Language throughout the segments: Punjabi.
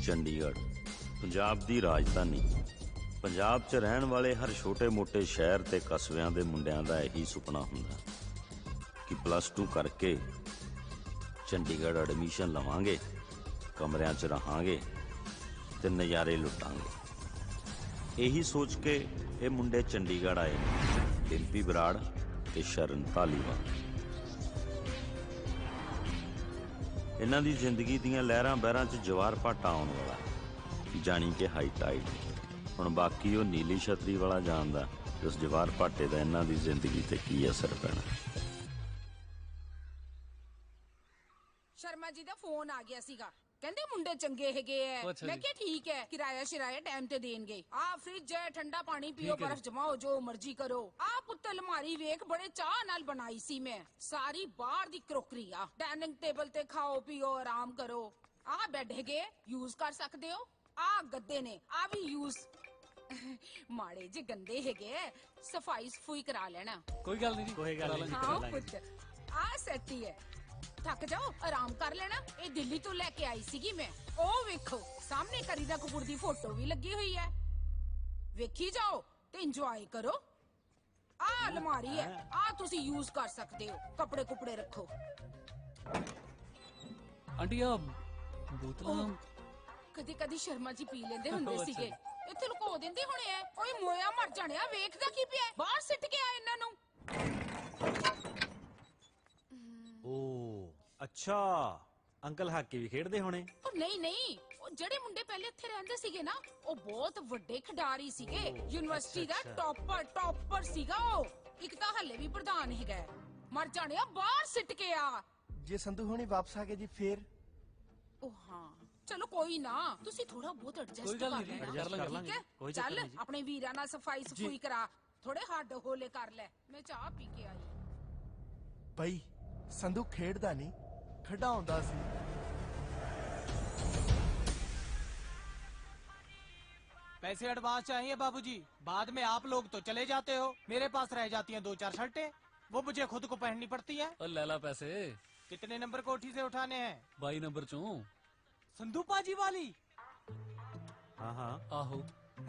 चंडीगढ़ पंजाब दी राजधानी। पंजाब च रहन वाले हर छोटे मोटे शहर ते कस्बिਆਂ ਦੇ ਮੁੰਡਿਆਂ ਦਾ ਇਹੀ ਸੁਪਨਾ ਹੁੰਦਾ कि +2 करके चंडीगढ़ एडमिशन लवांगे, कमरियां च रहांगे ते नज़ारे लुटांगे। यही सोच के ये मुंडे चंडीगढ़ आए ने, डिम्पी बराड़ ते शरण धालीवाल। इन्हां दी जिंदगी दीयां लहरां बहरां च जवार भाटा आउण वाला, जानी कि हाई टाइड। हुण बाकी वो नीली छतरी वाला जानदा कि उस जवार भाटे दा इन्हां दी जिंदगी ते की असर पैना। शर्मा जी दा फोन आ गया सीगा, कहंदे मुंडे चंगे हैगे है। मैं क्या ठीक है, किराया शिराया टाइम ते देंगे। आ फ्रिज है, ठंडा पानी पियो, बर्फ जमाओ, जो मर्जी करो। आ पुत्त अलमारी वेख बड़े चाह नाल बनाई सी मैं, सारी बाहर दी क्रोकरी आ। डाइनिंग टेबल ते खाओ पियो आराम करो। आ बेड हैगे, यूज कर सकदे हो। आ गद्दे ने, आ भी यूज माड़े जे गंदे हैगे, सफाई सफुई करा लेना। कोई गल नहीं, कोई गल नहीं। हाँ पुत्त, आ सेट ही है। थक जाओ आराम कर लेना। ये दिल्ली तो लेके आई सीगी मैं। ओ वेखो सामने करीना कपूर दी फोटो भी लगी हुई है, वेखी जाओ ते इंजॉय करो। आ अलमारी है, आ तुसी यूज कर सकते हो, कपड़े कुपड़े रखो। आंटी आप बोतल कदी कदी शर्मा जी पी लेंदे हुंदे सीगे, इत्थे लुको दिंदे होने है। ओए मोया मर जाने, वेखदा की पिया, बाहर सिट के आ इन्हां नूं। अच्छा अंकल हाकी भी खेडदे होने। नहीं नहीं, ਉਹ ਜਿਹੜੇ ਮੁੰਡੇ ਪਹਿਲੇ ਇੱਥੇ ਰਹਿੰਦੇ ਸੀਗੇ ਨਾ, ਉਹ ਬਹੁਤ ਵੱਡੇ ਖਿਡਾਰੀ ਸੀਗੇ। ਯੂਨੀਵਰਸਿਟੀ ਦਾ ਟੌਪਰ ਸੀਗਾ ਉਹ। ਇੱਕ ਤਾਂ ਹੱਲੇ ਵੀ ਪ੍ਰਧਾਨ ਹੈਗਾ। ਮਰ ਜਾਣਿਆ, ਬਾਹਰ ਸਿੱਟ ਕੇ ਆ। ਜੇ ਸੰਧੂ ਹੋਣੀ ਵਾਪਸ ਆ ਗਏ ਜੀ ਫੇਰ? ਉਹ ਹਾਂ ਚਲੋ ਕੋਈ ਨਾ, ਤੁਸੀਂ ਥੋੜਾ ਬਹੁਤ ਐਡਜਸਟ ਕਰ ਲੈਣਾ, ਠੀਕ ਹੈ? ਚੱਲ ਆਪਣੇ ਵੀਰਾਂ ਨਾਲ ਸਫਾਈ ਸਫੂਈ ਕਰਾ, ਥੋੜੇ ਹੱਡ ਹੋਲੇ ਕਰ ਲੈ। ਮੈਂ ਚਾਹ ਪੀ ਕੇ ਆਈ। ਬਈ ਸੰਧੂ ਖੇਡਦਾ ਨਹੀਂ, ਖਿਡਾਉਂਦਾ ਸੀ। पैसे एडवांस चाहिए बाबूजी, बाद में आप लोग तो चले जाते हो, मेरे पास रह जाती हैं 2-4 शर्टें, वो मुझे खुद को पहननी पड़ती हैं। और लैला पैसे कितने नंबर कोठी से उठाने हैं? 22 नंबर चों। संधू पाजी वाली? हाँ हाँ आहो।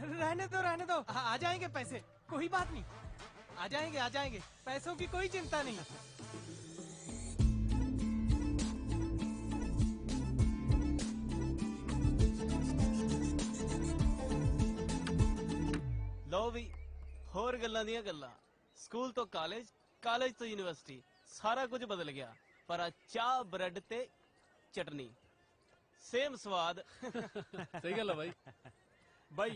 रहने दो, आ जाएंगे पैसे, कोई बात नहीं, आ जाएंगे, पैसों की कोई चिंता नहीं। लो भी होर गल्लां दियां गल्लां, स्कूल तो कॉलेज, कॉलेज तो यूनिवर्सिटी, सारा कुछ बदल गया, पर चाह ब्रेड ते चटनी सेम स्वाद। सही गल है भाई। भाई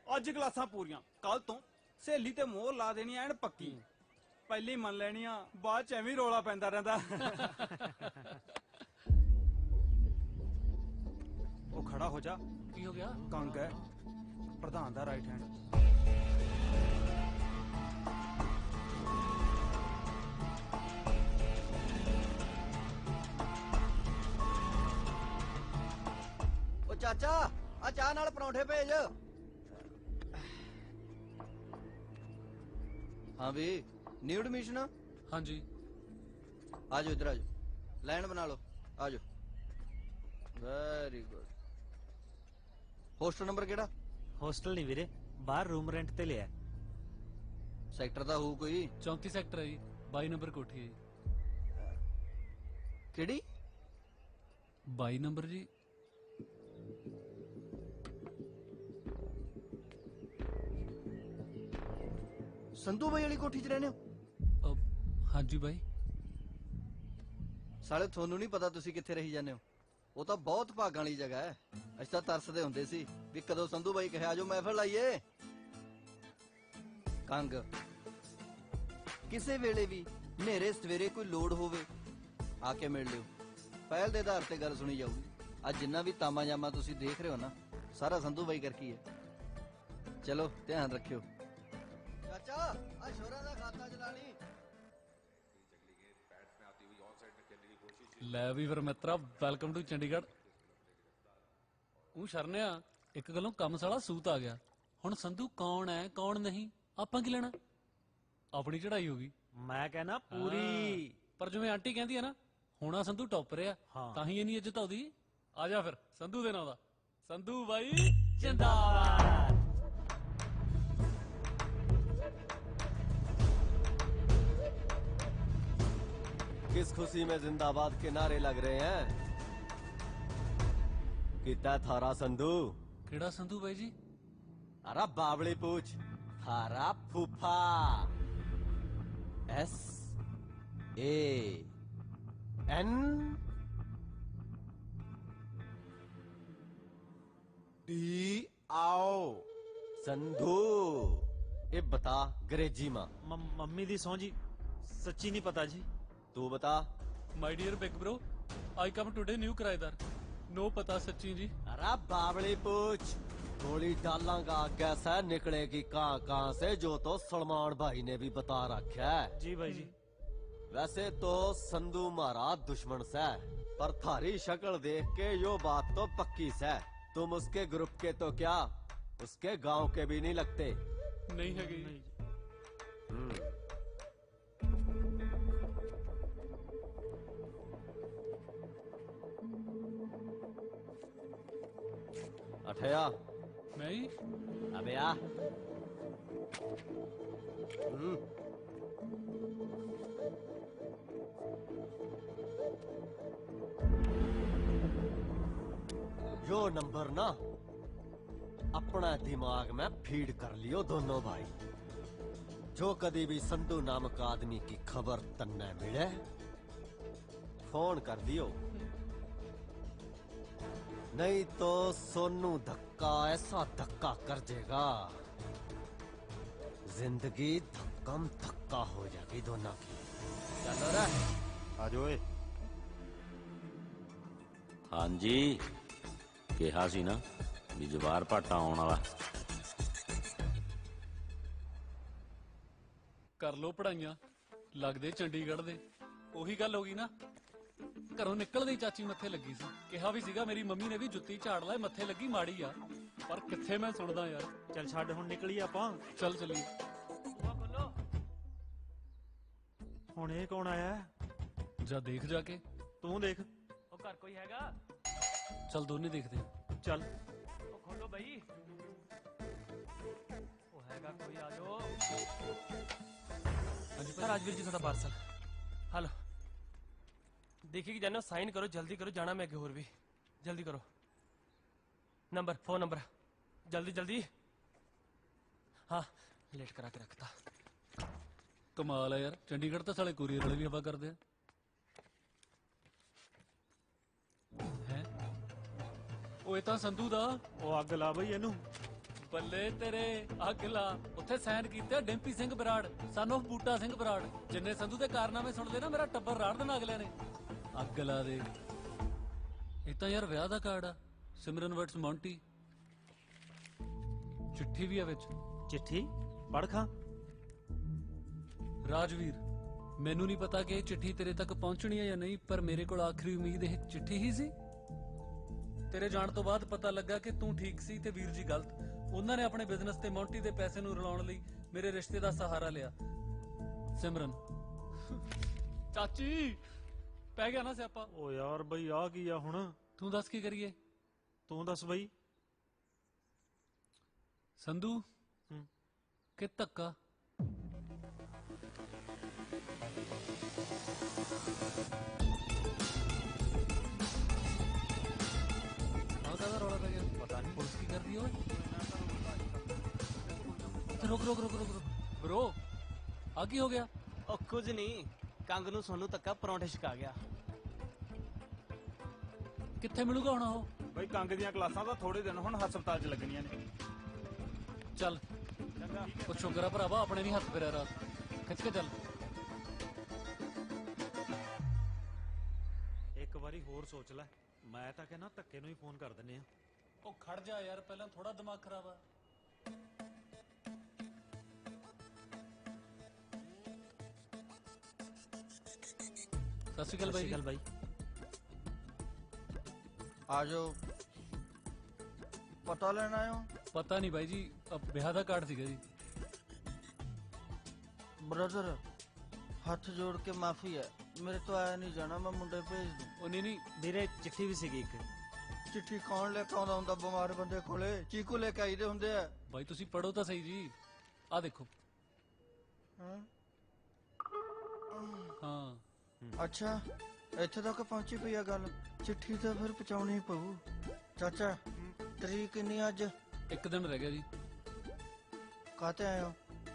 अज क्लासां पूरियां, कल तो सहेली ते मोहर ला देनी एन पक्की। पहली मन लेनी आ, बाद च एवें रौला पैंदा रहिंदा। ओ खड़ा हो जा। की हो गया? कंग है प्रधान दा राइट हैंड। ਚਾਚਾ ਆ ਚਾਹ ਨਾਲ ਪਰੌਂਠੇ ਭੇਜ। हाँ भी न्यू एडमिशन? हाँ जी। आ जाओ इधर, आ जाओ, लाइन बना लो, आ जाओ। Very good. होस्टल नंबर केड़ा? होस्टल नहीं वीरे, बाहर रूम रेंट ते लिया। सैक्टर दा हो कोई? 34 सैक्टर है जी, 22 नंबर कोठी है जी। केड़ी? 22 नंबर जी। संधू भाई वाली कोठी च रहने हो? हाँ जी भाई। साले थोनू नहीं पता तुसी कित्थे रही जाने हो? वो तो बहुत भागां वाली जगह है। असीं तां तरसदे हुंदे सी भी कदों संधू भाई कहे आजो महफिल लाइए। कंग किसे वेले भी नेरे सवेरे कोई लोड़ होवे आके मिल लियो, पहल दे आधार ते गल सुनी जाऊगी। आज जिन्ना भी तामा जामा तुसी देख रहे हो ना, सारा संधू भाई करके है। चलो ध्यान रखियो। चाचा आ शोरा दा खाता चला ली। लै भी फिर मित्रा, वेलकम टू चंडीगढ़। शरनिया एक गलों कम साला सूत आ गया। हुण संधू कौन है कौन नहीं आपां की लेना, अपनी चढ़ाई होगी। मैं कहना पूरी। पर जिवें आंटी कहती है ना, हुणा संधू टॉपर है, तां ही इन्नी इज्जत आउदी। आ जा फिर संधू दे नां दा ਸੰਧੂ ਬਾਈ ਜਿੰਦਾਬਾਦ। किस खुशी में जिंदाबाद के नारे लग रहे हैं? कितना थारा संधू? ਕਿਹੜਾ ਸੰਧੂ ਬਾਈ ਜੀ? अरे बावली पूछ। थारा फूफा। S A N D आओ संधू। ये बता अंग्रेजी मां। ਮੰਮੀ ਦੀ ਸਹੁੰ ਜੀ ਸੱਚੀ ਨਹੀਂ ਪਤਾ ਜੀ। तू बता। My dear big bro, I come today new ਕਿਰਾਏਦਾਰ। नो पता सच्ची जी। अरे बावली पूछ। गोली डालांगा कैसे निकलेगी कहाँ कहाँ से, जो तो सलमान भाई ने भी बता रखा है। जी भाई जी। वैसे तो संधू मारा दुश्मन से, पर थारी शक्ल देख के यो बात तो पक्की से तुम उसके ग्रुप के तो क्या उसके गांव के भी नहीं लगते। नहीं है गई। अठया मैं ही? अबे आ। यो नंबर ना अपना दिमाग में फीड कर लियो दोनों भाई। जो कभी भी संधू नामक आदमी की खबर तन्ने मिले फोन कर दियो, नहीं तो सोनू धक्का ऐसा धक्का कर देगा, जिंदगी धक्कम धक्का हो जाएगी दोनों की। चलो रे ਆ ਜਾਓ ਏ। ਹਾਂਜੀ ਕਿਹਾ ਸੀ ਨਾ ਵੀ ਜਵਾਰ ਭਾਟਾ ਆਉਣ ਵਾਲਾ। ਕਰ ਲੋ ਪੜਾਈਆਂ, ਲੱਗਦੇ ਚੰਡੀਗੜ੍ਹ ਦੇ। ਉਹੀ ਗੱਲ ਹੋ ਗਈ ਨਾ, ਘਰੋਂ ਨਿਕਲਦੇ ਹੀ ਚਾਚੀ ਮੱਥੇ ਲੱਗੀ ਸੀ। ਕਿਹਾ ਵੀ ਸੀਗਾ ਮੇਰੀ ਮੰਮੀ ਨੇ ਵੀ ਜੁੱਤੀ ਝਾੜ ਲੈ, ਮੱਥੇ ਲੱਗੀ ਮਾੜੀ ਆ, ਪਰ ਕਿੱਥੇ ਮੈਂ ਸੁਣਦਾ ਯਾਰ। ਚੱਲ ਛੱਡ ਹੁਣ ਨਿਕਲੀ ਆਪਾਂ। ਚੱਲ ਚੱਲੀਏ। ਹੁਣ ਇਹ ਕੌਣ ਆਇਆ? ਜਾ ਦੇਖ ਜਾ ਕੇ। ਤੂੰ ਦੇਖ। ਉਹ ਘਰ ਕੋਈ ਹੈਗਾ? ਚੱਲ ਦੋਨੇ ਦੇਖਦੇ ਆ। ਚੱਲ। ਉਹ ਖੋਲੋ ਬਈ। ਉਹ ਹੈਗਾ ਕੋਈ? ਆ ਜਾਓ। ਹਾਂਜੀ राजवीर जी थोड़ा पार्सल। हेलो देखिए कि जानो, साइन करो, जल्दी करो, जाना मैं और भी। जल्दी करो। नंबर, फोन नंबर, जल्दी जल्दी। हाँ लेट करा के रखता। ਕਮਾਲ ਆ ਯਾਰ, ਚੰਡੀਗੜ੍ਹ ਤਾਂ ਸਾਲੇ ਕੁਰੀਅਰ ਵਾਲੇ ਵੀ ਹਵਾ ਕਰਦੇ ਆ। ਹੈ ਉਹ ਇਹ ਤਾਂ ਸੰਧੂ ਦਾ। ਉਹ ਅੱਗ ਲਾ ਬਈ ਇਹਨੂੰ। ਬੱਲੇ ਤੇਰੇ, ਅੱਗ ਲਾ। ਉੱਥੇ ਸਾਈਨ ਕੀਤੇ ਡਿੰਪੀ ਸਿੰਘ ਬਰਾੜ, ਸਨ ਆਫ ਬੂਟਾ ਸਿੰਘ ਬਰਾੜ। ਜਿੰਨੇ ਸੰਧੂ ਦੇ ਕਾਰਨਾਮੇ ਸੁਣਦੇ ਨਾ, ਮੇਰਾ ਟੱਬਰ ਰਾੜ ਦੇਣਾ ਅਗਲਿਆਂ ਨੇ। ਅੱਗ ਲਾ ਦੇ। ਇਹ ਤਾਂ ਯਾਰ ਵਿਆਹ ਦਾ ਕਾਰਡ ਆ, ਸਿਮਰਨ ਵਰਡਸ ਮੌਂਟੀ। ਚਿੱਠੀ ਵੀ ਆ ਵਿੱਚ। ਚਿੱਠੀ ਪੜ੍ਹ ਖਾਂ। ਰਾਜਵੀਰ, ਮੈਨੂੰ ਨਹੀਂ ਪਤਾ ਕਿ ਇਹ ਚਿੱਠੀ ਤੇਰੇ ਤੱਕ ਪਹੁੰਚਣੀ ਹੈ ਜਾਂ ਨਹੀਂ, ਪਰ ਮੇਰੇ ਕੋਲ ਆਖਰੀ ਉਮੀਦ ਇਹ ਚਿੱਠੀ ਹੀ ਸੀ। ਤੇਰੇ ਜਾਣ ਤੋਂ ਬਾਅਦ ਪਤਾ ਲੱਗਾ ਕਿ ਤੂੰ ਠੀਕ ਸੀ ਤੇ ਵੀਰ ਜੀ ਗਲਤ। ਉਹਨਾਂ ਨੇ ਆਪਣੇ ਬਿਜ਼ਨਸ ਤੇ ਮੌਂਟੀ ਦੇ ਪੈਸੇ ਨੂੰ ਰਲਾਉਣ ਲਈ ਮੇਰੇ ਰਿਸ਼ਤੇ ਦਾ ਸਹਾਰਾ ਲਿਆ। ਸਿਮਰਨ ਚਾਚੀ ਪੈ ਗਿਆ ਨਾ ਸਿਆਪਾ। ਓ ਯਾਰ ਬਈ ਆ ਕੀ ਆ ਹੁਣ? ਤੂੰ ਦੱਸ ਕੀ ਕਰੀਏ? ਤੂੰ ਦੱਸ ਬਈ। ਸੰਧੂ ਕਿ ਧੱਕਾ? ਰੌਲਾ ਪੈ ਗਿਆ। ਪਤਾ ਨਹੀਂ ਪੁਲਿਸ ਕੀ ਕਰਦੀ ਓਏ। ਰੁਕ ਰੁਕ ਰੁਕ ਰੁਕ ਰੁਕ ਬ్రో, ਆ ਕੀ ਹੋ ਗਿਆ? ਉਹ ਕੁਝ ਨਹੀਂ, ਕੰਗ ਨੂੰ ਸੋਨੂੰ ਤੱਕਾ ਪਰੌਂਠੇ ਛਕਾ ਗਿਆ। ਕਿੱਥੇ ਮਿਲੂਗਾ ਹੁਣ ਉਹ? ਬਈ ਕੰਗ ਦੀਆਂ ਕਲਾਸਾਂ ਤਾਂ ਥੋੜੇ ਦਿਨ ਹੁਣ ਹਸਪਤਾਲ 'ਚ ਲੱਗਣੀਆਂ ਨੇ। ਚੱਲ ਉਹ ਸ਼ੁਕਰ ਆ ਭਰਾਵਾ, ਆਪਣੇ ਨਹੀਂ ਹੱਥ ਫੇਰਿਆ ਰਾਤ। ਖਿੱਚ ਕੇ ਚੱਲ। ਇੱਕ ਵਾਰੀ ਹੋਰ ਸੋਚ ਲੈ। ਮੈਂ ਤਾਂ ਕਹਿੰਦਾ ਧੱਕੇ ਨੂੰ ਹੀ ਫੋਨ ਕਰ ਦਿੰਨੇ ਆ। ਉਹ ਖੜ ਜਾ ਯਾਰ, ਪਹਿਲਾਂ ਥੋੜਾ ਦਿਮਾਗ ਖਰਾਬ ਆ। ਸਤਿ ਸ਼੍ਰੀ ਅਕਾਲ ਬਾਈ। ਗੱਲ ਬਾਈ। ਆ ਜਾਓ। ਪਤਾ ਲੈਣ ਆਇਓ? ਪਤਾ ਨਹੀਂ ਬਾਈ ਜੀ, ਵਿਆਹ ਦਾ ਕਾਰਡ ਸੀਗਾ ਜੀ। ब्रदर हथ जोड़ के माफी है, मेरे तो आया नहीं जाना, मैं मुंडे भेज दूं। ਉਹ ਨਹੀਂ ਨਹੀਂ ਵੀਰੇ ਚਿੱਠੀ ਵੀ ਸੀਗੀ ਇੱਕ। ਚਿੱਠੀ ਕੌਣ ਲੈ ਕੇ ਆਉਂਦਾ ਹੁੰਦਾ ਬਿਮਾਰ ਬੰਦੇ ਕੋਲੇ? ਚੀਕੂ ਲੈ ਕੇ ਆਈਦੇ ਹੁੰਦੇ ਆ। ਬਾਈ ਤੁਸੀਂ ਪੜੋ ਤਾਂ ਸਹੀ ਜੀ, ਆ ਦੇਖੋ। ਹਾਂ ਅੱਛਾ, ਇੱਥੇ ਤੱਕ ਪਹੁੰਚੀ ਪਈ ਆ ਗੱਲ। ਚਿੱਠੀ ਤਾਂ ਫਿਰ ਪਹੁੰਚਾਉਣੀ ਪਊ। ਚਾਚਾ ਤਰੀਕ ਕਿੰਨੀ ਅੱਜ? 1 ਦਿਨ ਰਹਿ ਗਿਆ ਜੀ। ਕਾਹਤੇ ਆਏ ਹੋ?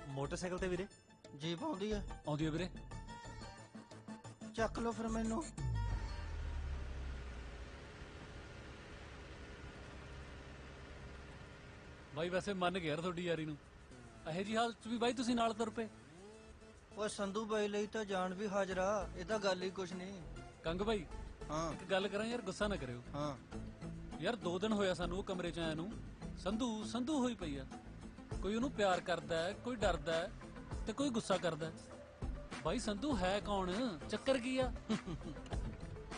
ਮੋਟਰਸਾਈਕਲ ਤੇ ਵੀਰੇ। ਜੀਪ ਆਉਂਦੀ ਆ? ਆਉਂਦੀ ਹੈ ਵੀਰੇ। ਚੱਕ ਲਓ ਫਿਰ ਮੈਨੂੰ। ਬਾਈ ਵੈਸੇ ਮੰਨ ਗਿਆ ਯਾਰ ਤੁਹਾਡੀ ਯਾਰੀ ਨੂੰ। ਇਹੋ ਜੀ ਹਾਲਤ 'ਚ ਵੀ ਬਾਈ ਤੁਸੀਂ ਨਾਲ ਤੁਰ ਪਏ। ਓਏ ਸੰਧੂ ਬਾਈ ਲਈ ਤਾਂ ਜਾਨ ਵੀ ਹਾਜ਼ਰਾ। ਇਹ ਤਾਂ ਗੱਲ ਹੀ ਕੁਛ ਨਹੀਂ। ਕੰਗ ਬਾਈ ਹਾਂ ਇੱਕ ਗੱਲ ਕਰਾਂ ਯਾਰ, ਗੁੱਸਾ ਨਾ ਕਰਿਓ। ਹਾਂ ਯਾਰ 2 ਦਿਨ ਹੋਇਆ ਸਾਨੂੰ ਉਹ ਕਮਰੇ 'ਚ ਆਇਆ ਨੂੰ। ਸੰਧੂ ਸੰਧੂ ਹੋਈ ਪਈ ਆ। ਕੋਈ ਉਹਨੂੰ ਪਿਆਰ ਕਰਦਾ ਹੈ, ਕੋਈ ਡਰਦਾ ਹੈ, ਤੇ ਕੋਈ ਗੁੱਸਾ ਕਰਦਾ ਹੈ। ਬਾਈ ਸੰਧੂ ਹੈ ਕੌਣ? ਚੱਕਰ ਕੀ ਆ?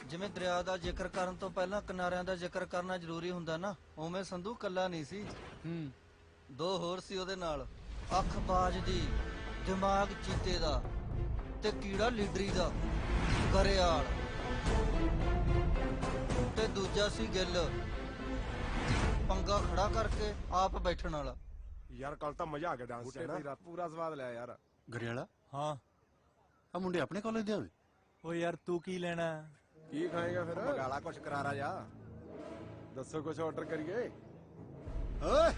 ਜਿਵੇਂ ਦਰਿਆ ਦਾ ਜ਼ਿਕਰ ਕਰਨ ਤੋਂ ਪਹਿਲਾਂ ਕਿਨਾਰਿਆਂ ਦਾ ਜ਼ਿਕਰ ਕਰਨਾ ਜ਼ਰੂਰੀ ਹੁੰਦਾ ਨਾ, ਉਵੇਂ ਸੰਧੂ ਕੱਲਾ ਨਹੀਂ ਸੀ। 2 ਹੋਰ ਸੀ ਉਹਦੇ ਨਾਲ। ਅੱਖ ਬਾਜ ਦੀ, ਦਿਮਾਗ ਚੀਤੇ ਦਾ, ਤੇ ਕੀੜਾ ਲੀਡਰੀ ਦਾ, ਗਰੇਆਲ। ਤੇ ਦੂਜਾ ਸੀ ਗਿੱਲ, ਪੰਗਾ ਖੜਾ ਕਰਕੇ ਆਪ ਬੈਠਣ ਵਾਲਾ। ਯਾਰ ਕੱਲ ਤਾਂ ਮਜ਼ਾ ਆ ਗਿਆ ਡਾਂਸ ਤੇ ਨਾ, ਪੂਰਾ ਸਵਾਦ ਲਿਆ ਯਾਰ। ਗਰੇਵਾਲਾ, ਹਾਂ ਆ ਮੁੰਡੇ ਆਪਣੇ ਕਾਲਜ ਦੇ ਆਵੇ। ਓ ਯਾਰ ਤੂੰ ਕੀ ਲੈਣਾ? ਕੀ ਖਾਏਗਾ ਫਿਰ? ਮਗਾਲਾ ਕੁਛ ਕਰਾਰਾ ਜਾ। ਦੱਸੋ ਕੁਛ ਆਰਡਰ ਕਰੀਏ। ਓਏ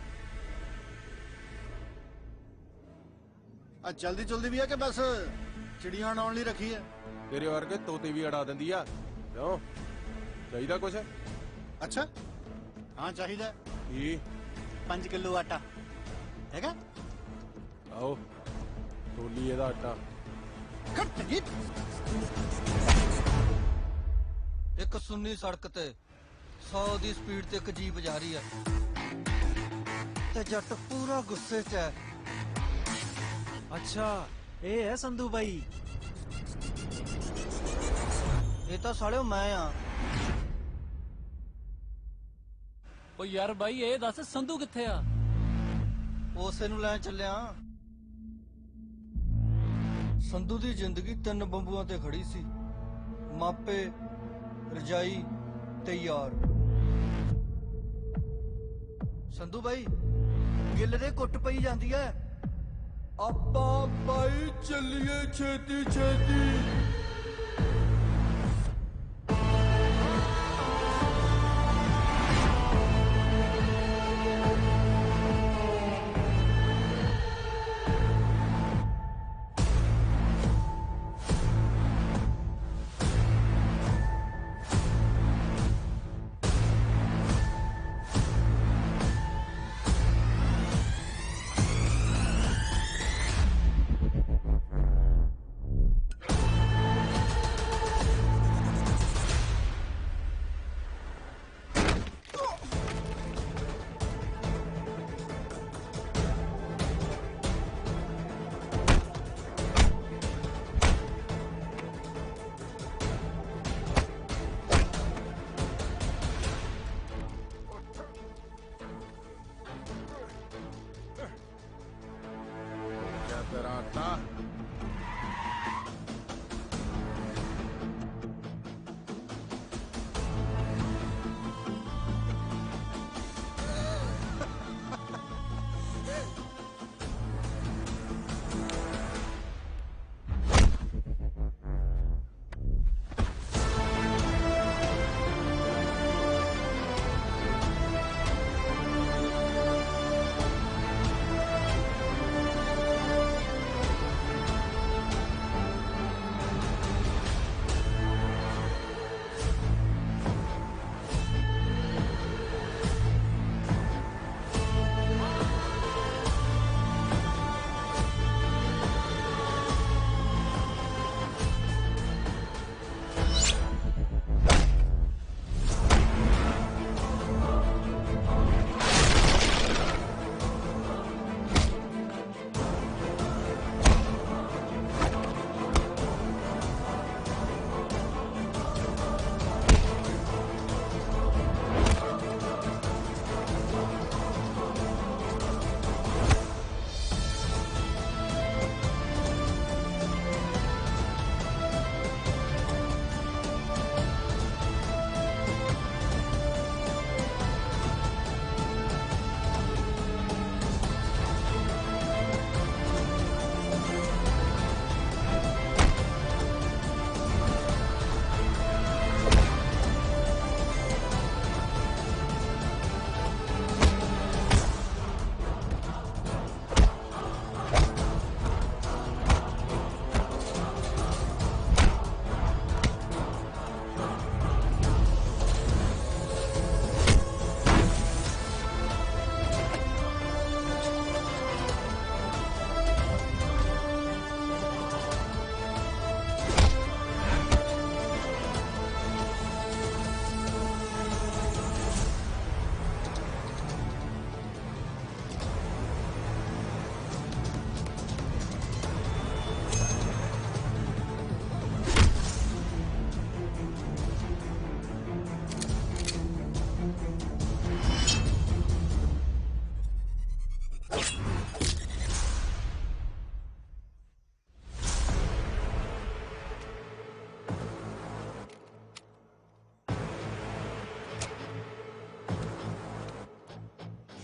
ਆ ਜਲਦੀ ਜਲਦੀ ਵੀ ਆ ਕਿ ਬਸ ਚਿੜੀਆਂ ਉਡਾਉਣ ਲਈ ਰੱਖੀ ਹੈ? ਤੇਰੇ ਵਰਗੇ ਤੋਤੇ ਵੀ ਅੜਾ ਦਿੰਦੀ ਆ। ਕਿਉਂ ਚਾਹੀਦਾ ਕੁਛ? ਅੱਛਾ ਹਾਂ ਚਾਹੀਦਾ। ਕੀ? 5 ਕਿਲੋ ਆਟਾ ਹੈਗਾ? ਆਓ ਤੋਲੀ ਇਹਦਾ ਆਟਾ। ਕੱਟ ਜੀ। ਇੱਕ ਸੁੰਨੀ ਸੜਕ ਤੇ 100 ਦੀ ਸਪੀਡ ਤੇ ਇੱਕ ਜੀਪ ਜਾ ਰਹੀ ਹੈ ਤੇ ਜੱਟ ਪੂਰਾ ਗੁੱਸੇ 'ਚ ਹੈ। ਅੱਛਾ ਇਹ ਹੈ ਸੰਧੂ ਬਾਈ। ਇਹ ਤਾਂ ਸਾਲਿਓ ਮੈਂ ਆ। ਓ ਯਾਰ ਬਾਈ ਇਹ ਦੱਸ ਸੰਧੂ ਕਿੱਥੇ ਆ? ਉਸੇ ਨੂੰ ਲੈਣ ਚੱਲਿਆ। ਸੰਧੂ ਦੀ ਜ਼ਿੰਦਗੀ 3 ਬੰਬੂਆਂ ਤੇ ਖੜੀ ਸੀ, ਮਾਪੇ, ਰਜਾਈ ਤੇ ਯਾਰ। ਸੰਧੂ ਬਾਈ ਗਿੱਲ ਦੇ ਕੁੱਟ ਪਈ ਜਾਂਦੀ ਐ। ਆਪਾਂ ਬਾਈ ਚੱਲੀਏ ਛੇਤੀ ਛੇਤੀ। ਤੇਰਾ ਆਟਾ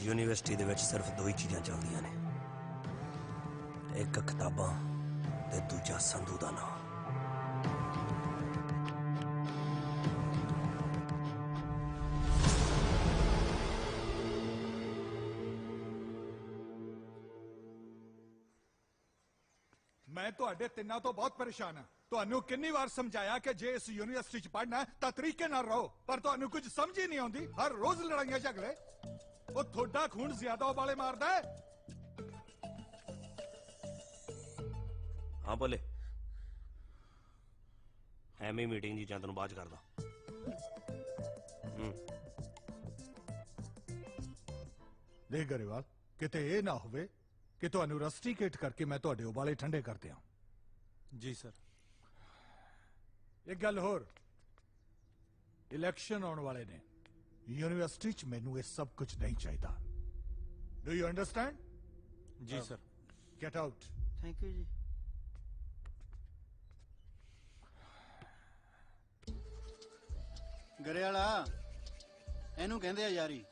ਯੂਨੀਵਰਸਿਟੀ ਦੇ ਵਿੱਚ ਸਿਰਫ ਦੋ ਹੀ ਚੀਜ਼ਾਂ ਚੱਲਦੀਆਂ ਨੇ, ਇੱਕ ਕਿਤਾਬਾਂ ਤੇ ਦੂਜਾ ਸੰਧੂ ਦਾ ਨਾਂ। ਮੈਂ ਤੁਹਾਡੇ ਤਿੰਨਾਂ ਤੋਂ ਬਹੁਤ ਪਰੇਸ਼ਾਨ ਹਾਂ। ਤੁਹਾਨੂੰ ਕਿੰਨੀ ਵਾਰ ਸਮਝਾਇਆ ਕਿ ਜੇ ਇਸ ਯੂਨੀਵਰਸਿਟੀ 'ਚ ਪੜ੍ਹਨਾ ਤਾਂ ਤਰੀਕੇ ਨਾਲ ਰਹੋ, ਪਰ ਤੁਹਾਨੂੰ ਕੁਝ ਸਮਝ ਹੀ ਨਹੀਂ ਆਉਂਦੀ। ਹਰ ਰੋਜ਼ ਲੜਾਈਆਂ ਝਗੜੇ। ਉਹ ਤੁਹਾਡਾ ਖੂਨ ਜ਼ਿਆਦਾ ਉਬਾਲੇ ਮਾਰਦਾ ਹੈ। ਹਾਂ ਬੋਲੇ। ਐਵੇਂ ਮੀਟਿੰਗ ਜੀ ਜਾਂ ਤੈਨੂੰ ਬਾਅਦ 'ਚ ਕਰਦਾ। ਦੇਖ ਗਰੇਵਾਲ, ਕਿਤੇ ਇਹ ਨਾ ਹੋਵੇ ਕਿ ਤੁਹਾਨੂੰ ਰਸਟੀਕੇਟ ਕਰਕੇ ਮੈਂ ਤੁਹਾਡੇ ਉਬਾਲੇ ਠੰਡੇ ਕਰ ਦਿਆਂ। ਜੀ ਸਰ। ਇੱਕ ਗੱਲ ਹੋਰ, ਇਲੈਕਸ਼ਨ ਆਉਣ ਵਾਲੇ ਨੇ। ਯੂਨੀਵਰਸਿਟੀ 'ਚ ਮੈਨੂੰ ਇਹ ਸਭ ਕੁਝ ਨਹੀਂ ਚਾਹੀਦਾ। Do you understand? ਜੀ sir. Get out. Thank you ਜੀ। ਗਰੇਵਾਲਾ, ਇਹਨੂੰ ਕਹਿੰਦੇ ਆ ਯਾਰੀ।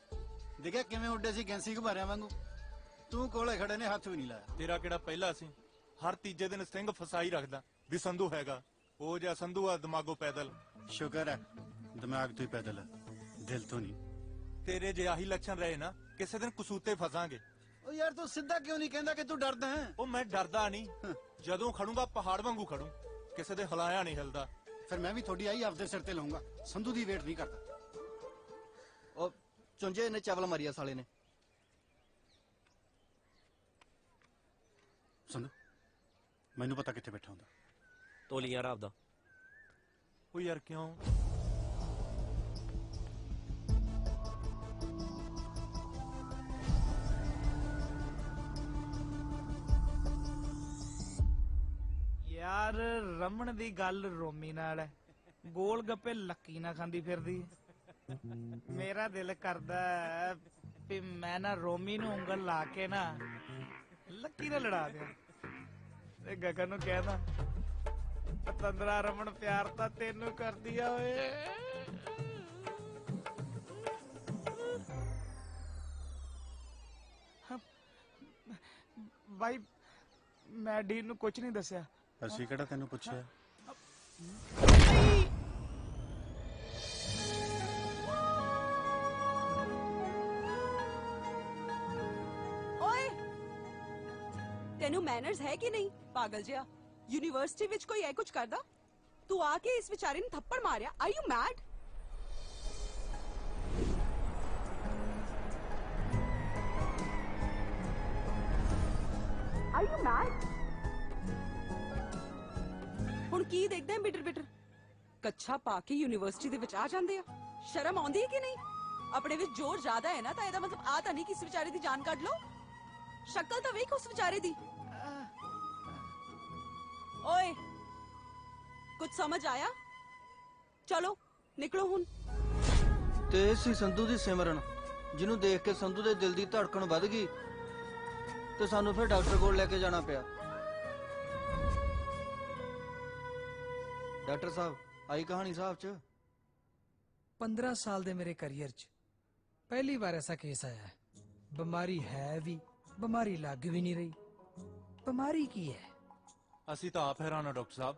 ਦੇਖਿਆ ਕਿਵੇਂ ਉੱਡੇ ਸੀ ਗੈਂਸੀ ਘੁਬਾਰਿਆਂ ਵਾਂਗੂ। ਤੂੰ ਕੋਲੇ ਖੜੇ ਨੇ ਹੱਥ ਵੀ ਨਹੀਂ ਲਾਇਆ। ਤੇਰਾ ਕਿਹੜਾ ਪਹਿਲਾ ਸੀ? ਹਰ ਤੀਜੇ ਦਿਨ ਸਿੰਘ ਫਸਾਈ ਰੱਖਦਾ ਵੀ ਸੰਧੂ ਹੈਗਾ। ਉਹ ਜਿਹਾ ਸੰਧੂ ਆ ਦਿਮਾਗੋਂ ਪੈਦਲ। ਸ਼ੁਕਰ ਹੈ ਦਿਮਾਗ ਤੋਂ ਹੀ ਪੈਦਲ ਹੈ, ਦਿਲ ਤੋਂ ਨਹੀਂ। ਤੇਰੇ ਜੇ ਆਹੀ ਲੱਛਣ ਰਹੇ ਨਾ, ਕਿਸੇ ਦਿਨ ਕਸੂਤੇ ਫਸਾਂਗੇ। ਉਹ ਯਾਰ ਤੂੰ ਸਿੱਧਾ ਕਿਉਂ ਨਹੀਂ ਕਹਿੰਦਾ ਕਿ ਤੂੰ ਡਰਦਾ ਹੈ? ਉਹ ਮੈਂ ਡਰਦਾ ਨਹੀਂ, ਜਦੋਂ ਖੜੂੰਗਾ ਪਹਾੜ ਵਾਂਗੂ ਖੜੂ, ਕਿਸੇ ਦੇ ਹਲਾਇਆ ਨਹੀਂ ਹਿਲਦਾ। ਫਿਰ ਮੈਂ ਵੀ ਤੁਹਾਡੀ ਆਈ ਆਪਦੇ ਸਿਰ ਤੇ ਲਾਉਂਗਾ। ਸੰਧੂ ਦੀ ਵੇਟ ਨਹੀਂ ਕਰਦਾ। ਉਹ ਚੁੰਝੇ ਨੇ ਚਾਵਲ ਮਾਰੀਆ ਸਾਲੇ ਨੇ। ਸੰਧੂ, ਮੈਨੂੰ ਪਤਾ ਕਿੱਥੇ ਬੈਠਾ ਹੁੰਦਾ। ਤੋਲੀ ਯਾਰ ਆਪਦਾ। ਉਹ ਯਾਰ ਕਿਉਂ? ਯਾਰ ਰਮਣ ਦੀ ਗੱਲ ਰੋਮੀ ਨਾਲ ਹੈ, ਗੋਲ ਗੱਪੇ ਲੱਕੀ ਨਾ ਖਾਂਦੀ ਫਿਰਦੀ। ਮੇਰਾ ਦਿਲ ਕਰਦਾ ਹੈ ਵੀ ਮੈਂ ਨਾ ਰੋਮੀ ਨੂੰ ਉਂਗਲ ਲਾ ਕੇ ਨਾ ਲੱਕੀ ਨਾਲ ਲੜਾ ਦਿਆਂ ਤੇ ਗਗਨ ਨੂੰ ਕਹਿਦਾ, ਪਤੰਦਰਾ ਰਮਣ ਪਿਆਰ ਤਾਂ ਤੈਨੂੰ ਕਰਦੀ ਆ ਓਏ। ਬਾਈ ਮੈਂ ਡੀਨ ਨੂੰ ਕੁਝ ਨਹੀਂ ਦੱਸਿਆ। ਅਸੀਂ ਕਿਹੜਾ ਤੈਨੂੰ ਪੁੱਛਿਆ? ਓਏ ਤੈਨੂੰ ਮੈਨਰਸ ਹੈ ਕਿ ਨਹੀਂ ਪਾਗਲ ਜਿਹਾ? ਯੂਨੀਵਰਸਿਟੀ ਵਿੱਚ ਕੋਈ ਇਹ ਕੁਝ ਕਰਦਾ? ਤੂੰ ਆ ਕੇ ਇਸ ਵਿਚਾਰੇ ਨੂੰ ਥੱਪੜ ਮਾਰਿਆ। Are you mad? Are you mad? ਹੁਣ ਕੀ ਦੇਖਦੇ ਆ ਬਿਟਰ ਬਿਟਰ? ਕੱਛਾ ਪਾ ਕੇ ਯੂਨੀਵਰਸਿਟੀ ਦੇ ਵਿੱਚ ਆ ਜਾਂਦੇ ਆ। ਸ਼ਰਮ ਆਉਂਦੀ ਹੈ ਕਿ ਨਹੀਂ? ਆਪਣੇ ਵਿੱਚ ਜ਼ੋਰ ਜ਼ਿਆਦਾ ਹੈ ਨਾ, ਤਾਂ ਇਹਦਾ ਮਤਲਬ ਆ ਤਾਂ ਨਹੀਂ ਕਿ ਇਸ ਵਿਚਾਰੇ ਦੀ ਜਾਨ ਕੱਢ ਲਓ। ਸ਼ਕਲ ਤਾਂ ਵੇਖ ਉਸ ਵਿਚਾਰੇ ਦੀ। ਓਏ ਕੁਝ ਸਮਝ ਆਇਆ? ਚਲੋ ਨਿਕਲੋ ਹੁਣ। ਤੇ ਇਹ ਸੀ ਸੰਧੂ ਦੀ ਸਿਮਰਨ, ਜਿਹਨੂੰ ਦੇਖ ਕੇ ਸੰਧੂ ਦੇ ਦਿਲ ਦੀ ਧੜਕਣ ਵੱਧ ਗਈ ਤੇ ਸਾਨੂੰ ਫਿਰ ਡਾਕਟਰ ਕੋਲ ਲੈ ਕੇ ਜਾਣਾ ਪਿਆ। ਡਾਕਟਰ ਸਾਹਿਬ, ਆਈ ਕਹਾਣੀ ਸਾਹਿਬ ਚ 15 ਸਾਲ ਦੇ ਮੇਰੇ ਕੈਰੀਅਰ ਚ ਪਹਿਲੀ ਵਾਰ ਐਸਾ ਕੇਸ ਆਇਆ ਹੈ। ਬਿਮਾਰੀ ਹੈ ਵੀ, ਬਿਮਾਰੀ ਲੱਗ ਵੀ ਨਹੀਂ ਰਹੀ। ਬਿਮਾਰੀ ਕੀ ਹੈ? ਅਸੀਂ ਤਾਂ ਆਪ ਹੈਰਾਨ ਆ ਡਾਕਟਰ ਸਾਹਿਬ।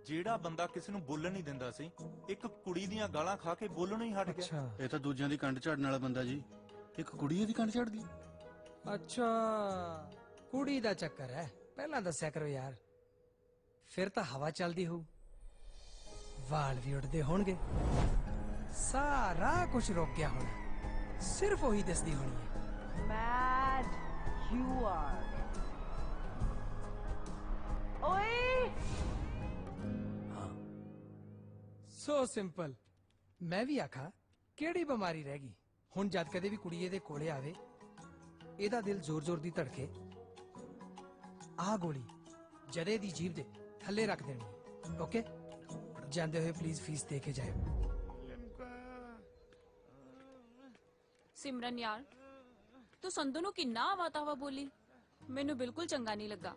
ਜਿਹੜਾ ਬੰਦਾ ਕਿਸੇ ਨੂੰ ਬੋਲਣ ਨਹੀਂ ਦਿੰਦਾ ਸੀ, ਇੱਕ ਕੁੜੀ ਦੀਆਂ ਗਾਲਾਂ ਖਾ ਕੇ ਬੋਲਣੋਂ ਹੀ ਹਟ ਗਿਆ। ਇਹ ਤਾਂ ਦੂਜਿਆਂ ਦੀ ਕੰਡ ਝਾੜਨ ਵਾਲਾ ਬੰਦਾ ਜੀ। ਇੱਕ ਕੁੜੀ ਦੀ ਕੰਡ ਝਾੜ ਗਈ। ਅੱਛਾ, ਕੁੜੀ ਦਾ ਚੱਕਰ ਹੈ। ਪਹਿਲਾਂ ਦੱਸਿਆ ਕਰੋ ਯਾਰ, ਫਿਰ ਤਾਂ ਹਵਾ ਚੱਲਦੀ ਹੋਊ, ਵਾਲ ਵੀ ਉੱਡਦੇ ਹੋਣਗੇ, ਸਾਰਾ ਕੁਝ ਰੁਕ ਗਿਆ ਹੋਣਾ, ਸਿਰਫ ਉਹੀ ਦਿਸਦੀ ਹੋਣੀ ਹੈ। Mad you are. ਓਏ ਸੋ ਸਿੰਪਲ। ਮੈਂ ਵੀ ਆਖਾ ਕਿਹੜੀ ਬਿਮਾਰੀ ਰਹਿ ਗਈ ਹੁਣ? ਜਦ ਕਦੇ ਵੀ ਕੁੜੀ ਇਹਦੇ ਕੋਲੇ ਆਵੇ, ਇਹਦਾ ਦਿਲ ਜ਼ੋਰ ਜ਼ੋਰ ਦੀ ਧੜਕੇ, ਆਹ ਗੋਲੀ ਜਦੇ ਦੀ ਜੀਭ ਦੇ ਥੱਲੇ ਰੱਖ ਦੇਣੀ। ਓਕੇ, ਜਾਂਦੇ ਹੋਏ ਪਲੀਜ਼ ਫੀਸ ਦੇ ਕੇ ਜਾਇਓ। ਸਿਮਰਨ ਯਾਰ, ਤੂੰ ਸੰਧੂ ਨੂੰ ਕਿੰਨਾ ਆਵਾ-ਤਾਵਾ ਬੋਲੀ, ਮੈਨੂੰ ਬਿਲਕੁਲ ਚੰਗਾ ਨਹੀਂ ਲੱਗਾ।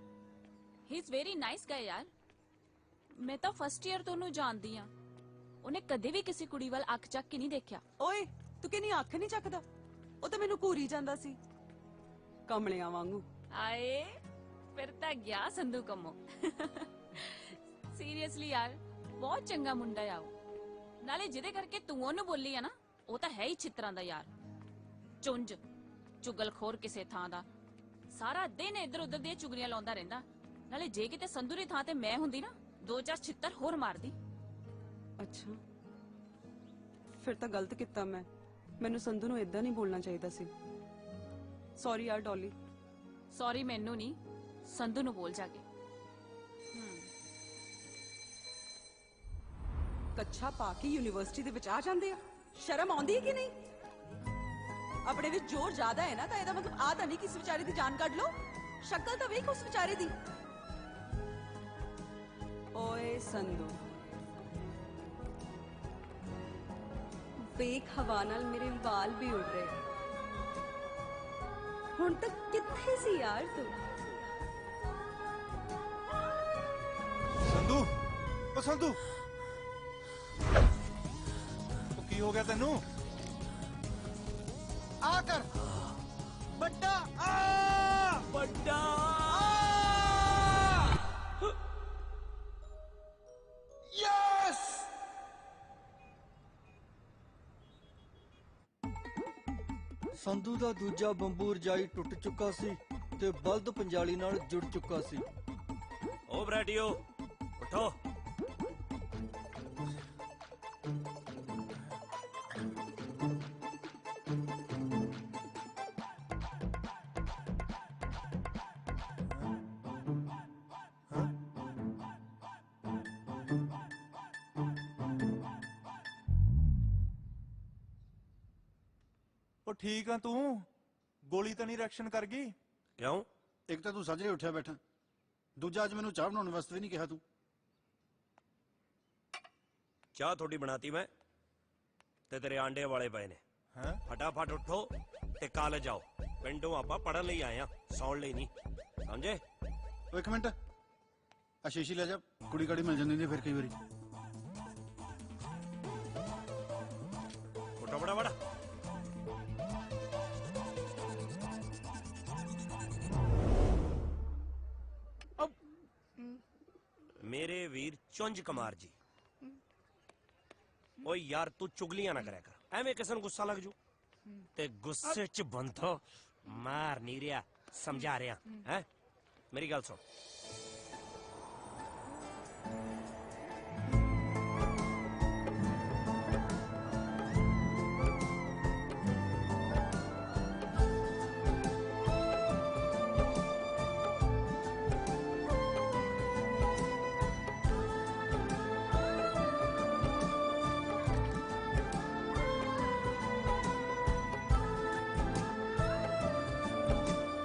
ਹੀ ਇਜ਼ ਵੈਰੀ ਨਾਈਸ ਗਾਇ ਯਾਰ। ਮੈਂ ਤਾਂ ਫਸਟ ਈਅਰ ਤੋਂ ਉਹਨੂੰ ਜਾਣਦੀ ਆ। ਉਹਨੇ ਕਦੇ ਵੀ ਕਿਸੇ ਕੁੜੀ ਵੱਲ ਅੱਖ ਚੱਕ ਕੇ ਨਹੀਂ ਦੇਖਿਆ। ਓਏ ਤੂੰ ਕਿੰਨੀ ਅੱਖ ਨਹੀਂ ਚੱਕਦਾ? ਉਹ ਤਾਂ ਮੈਨੂੰ ਘੂਰੀ ਜਾਂਦਾ ਸੀ ਕਮਲਿਆਂ ਵਾਂਗੂ। ਆਏ ਫਿਰ ਤਾਂ ਗਿਆ ਸੰਧੂ ਕੰਮੋ। ਸੀਰੀਅਸਲੀ ਯਾਰ ਬਹੁਤ ਚੰਗਾ ਮੁੰਡਾ ਆ ਉਹ। ਨਾਲੇ ਜਿਹਦੇ ਕਰਕੇ ਤੂੰ ਉਹਨੂੰ ਬੋਲੀ ਆ ਨਾ, ਉਹ ਤਾਂ ਹੈ ਹੀ ਛਿੱਤਰਾਂ ਦਾ ਯਾਰ, ਚੁੰਝ ਚੁਗਲਖੋਰ ਕਿਸੇ ਥਾਂ ਦਾ। ਸਾਰਾ ਦਿਨ ਇੱਧਰ ਉੱਧਰ ਦੀਆਂ ਚੁਗਲੀਆਂ ਲਾਉਂਦਾ ਰਹਿੰਦਾ। ਨਾਲੇ ਜੇ ਕਿਤੇ ਸੰਧੂ ਦੀ ਥਾਂ ਤੇ ਮੈਂ ਹੁੰਦੀ ਨਾ, 2-4 ਛਿੱਤਰ ਹੋਰ ਮਾਰਦੀ। ਅੱਛਾ ਫਿਰ ਤਾਂ ਗਲਤ ਕੀਤਾ ਮੈਂ। ਮੈਨੂੰ ਸੰਧੂ ਨੂੰ ਇਦਾਂ ਨਹੀਂ ਬੋਲਣਾ ਚਾਹੀਦਾ ਸੀ। ਸੌਰੀ ਯਾਰ ਡੋਲੀ। ਸੌਰੀ ਮੈਨੂੰ ਨਹੀਂ, ਸੰਧੂ ਨੂੰ ਬੋਲ ਜਾ ਕੇ। ਕੱਛਾ ਪਾ ਕੇ ਯੂਨੀਵਰਸਿਟੀ ਦੇ ਵਿੱਚ ਆ ਜਾਂਦੇ ਆ, ਸ਼ਰਮ ਆਉਂਦੀ ਹੈ ਕਿ ਨਹੀਂ? ਆਪਣੇ ਵਿੱਚ ਜ਼ੋਰ ਜ਼ਿਆਦਾ ਹੈ ਨਾ, ਤਾਂ ਇਹਦਾ ਮਤਲਬ ਆ ਤਾਂ ਨਹੀਂ ਕਿ ਇਸ ਵਿਚਾਰੇ ਦੀ ਜਾਨ ਕੱਢ ਲੋ। ਸ਼ਕਲ ਤਾਂ ਵੇਖ ਉਸ ਵਿਚਾਰੇ ਦੀ। ਓਏ ਸੰਧੂ, ਵੇਖ ਹਵਾ ਨਾਲ ਮੇਰੇ ਵਾਲ ਵੀ ਉੱਡ ਰਹੇ। ਹੁਣ ਤੱਕ ਕਿੱਥੇ ਸੀ ਯਾਰ ਤੂੰ? ਸੰਧੂ, ਓ ਸੰਧੂ, ਉਹ ਕੀ ਹੋ ਗਿਆ ਤੈਨੂੰ? ਆ ਕਰ ਵੱਡਾ ਵੱਡਾ ਯੈਸ। ਸੰਧੂ ਦਾ ਦੂਜਾ ਬੰਬੂ ਰਜਾਈ ਟੁੱਟ ਚੁੱਕਾ ਸੀ ਤੇ ਬਲਦ ਪੰਜਾਲੀ ਨਾਲ ਜੁੜ ਚੁੱਕਾ ਸੀ। ਓ ਬ੍ਰੈਡੀਓ ਉਠੋ। ਉਹ ਠੀਕ ਆ ਤੂੰ? ਗੋਲੀ ਤਾਂ ਨਹੀਂ ਰਿਐਕਸ਼ਨ ਕਰ ਗਈ? ਕਿਉਂ? ਇੱਕ ਤਾਂ ਤੂੰ ਸਾਜਰੇ ਉੱਠਿਆ ਬੈਠਾ, ਦੂਜਾ ਅੱਜ ਮੈਨੂੰ ਚਾਹ ਬਣਾਉਣ ਵਾਸਤੇ ਵੀ ਨਹੀਂ ਕਿਹਾ ਤੂੰ। ਚਾਹ ਥੋੜੀ ਬਣਾਤੀ ਮੈਂ, ਤੇ ਤੇਰੇ ਆਂਡੇ ਵਾਲੇ ਪਏ ਨੇ। ਹੈਂ? ਫਟਾਫਟ ਉੱਠੋ ਤੇ ਕਾਲਜ ਆਓ। ਪਿੰਡੋਂ ਆਪਾਂ ਪੜਨ ਲਈ ਆਏ ਆ, ਸੌਣ ਲਈ ਨਹੀਂ, ਸਮਝੇ? ਉਹ ਇੱਕ ਮਿੰਟ, ਆ ਸ਼ੀਸ਼ੀ ਲੈ ਜਾ, ਕੁੜੀ ਕਾੜੀ ਮਿਲ ਜਾਂਦੀ ਹੁੰਦੀ ਫਿਰ ਕਈ ਵਾਰੀ। ਉੱਠੋ ਬੜਾ ਬੜਾ। ਮੇਰੇ ਵੀਰ ਚੁੰਝ ਕੁਮਾਰ ਜੀ, ਓ ਯਾਰ ਤੂੰ ਚੁਗਲੀਆਂ ਨਾ ਕਰਿਆ ਕਰ, ਐਵੇਂ ਕਿਸੇ ਨੂੰ ਗੁੱਸਾ ਲੱਗ ਜੂ। ਤੇ ਗੁੱਸੇ ਚ ਬੰਦੋ ਮਾਰ ਨਹੀਂ ਰਿਹਾ, ਸਮਝਾ ਰਿਹਾ ਹੈ। ਮੇਰੀ ਗੱਲ ਸੁਣ,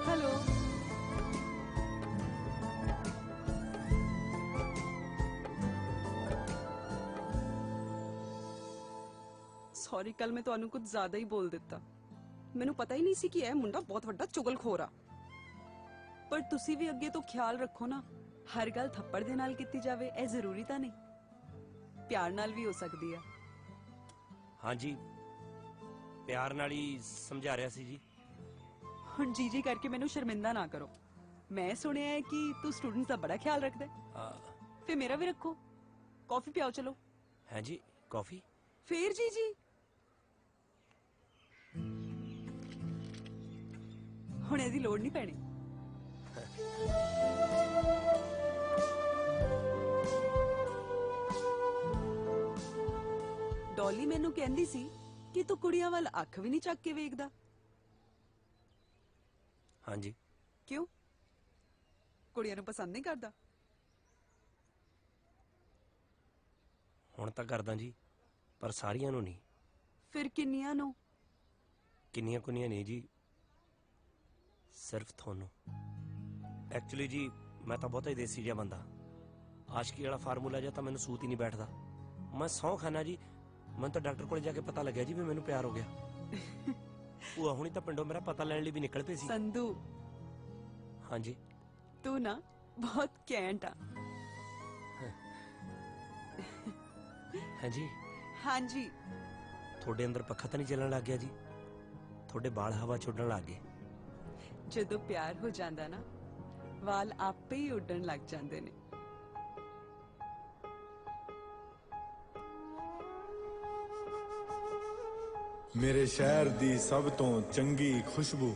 हेलो। ਸੌਰੀ, ਕੱਲ ਮੈਂ ਤੁਹਾਨੂੰ ਕੁਝ ਜ਼ਿਆਦਾ ਹੀ ਬੋਲ ਦਿੱਤਾ। ਮੈਨੂੰ ਪਤਾ ਹੀ ਨਹੀਂ ਸੀ ਕਿ ਇਹ ਮੁੰਡਾ ਬਹੁਤ ਵੱਡਾ ਚੁਗਲਖੋਰ ਆ। ਪਰ ਤੁਸੀਂ ਵੀ ਅੱਗੇ ਤੋਂ ਖਿਆਲ ਰੱਖੋ ਨਾ, ਹਰ ਗੱਲ ਥੱਪੜ ਦੇ ਨਾਲ ਕੀਤੀ ਜਾਵੇ ਇਹ ਜ਼ਰੂਰੀ ਤਾਂ ਨਹੀਂ, ਪਿਆਰ ਨਾਲ ਵੀ ਹੋ ਸਕਦੀ ਆ। ਹਾਂਜੀ ਪਿਆਰ ਨਾਲ ਹੀ ਸਮਝਾ ਰਿਹਾ ਸੀ ਜੀ। ਹੁਣ ਜੀ ਕਰਕੇ ਮੈਨੂੰ ਸ਼ਰਮਿੰਦਾ ਨਾ ਕਰੋ। ਮੈਂ ਸੁਣਿਆ ਹੈ ਕਿ ਤੂੰ ਸਟੂਡੈਂਟਸ ਦਾ ਬੜਾ ਖਿਆਲ ਰੱਖਦਾ ਹੈ, ਫਿਰ ਮੇਰਾ ਵੀ ਰੱਖੋ। ਕਾਫੀ ਪਿਆਓ ਚਲੋ। ਹੈ ਜੀ ਕਾਫੀ? ਫੇਰ ਜੀ ਹੁਣ ਇਹਦੀ ਲੋੜ ਨਹੀਂ ਪੈਣੀ। ਡੋਲੀ ਮੈਨੂੰ ਕਹਿੰਦੀ ਸੀ ਕਿ ਤੂੰ ਕੁੜੀਆਂ ਵੱਲ ਅੱਖ ਵੀ ਨਹੀਂ ਚੱਕ ਕੇ ਵੇਖਦਾ। ਹਾਂਜੀ। ਕਿਉਂ? ਕੁੜੀਆਂ ਨੂੰ ਪਸੰਦ ਨਹੀਂ ਕਰਦਾ? ਹੁਣ ਤਾਂ ਕਰਦਾ ਜੀ, ਪਰ ਸਾਰੀਆਂ ਨੂੰ ਨਹੀਂ। ਫਿਰ ਕਿੰਨੀਆਂ ਨੂੰ? ਕਿੰਨੀਆਂ ਕੁੰਨੀਆਂ ਨਹੀਂ ਜੀ, ਸਿਰਫ ਤੁਹਾਨੂੰ। ਐਕਚੁਅਲੀ ਜੀ ਮੈਂ ਤਾਂ ਬਹੁਤਾ ਹੀ ਦੇਸੀ ਜਿਹਾ ਬੰਦਾ, ਆਸ਼ਕੀ ਵਾਲਾ ਫਾਰਮੂਲਾ ਜਿਹਾ ਤਾਂ ਮੈਨੂੰ ਸੂਤ ਹੀ ਨਹੀਂ ਬੈਠਦਾ। ਮੈਂ ਸਹੁੰ ਖਾਨਾ ਜੀ, ਮੈਨੂੰ ਤਾਂ ਡਾਕਟਰ ਕੋਲ ਜਾ ਕੇ ਪਤਾ ਲੱਗਿਆ ਜੀ ਵੀ ਮੈਨੂੰ ਪਿਆਰ ਹੋ ਗਿਆ। ਭੂਆ ਹੁਣੀ ਤਾਂ ਪਿੰਡੋਂ ਮੇਰਾ ਪਤਾ ਲੈਣ ਲਈ ਵੀ ਨਿਕਲ ਪਏ ਸੀ। ਸੰਧੂ, ਹਾਂਜੀ ਤੂੰ ਨਾ ਬਹੁਤ ਕੈਂਟ ਆ। ਹਾਂਜੀ ਹਾਂਜੀ। ਤੁਹਾਡੇ ਅੰਦਰ ਪੱਖਾ ਤਾਂ ਨਹੀਂ ਚੱਲਣ ਲੱਗ ਗਿਆ ਜੀ? ਤੁਹਾਡੇ ਵਾਲ ਹਵਾ ਚ ਉੱਡਣ ਲੱਗ ਗਏ। ਜਦੋਂ ਪਿਆਰ ਹੋ ਜਾਂਦਾ ਨਾ ਵਾਲ ਆਪੇ ਹੀ ਉੱਡਣ ਲੱਗ ਜਾਂਦੇ ਨੇ। ਮੇਰੇ ਸ਼ਹਿਰ ਦੀ ਸਭ ਤੋਂ ਚੰਗੀ ਖੁਸ਼ਬੂ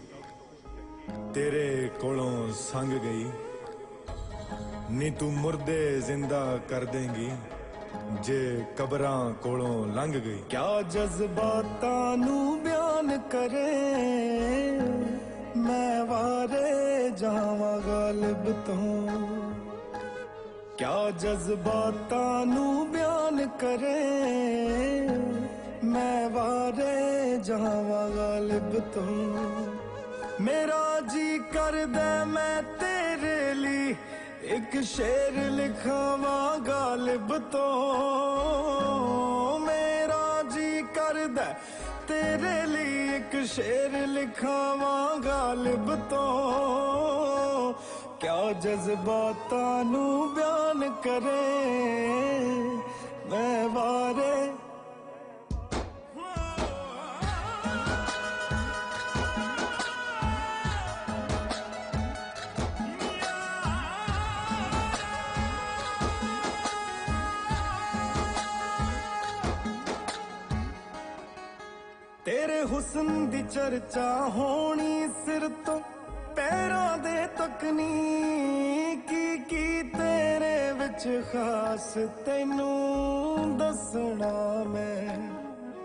ਤੇਰੇ ਕੋਲੋਂ ਸੰਗ ਗਈ। ਨੀ ਤੂੰ ਮੁਰਦੇ ਜ਼ਿੰਦਾ ਕਰ ਦੇਂਗੀ ਜੇ ਕਬਰਾਂ ਕੋਲੋਂ ਲੰਘ ਗਈ। ਕਿਆ ਜਜ਼ਬਾਤਾਂ ਨੂੰ ਬਿਆਨ ਕਰੇ ਮੈਂ ਵਾਰੇ ਜਾਵਾਂ ਗਾਲਿਬ ਤੋਂ। ਕਿਆ ਜਜ਼ਬਾਤਾਂ ਨੂੰ ਬਿਆਨ ਕਰੇ ਮੈਂ ਵਾਰੇ ਜਾਵਾਂ ਗਾਲਿਬ ਤੋਂ। ਮੇਰਾ ਜੀ ਕਰਦਾ ਮੈਂ ਤੇਰੇ ਲਈ ਇੱਕ ਸ਼ੇਰ ਲਿਖਾਵਾਂ ਗਾਲਿਬ ਤੋਂ। ਮੇਰਾ ਜੀ ਕਰਦਾ ਤੇਰੇ ਲਈ ਇੱਕ ਸ਼ੇਰ ਲਿਖਾਵਾਂ ਗਾਲਿਬ ਤੋਂ। ਕਿਆ ਜਜ਼ਬਾਤਾਂ ਨੂੰ ਬਿਆਨ ਕਰੇ ਮੈਂ ਵਾਰੇ। ਤੇਰੇ ਹੁਸਨ ਦੀ ਚਰਚਾ ਹੋਣੀ ਸਿਰ ਤੋਂ ਪੈਰਾਂ ਦੇ ਤੱਕ ਨੀ। ਕੀ ਤੇਰੇ ਵਿੱਚ ਖਾਸ ਤੈਨੂੰ ਦੱਸਣਾ ਮੈਂ।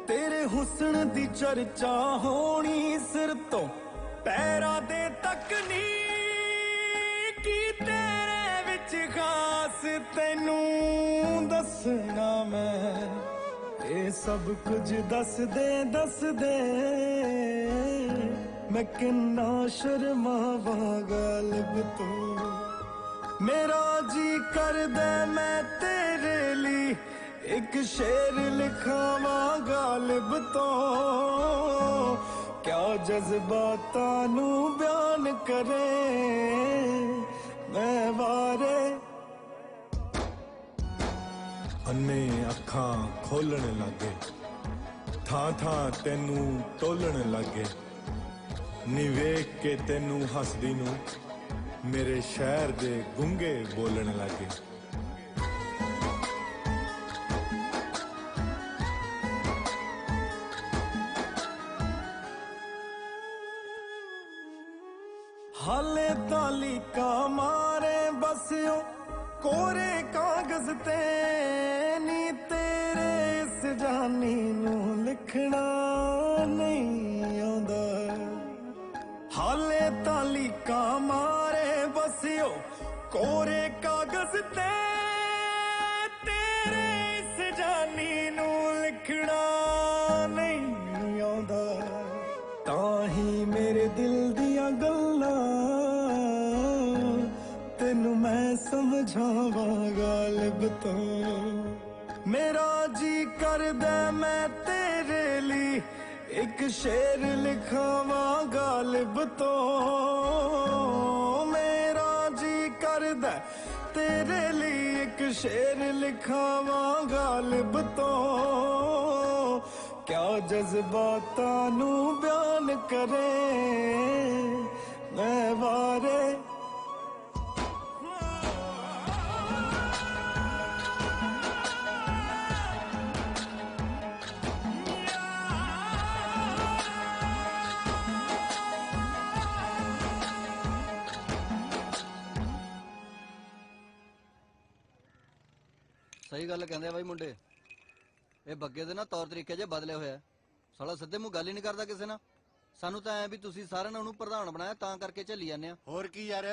ਤੇਰੇ ਹੁਸਨ ਦੀ ਚਰਚਾ ਹੋਣੀ ਸਿਰ ਤੋਂ ਪੈਰਾਂ ਦੇ ਤੱਕ ਨੀ। ਕੀ ਤੇਰੇ ਵਿੱਚ ਖਾਸ ਤੈਨੂੰ ਦੱਸਣਾ ਮੈਂ। ਇਹ ਸਭ ਕੁਝ ਦੱਸਦੇ ਮੈਂ ਕਿੰਨਾ ਸ਼ਰਮਾਵਾਂ ਗਾਲਿਬ ਤੋਂ। ਮੇਰਾ ਜੀ ਕਰਦਾ ਮੈਂ ਤੇਰੇ ਲਈ ਇੱਕ ਸ਼ੇਰ ਲਿਖਾਵਾਂ ਗਾਲਿਬ ਤੋਂ। ਕਿਆ ਜਜ਼ਬਾਤਾਂ ਨੂੰ ਬਿਆਨ ਕਰੇ ਮੈਂ ਵਾਰੇ। ਅੰਨੇ ਅੱਖਾਂ ਖੋਲਣ ਲੱਗੇ ਥਾਂ ਥਾਂ ਤੈਨੂੰ ਟੋਲਣ ਲੱਗੇ। ਨੀ ਵੇਖ ਕੇ ਤੈਨੂੰ ਹੱਸਦੀ ਨੂੰ ਮੇਰੇ ਸ਼ਹਿਰ ਦੇ ਗੂੰਗੇ ਬੋਲਣ ਲੱਗੇ। ਹਾਲੇ ਤਾਲੀਕਾ ਮਾਰੇ ਬਸਿਓ ਕੋਰੇ ਕਾਗਜ਼ ਤੇ। ਨੀ ਤੇਰੇ ਇਸ ਜਾਨੀ ਨੂੰ ਲਿਖਣਾ ਨਹੀਂ ਆਉਂਦਾ। ਹਾਲੇ ਤਾਲੀਕਾ ਮਾਰੇ ਬਸਿਓ ਕੋਰੇ ਕਾਗਜ਼ ਤੇ। ਤੇਰੇ ਇਸ ਜਾਨੀ ਨੂੰ ਲਿਖਣਾ ਨਹੀਂ ਆਉਂਦਾ। ਤਾਂ ਹੀ ਮੇਰੇ ਦਿਲ ਦੀਆਂ ਗੱਲਾਂ ਤੈਨੂੰ ਮੈਂ ਸਮਝਾਵਾਂ ਗਾਲਿਬ ਤੋਂ। ਮੇਰਾ ਜੀ ਕਰਦਾ ਮੈਂ ਤੇਰੇ ਲਈ ਇੱਕ ਸ਼ੇਰ ਲਿਖਾਵਾਂ ਗਾਲਿਬ ਤੋਂ। ਮੇਰਾ ਜੀ ਕਰਦਾ ਤੇਰੇ ਲਈ ਇੱਕ ਸ਼ੇਰ ਲਿਖਾਵਾਂ ਗਾਲਿਬ ਤੋਂ। ਕਿਆ ਜਜ਼ਬਾਤਾਂ ਨੂੰ ਬਿਆਨ ਕਰੇ ਮੈਂ ਵਾਰੇ। ਸਹੀ ਗੱਲ ਕਹਿੰਦੇ ਆ ਬਾਈ ਮੁੰਡੇ। ਇਹ ਬੱਗੇ ਦੇ ਨਾ ਤੌਰ ਤਰੀਕੇ ਜੇ ਬਦਲੇ ਹੋਇਆ। ਸਾਲਾ ਸਿੱਧੇ ਮੂੰਹ ਗੱਲ ਹੀ ਨਹੀਂ ਕਰਦਾ ਕਿਸੇ ਨਾਲ। ਸਾਨੂੰ ਤਾਂ ਐ ਵੀ ਤੁਸੀਂ ਸਾਰਿਆਂ ਨੇ ਉਹਨੂੰ ਪ੍ਰਧਾਨ ਬਣਾਇਆ ਤਾਂ ਕਰਕੇ ਝੱਲੀ ਜਾਂਦੇ ਆ। ਹੋਰ ਕੀ ਯਾਰ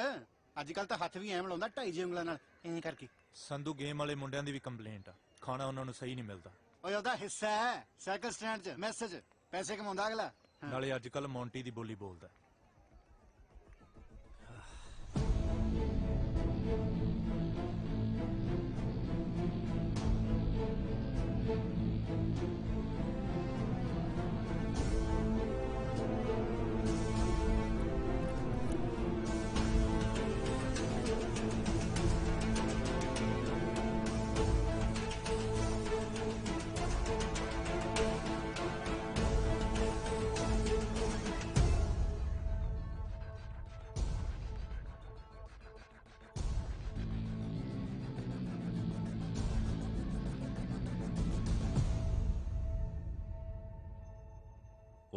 ਅੱਜ ਕੱਲ ਤਾਂ ਹੱਥ ਵੀ ਐਂ ਮਿਲਾਉਂਦਾ 2.5 ਉਂਗਲਾਂ ਨਾਲ ਐਂ ਕਰਕੇ। ਸੰਧੂ ਗੇਮ ਵਾਲੇ ਮੁੰਡਿਆਂ ਦੀ ਵੀ ਕੰਪਲੇਂਟ ਆ, ਖਾਣਾ ਉਹਨਾਂ ਨੂੰ ਸਹੀ ਨਹੀਂ ਮਿਲਦਾ। ਓਏ ਉਹਦਾ ਹਿੱਸਾ ਹੈ ਸਾਈਕਲ ਸਟੈਂਡ 'ਚ ਮੈਸੇਜ ਪੈਸੇ ਕਮਾਉਂਦਾ ਅਗਲਾ। ਨਾਲੇ ਅੱਜ ਕੱਲ ਮੌਂਟੀ ਦੀ ਬੋਲੀ ਬੋਲਦਾ।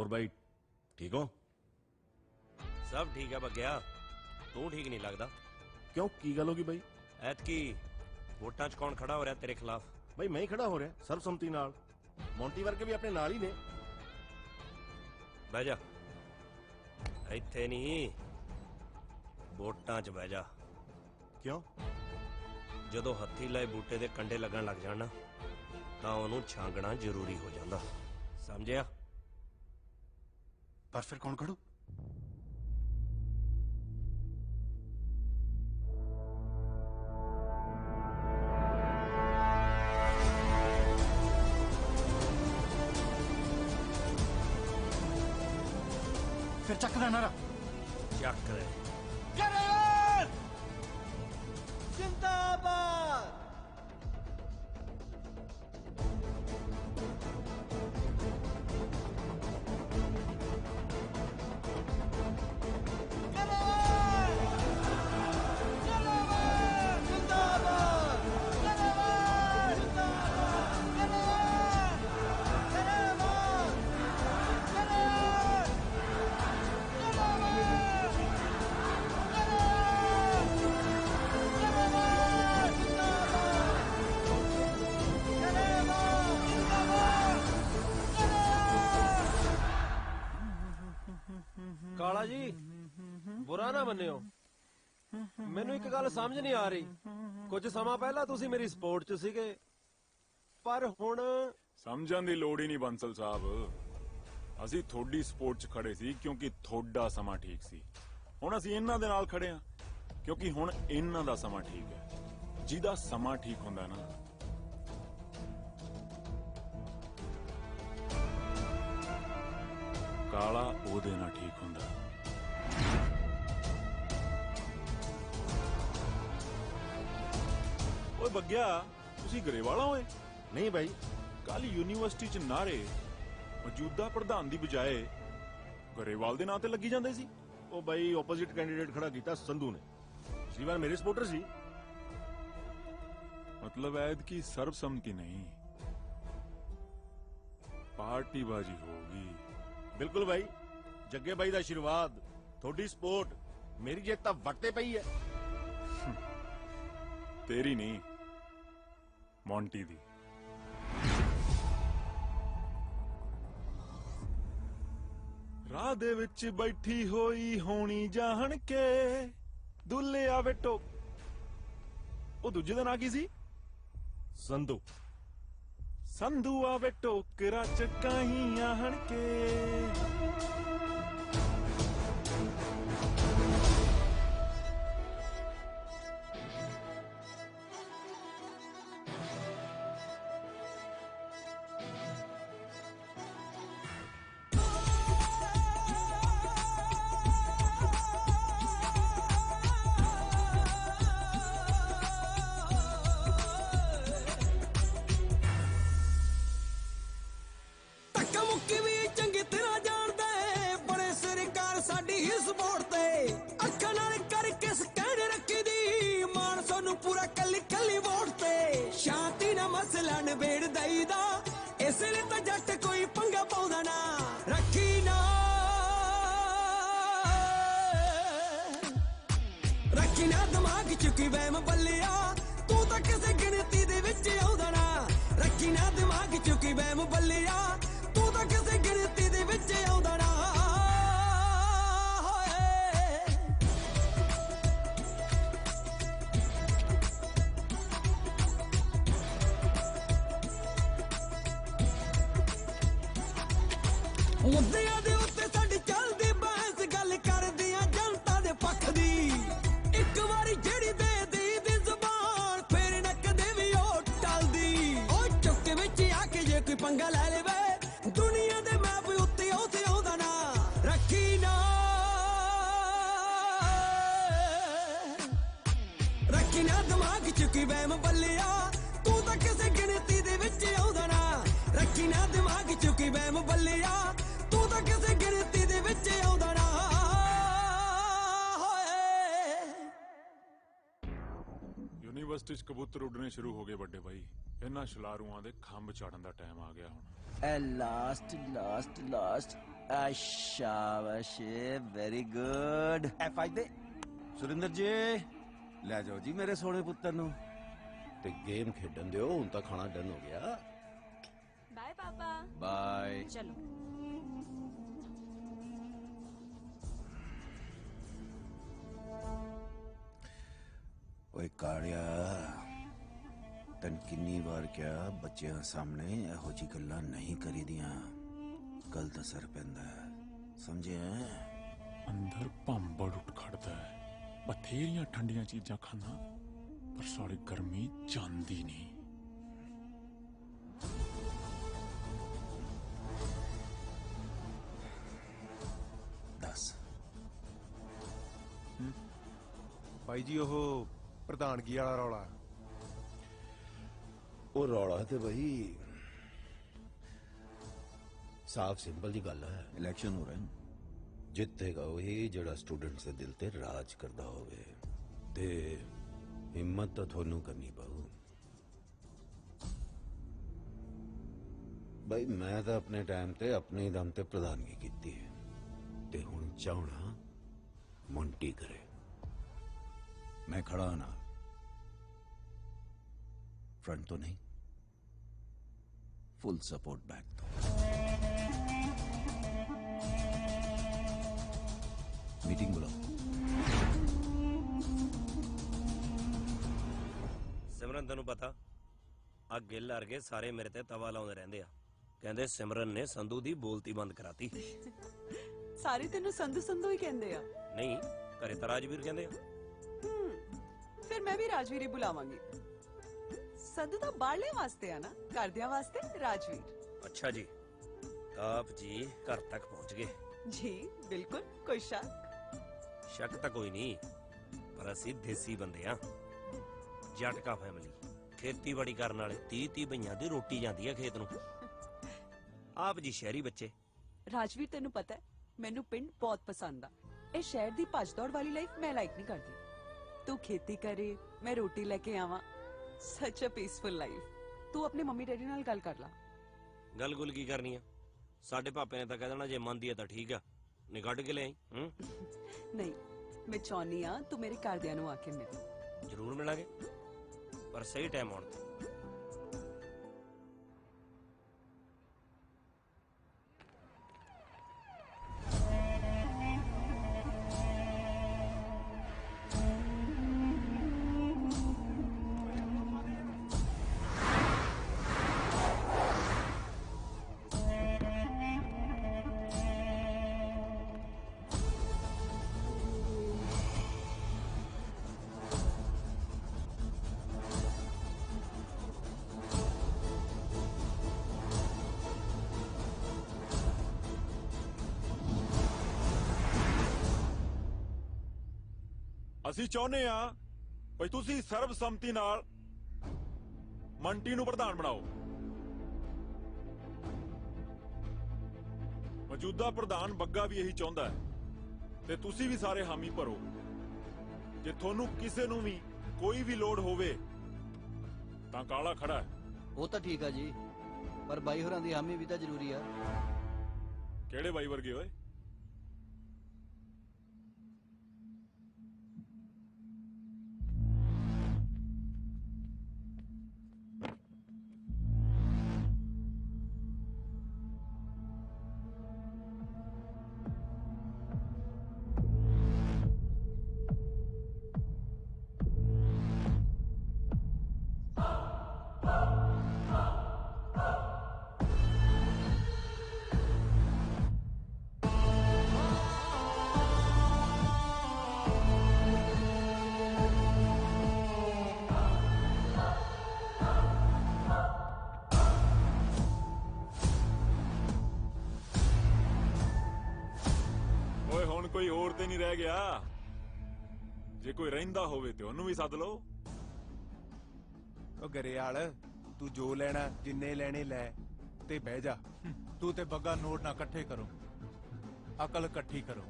और भाई ठीक हो? सब ठीक है बग्या, तू ठीक नहीं लगता। क्यों की गल होगी भाई? ਐਤਕੀ ਵੋਟਾਂ 'ਚ ਕੌਣ ਖੜਾ ਹੋ ਰਿਹਾ ਤੇਰੇ ਖਿਲਾਫ? भाई मैं ही खड़ा हो रहा सर्वसम्मति नाल। मोंटी वर्गे भी अपने नाल ही ने। ਬਹਿ ਜਾ, ਇੱਥੇ ਨਹੀਂ, ਵੋਟਾਂ 'ਚ ਬਹਿ ਜਾ। ਕਿਉਂ? ਜਦੋਂ ਹੱਥੀ ਲਾਏ ਬੂਟੇ ਦੇ ਕੰਡੇ ਲੱਗਣ ਲੱਗ ਜਾਣ ਨਾ, ਤਾਂ ਉਹਨੂੰ ਛਾਂਗਣਾ ਜ਼ਰੂਰੀ ਹੋ ਜਾਂਦਾ, ਸਮਝਿਆ? ਪਰ ਫਿਰ ਕੌਣ ਖੜੂ? ਫਿਰ ਚੱਕ ਦਾ ਨਾਰਾ। ਚੱਕ ਦੇ। जिंदाबाद। ਕਾਲਾ ਜੀ ਬੁਰਾ ਨਾ ਮੰਨਿਓ, ਮੈਨੂੰ ਇੱਕ ਗੱਲ ਸਮਝ ਨਹੀਂ ਆ ਰਹੀ। ਕੁਝ ਸਮਾਂ ਪਹਿਲਾਂ ਤੁਸੀਂ ਮੇਰੀ ਸਪੋਰਟ 'ਚ ਸੀਗੇ, ਪਰ ਹੁਣ ਸਮਝਣ ਦੀ ਲੋੜ ਹੀ ਨਹੀਂ ਬੰਸਲ ਸਾਹਿਬ। ਅਸੀਂ ਤੁਹਾਡੀ ਸਪੋਰਟ 'ਚ ਖੜੇ ਸੀ ਕਿਉਂਕਿ ਤੁਹਾਡਾ ਸਮਾਂ ਠੀਕ ਸੀ। ਹੁਣ ਅਸੀਂ ਇਹਨਾਂ ਦੇ ਨਾਲ ਖੜੇ ਹਾਂ ਕਿਉਂਕਿ ਹੁਣ ਇਹਨਾਂ ਦਾ ਸਮਾਂ ਠੀਕ ਹੈ। ਜਿਹਦਾ ਸਮਾਂ ਠੀਕ ਹੁੰਦਾ ਨਾ, ਕਾਲਾ ਉਹਦੇ ਨਾਲ ਠੀਕ ਹੁੰਦਾ। ਓਏ ਬੱਗਿਆ, ਤੁਸੀਂ ਗਰੇਵਾਲਾ ਹੋਏ? ਨਹੀਂ ਭਾਈ, ਕੱਲ ਯੂਨੀਵਰਸਿਟੀ 'ਚ ਨਾਰੇ ਮੌਜੂਦਾ ਪ੍ਰਧਾਨ ਦੀ ਬਜਾਏ ਗਰੇਵਾਲ ਦੇ ਨਾਂ ਤੇ ਲੱਗੀ ਜਾਂਦੇ ਸੀ। ਉਹ ਭਾਈ ਆਪੋਜ਼ਿਟ ਕੈਂਡੀਡੇਟ ਖੜਾ ਕੀਤਾ ਸੰਧੂ ਨੇ, ਪਿਛਲੀ ਵਾਰ ਮੇਰੇ ਸਪੋਰਟਰ ਸੀ। मतलब ऐद की सर्वसम्मति नहीं, पार्टीबाजी होगी। बिल्कुल भाई, जग्गे भाई दा आशीर्वाद, थोड़ी सपोर्ट, मेरी जित तां वट्टे पई है। तेरी नहीं, मोंटी दी। राह दे विच बैठी होई होनी जाहन के दुल्ले आवे टोक। ओ दूजे दा नां की सी? संधू। संधू आवे टोकरा चकाही आहन के। ਯੂਨੀਵਰਸਿਟੀ 'ਚ ਕਬੂਤਰ ਉੱਡਣੇ ਸ਼ੁਰੂ ਹੋ ਗਏ ਵੱਡੇ ਭਾਈ। ਇਹਨਾਂ ਸ਼ਲਾਰੂਆਂ ਦੇ ਖੰਭ ਚਾੜਨ ਦਾ ਟਾਈਮ ਆ ਗਿਆ ਹੁਣ। ਲਾਸਟ शाबाश वेरी गुड F5 ਦੇ ਸੁਰਿੰਦਰ ਜੀ ਲੈ ਜਾਓ ਜੀ ਮੇਰੇ ਸੋਹਣੇ ਪੁੱਤਰ ਨੂੰ ਤੇ ਗੇਮ ਖੇਡਣ ਦਿਓ ਹੁਣ ਤਾਂ ਖਾਣਾ ਡਨ ਹੋ ਗਿਆ बाय पापा बाय चलो ਓਏ ਕਾਲਿਆ ਤਨ ਕਿੰਨੀ ਵਾਰ ਕਿਹਾ ਬੱਚਿਆਂ ਸਾਹਮਣੇ ਇਹੋ ਜੀ ਗੱਲਾਂ ਨਹੀਂ ਕਰੀਦੀਆਂ ਗਲਤ ਅਸਰ ਪੈਂਦਾ ਹੈ ਸਮਝਿਆ ਅੰਦਰ ਭੰਬੜ ਉੱਠ ਖੜਦਾ ਹੈ ਬਥੇਰੀਆਂ ਠੰਡੀਆਂ ਚੀਜ਼ਾਂ ਖਾਣਾ ਪਰ ਸਾਲੀ ਗਰਮੀ ਜਾਂਦੀ ਨਹੀਂ ਦੱਸ ਬਾਈ ਜੀ ਉਹ ਪ੍ਰਧਾਨਗੀ ਵਾਲਾ ਰੌਲਾ ਉਹ ਰੌਲਾ ਤੇ ਬਈ ਸਾਫ ਸਿੰਪਲ ਜੀ ਗੱਲ ਹੈ ਇਲੈਕਸ਼ਨ ਹੋ ਰਹੇ ਨੇ ਜਿੱਤੇਗਾ ਉਹੀ ਜਿਹੜਾ ਸਟੂਡੈਂਟਸ ਦੇ ਦਿਲ ਤੇ ਰਾਜ ਕਰਦਾ ਹੋਵੇ ਤੇ ਹਿੰਮਤ ਤਾਂ ਤੁਹਾਨੂੰ ਕਰਨੀ ਪਊ ਬਈ ਮੈਂ ਤਾਂ ਆਪਣੇ ਟਾਈਮ ਤੇ ਆਪਣੇ ਦਮ ਤੇ ਪ੍ਰਧਾਨਗੀ ਕੀਤੀ ਹੈ ਤੇ ਹੁਣ ਚਾਹਣਾ ਮੌਂਟੀ ਕਰੇ ਮੈਂ ਖੜਾ ਨਾ फ्रंट तो नहीं फुल सपोर्ट बैक तो मीटिंग बुलाओ ਸਿਮਰਨ ਤੈਨੂੰ ਪਤਾ ਆ ਗਿੱਲ ਵਰਗੇ ਸਾਰੇ ਮੇਰੇ ਤੇ ਤਵਾ ਲਾਉਂਦੇ ਰਹਿੰਦੇ ਆ ਕਹਿੰਦੇ ਸਿਮਰਨ ਨੇ ਸੰਧੂ ਦੀ ਬੋਲਤੀ ਬੰਦ ਕਰਾਤੀ ਸਾਰੇ ਤੈਨੂੰ ਸੰਧੂ ਸੰਧੂ ਹੀ ਕਹਿੰਦੇ ਆ ਨਹੀਂ ਘਰੇ ਤਾਂ ਰਾਜਵੀਰ ਕਹਿੰਦੇ ਆ ਫਿਰ ਮੈਂ ਵੀ ਰਾਜਵੀਰ ਹੀ ਬੁਲਾਵਾਂਗੀ ਸੰਧੂ ਤਾਂ ਬਾਹਰਲੇ ਵਾਸਤੇ ਆ ਨਾ ਘਰਦਿਆਂ ਵਾਸਤੇ ਰਾਜਵੀਰ ਅੱਛਾ ਜੀ ਆਪ ਜੀ ਘਰ ਤੱਕ ਪਹੁੰਚ ਗਏ ਜੀ ਬਿਲਕੁਲ ਕੋਈ ਸ਼ੱਕ ਸ਼ੱਕ ਤਾਂ ਕੋਈ ਨਹੀਂ ਪਰ ਅਸੀਂ ਦੇਸੀ ਬੰਦੇ ਆ ਜਟਕਾ ਫੈਮਿਲੀ ਖੇਤੀਬਾੜੀ ਕਰਨ ਵਾਲੇ 30 ਬਈਆਂ ਦੀ ਰੋਟੀ ਜਾਂਦੀ ਆ ਖੇਤ ਨੂੰ ਆਪ ਜੀ ਸ਼ਹਿਰੀ ਬੱਚੇ ਰਾਜਵੀਰ ਤੈਨੂੰ ਪਤਾ ਹੈ ਮੈਨੂੰ ਪਿੰਡ ਬਹੁਤ ਪਸੰਦ ਆ ਇਹ ਸ਼ਹਿਰ ਦੀ ਭੱਜ ਦੌੜ ਵਾਲੀ ਲਾਈਫ ਮੈਂ ਲਾਈਕ ਨਹੀਂ ਕਰਦੀ ਤੂੰ ਖੇਤੀ ਕਰੇ ਮੈਂ ਰੋਟੀ ਲੈ ਕੇ ਆਵਾਂ ਸੱਚ ਅ ਪੀਸਫੁਲ ਲਾਈਫ ਤੂੰ ਆਪਣੇ ਮੰਮੀ ਡੈਡੀ ਨਾਲ ਗੱਲ ਕਰ ਲਾ ਗੱਲ ਗੁੱਲ ਕੀ ਕਰਨੀ ਆ ਸਾਡੇ ਪਾਪੇ ਨੇ ਤਾਂ ਕਹਿ ਦੇਣਾ ਜੇ ਮੰਨਦੀ ਆ ਤਾਂ ਠੀਕ ਆ ਨਹੀਂ ਕੱਢ ਕੇ ਲੈ ਆਈ ਨਹੀਂ ਮੈਂ ਚਾਹੁੰਦੀ ਆ ਤੂੰ ਮੇਰੇ ਘਰਦਿਆਂ ਨੂੰ ਆ ਕੇ ਮਿਲ ਜ਼ਰੂਰ ਮਿਲਾਂਗੇ ਪਰ ਸਹੀ ਟਾਈਮ ਆਉਣ ਤੇ ਅਸੀਂ ਚਾਹੁੰਦੇ ਆ ਭਈ ਤੁਸੀਂ ਸਰਬਸੰਮਤੀ ਨਾਲ ਮੰਟੀ ਨੂੰ ਪ੍ਰਧਾਨ ਬਣਾਓ ਮੌਜੂਦਾ ਪ੍ਰਧਾਨ ਬੱਗਾ ਵੀ ਇਹੀ ਚਾਹੁੰਦਾ ਹੈ ਤੇ ਤੁਸੀਂ ਵੀ ਸਾਰੇ ਹਾਮੀ ਭਰੋ ਜੇ ਤੁਹਾਨੂੰ ਕਿਸੇ ਨੂੰ ਵੀ ਕੋਈ ਵੀ ਲੋੜ ਹੋਵੇ ਤਾਂ ਕਾਲਾ ਖੜਾ ਹੈ ਉਹ ਤਾਂ ਠੀਕ ਆ ਜੀ ਪਰ ਬਾਈ ਹੋਰਾਂ ਦੀ ਹਾਮੀ ਵੀ ਤਾਂ ਜ਼ਰੂਰੀ ਆ ਕਿਹੜੇ ਬਾਈ ਵਰਗੇ ਓਏ ਕੋਈ ਹੋਰ ਤੇ ਨਹੀਂ ਰਹਿ ਗਿਆ ਜੇ ਕੋਈ ਰਹਿੰਦਾ ਹੋਵੇ ਤੇ ਉਹਨੂੰ ਵੀ ਸੱਦ ਲਓ ਉਹ ਗਰੇਵਾਲ ਤੂੰ ਜੋ ਲੈਣਾ ਜਿੰਨੇ ਲੈਣੇ ਲੈ ਤੇ ਬਹਿ ਜਾ ਤੂੰ ਤੇ ਬੱਗਾ ਨੋਟ ਨਾ ਇਕੱਠੇ ਕਰੋ ਅਕਲ ਇਕੱਠੀ ਕਰੋ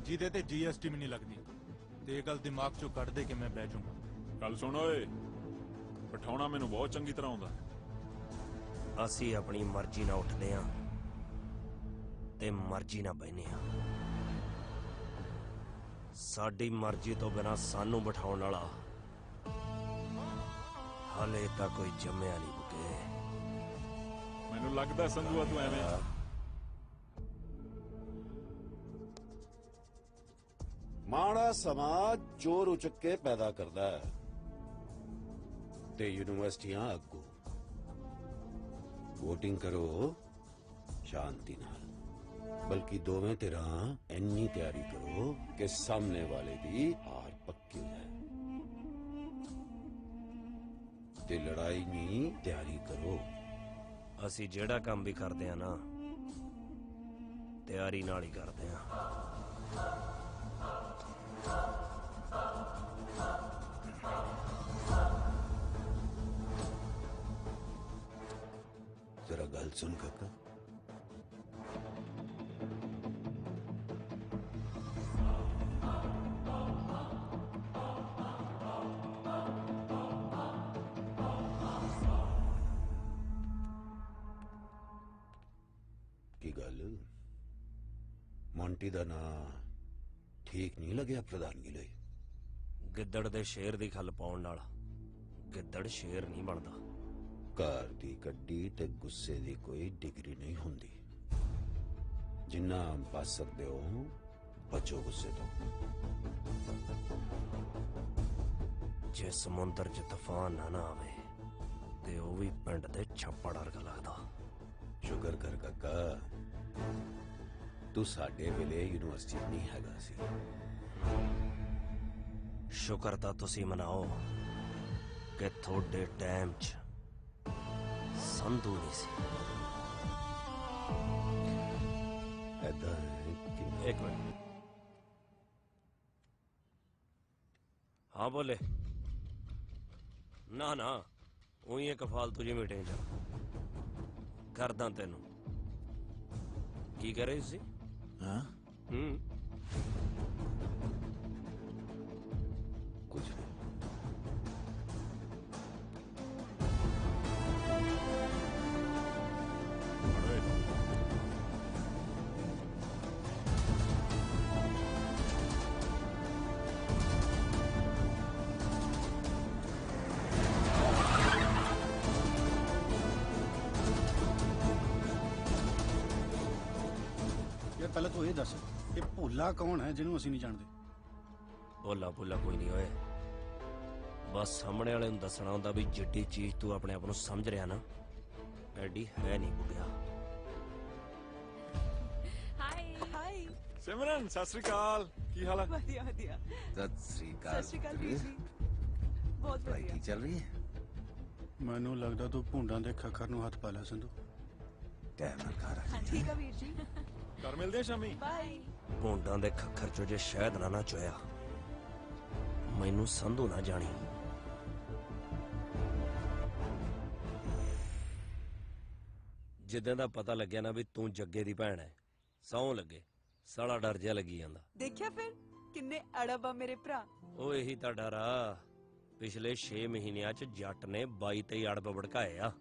ਜਿਹਦੇ ਤੇ GST ਵੀ ਨਹੀਂ ਲੱਗਦੀ ਤੇ ਇਹ ਗੱਲ ਦਿਮਾਗ ਚੋਂ ਕੱਢ ਦੇ ਕਿ ਮੈਂ ਬਹਿ ਜਾਊਂਗਾ ਗੱਲ ਸੁਣ ਓਏ ਪਠਾਉਣਾ ਮੈਨੂੰ ਬਹੁਤ ਚੰਗੀ ਤਰ੍ਹਾਂ ਆਉਂਦਾ ਅਸੀਂ ਆਪਣੀ ਮਰਜ਼ੀ ਨਾਲ ਉੱਠਦੇ ਆਂ ते मर्जी ना बहने आ। साडी मर्जी तो बिना सानू बिठाउण वाला हाले तक कोई जम्मिया नहीं बुके। मैनू लगदा संधुआ तू एवें माड़ा समाज चोर उचक्के पैदा करता है ते यूनिवर्सिटियां अगू वोटिंग करो शांति नाल, बल्कि दोवें धिरां इन्नी तैयारी करो कि सामने वाले दी हार पक्की हो जाए ते लड़ाई नहीं तैयारी करो। असी जेड़ा काम भी करते हैं ना तैयारी नाल ही करते हैं। जरा गल सुन काका, की गल मोंटी दा ना ठीक नहीं लग्या प्रधानगी लई? गिद्दड़ दे शेर दी खल पाउण नाल गिद्दड़ शेर नहीं बनदा। घर दी कड्डी ते गुस्से दी कोई डिग्री नहीं हुंदी। जिन्ना बच सकदे हो बचो गुस्से तो। जे समुंदर च तूफान ना आवे ते ओ भी पिंड दे छप्पड़ वर्गा लगदा। शुक्र कर काका तू साडे वेले यूनिवर्सिटी नहीं हैगा सी। शुक्र तां तुसी मनाओ कि थोड़े टाइम च संधू नहीं सी। एक मिनट। हाँ बोले। ना ना उही एक फालतू जी मीटिंग च करदा तेनू की कह रही सी? हाँ कुछ नहीं। पहले तो ये दस ये भोला कौन है जिन्हों असी नहीं जानते? भोला भोला कोई नहीं होए, बस सामने वाले नूं दसना हुंदा भी जिड्डी चीज तू अपने आप नूं समझ रहा ना एडी है नहीं बुगिया। हाय हाय सिमरन सत श्री अकाल, की हाल है? बढ़िया बढ़िया। सत श्री अकाल। सत श्री अकाल वीर जी, बहुत पढ़ाई बढ़िया। ठीक चल रही है? मैनू लगदा तू भूंडां दे खखर नूं हथ पा लिया संधू। टाइम नाल घर आ हाँ ठीक है वीर जी, घर मिलदे शामी। बाय। भूंडां दे खखर चो जे शहद ना चोया मैनू संधू ना जानी। जिद्दां दा पता लग्या ना भी तू जग्गे दी भैन है सौं लगे साला डर जिहा लगी जांदा। देखिया फिर किन्ने अड़ब आ मेरे भरा। ओ यही तां डर आ। पिछले 6 महीनिਆਂ ਚ ਜੱਟ ਨੇ 22-23 ਅੜਬ ਭੜਕਾਏ ਆ।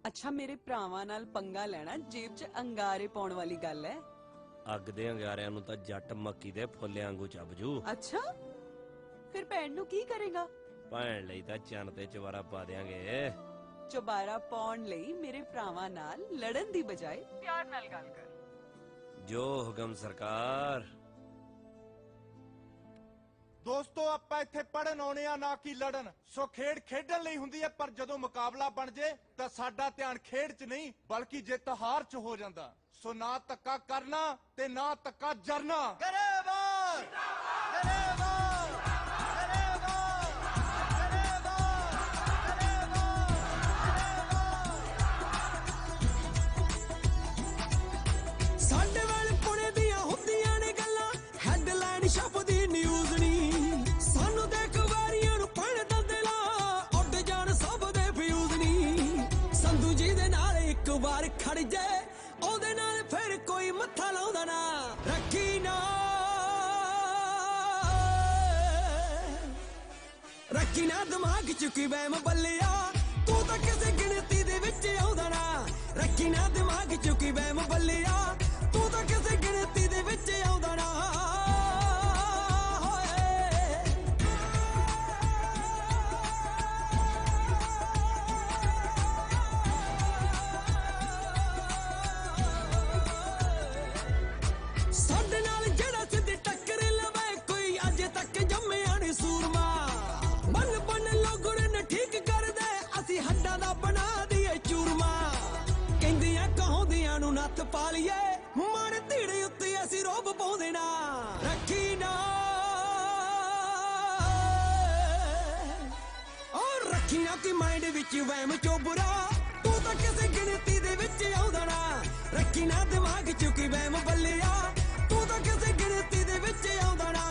ਅੱਛਾ ਮੇਰੇ ਭਰਾਵਾਂ ਨਾਲ ਪੰਗਾ ਲੈਣਾ ਜੇਬ 'ਚ ਅੰਗਾਰੇ ਪਾਉਣ ਵਾਲੀ ਗੱਲ ਹੈ। ਅੱਗ ਦੇ ਅੰਗਾਰਿਆਂ ਨੂੰ ਤਾਂ ਜੱਟ ਮੱਕੀ ਦੇ ਫੁੱਲੇ ਵਾਂਗੂ ਚੱਬਜੂ। ਅੱਛਾ ਫਿਰ ਭੈਣ ਨੂੰ ਕੀ ਕਰੇਗਾ? ਭੈਣ ਲਈ ਤਾਂ ਚੰਨ ਤੇ ਚਵਾਰਾ ਪਾ ਦਿਆਂਗੇ। ਚੁਬਾਰਾ ਪਾਉਣ ਲਈ ਮੇਰੇ ਭਰਾਵਾਂ ਨਾਲ ਲੜਨ ਦੀ ਬਜਾਏ ਪਿਆਰ ਨਾਲ ਗੱਲ ਕਰ। ਜੋ ਹੁਕਮ ਸਰਕਾਰ। ਦੋਸਤੋ ਆਪਾਂ ਇੱਥੇ ਪੜਨ ਆਉਣੇ ਆ ਨਾ ਕਿ ਲੜਨ। ਸੋ ਖੇਡ ਖੇਡਣ ਲਈ ਹੁੰਦੀ ਹੈ, ਪਰ ਜਦੋਂ ਮੁਕਾਬਲਾ ਬਣ ਜੇ ਤਾਂ ਸਾਡਾ ਧਿਆਨ ਖੇਡ 'ਚ ਨਹੀਂ ਬਲਕਿ ਜਿੱਤ ਹਾਰ 'ਚ ਹੋ ਜਾਂਦਾ। ਸੋ ਨਾ ਧੱਕਾ ਕਰਨਾ ਤੇ ਨਾ ਧੱਕਾ ਜਰਨਾ। ਗਰੇਵਾਲ ਗਰੇਵਾਲ ਗਰੇਵਾਲ ਸਾਡੇ ਵਾਲੇ ਪੁਣੇ ਦੀਆਂ ਹੁੰਦੀਆਂ ਨੇ ਗੱਲਾਂ, ਹੈਡਲਾਈਨ ਛਪਦੀ ਨਿਊਜ਼ ਨਹੀਂ। ਸਾਨੂੰ ਦੇਖ ਵਾਰੀਆਂ ਨੂੰ ਪੜ ਦੰਦੇ ਲਾ ਉੱਡ ਜਾਣ ਸਭ ਦੇ ਫਿਊਜ਼ ਨਹੀਂ। ਸੰਧੂ ਜੀ ਦੇ ਨਾਲ ਇੱਕ ਵਾਰ ਖੜ ਜਾਏ ਉਹਦੇ ਨਾਲ ਫਿਰ ਕੋਈ ਮੱਥਾ ਲਾਉਂਦਾ ਨਾ। ਰੱਖੀ ਨਾ ਦਿਮਾਗ ਚ ਕੀ ਵਹਿਮ ਬੱਲਿਆ, ਤੂੰ ਤਾਂ ਕਿਸੇ ਗਿਣਤੀ ਦੇ ਵਿੱਚ ਆਉਂਦਾ ਨਾ। ਰੱਖੀ ਨਾ ਦਿਮਾਗ ਚ ਕੀ ਵਹਿਮ ਬੱਲਿਆ, ਤੂੰ ਤਾਂ ਕਿਸੇ ਗਿਣਤੀ ਦੇ ਵਿੱਚ ਆਉਂਦਾ ਨਾ ਸਾਡੇ ਨਾਲ ਜਿਹੜਾ ਸਿੱਧੀ ਟੱਕਰ ਲਵੇ ਕੋਈ ਅੱਜ ਤੱਕ ਜੰਮਿਆ ਨੀ ਸੂਰਮਾ ਬਨ ਬਨ ਲੋਗੜ ਨੇ ਠੀਕ ਕਰਦੇ ਅਸੀਂ ਹੱਡਾਂ ਦਾ ਬਣਾ ਦਈਏ ਚੂਰਮਾ ਕਹਿੰਦੀਆਂ ਕਹਾਉਂਦੀਆਂ ਨੂੰ ਨੱਥ ਪਾ ਲਈਏ ਮਨ ਧੀੜੇ ਉੱਤੇ ਅਸੀਂ ਰੋਬ ਪਾਉਂਦੇ ਨਾ ਰੱਖੀ ਨਾ ਔਰ ਰੱਖੀ ਨਾ ਕਿ ਮਾਈਂਡ ਵਿੱਚ ਵਹਿਮ ਚੋਬਰਾ ਤੂੰ ਤਾਂ ਕਿਸੇ ਗਿਣਤੀ ਦੇ ਵਿੱਚ ਆਉਂਦਾ ਨਾ ਰੱਖੀ ਨਾ ਦਿਮਾਗ ਚ ਕੀ ਵਹਿਮ ਬੱਲਿਆ ਤੂੰ ਤਾਂ ਕਿਸੇ ਗਿਣਤੀ ਦੇ ਵਿੱਚ ਆਉਂਦਾ ਨਾ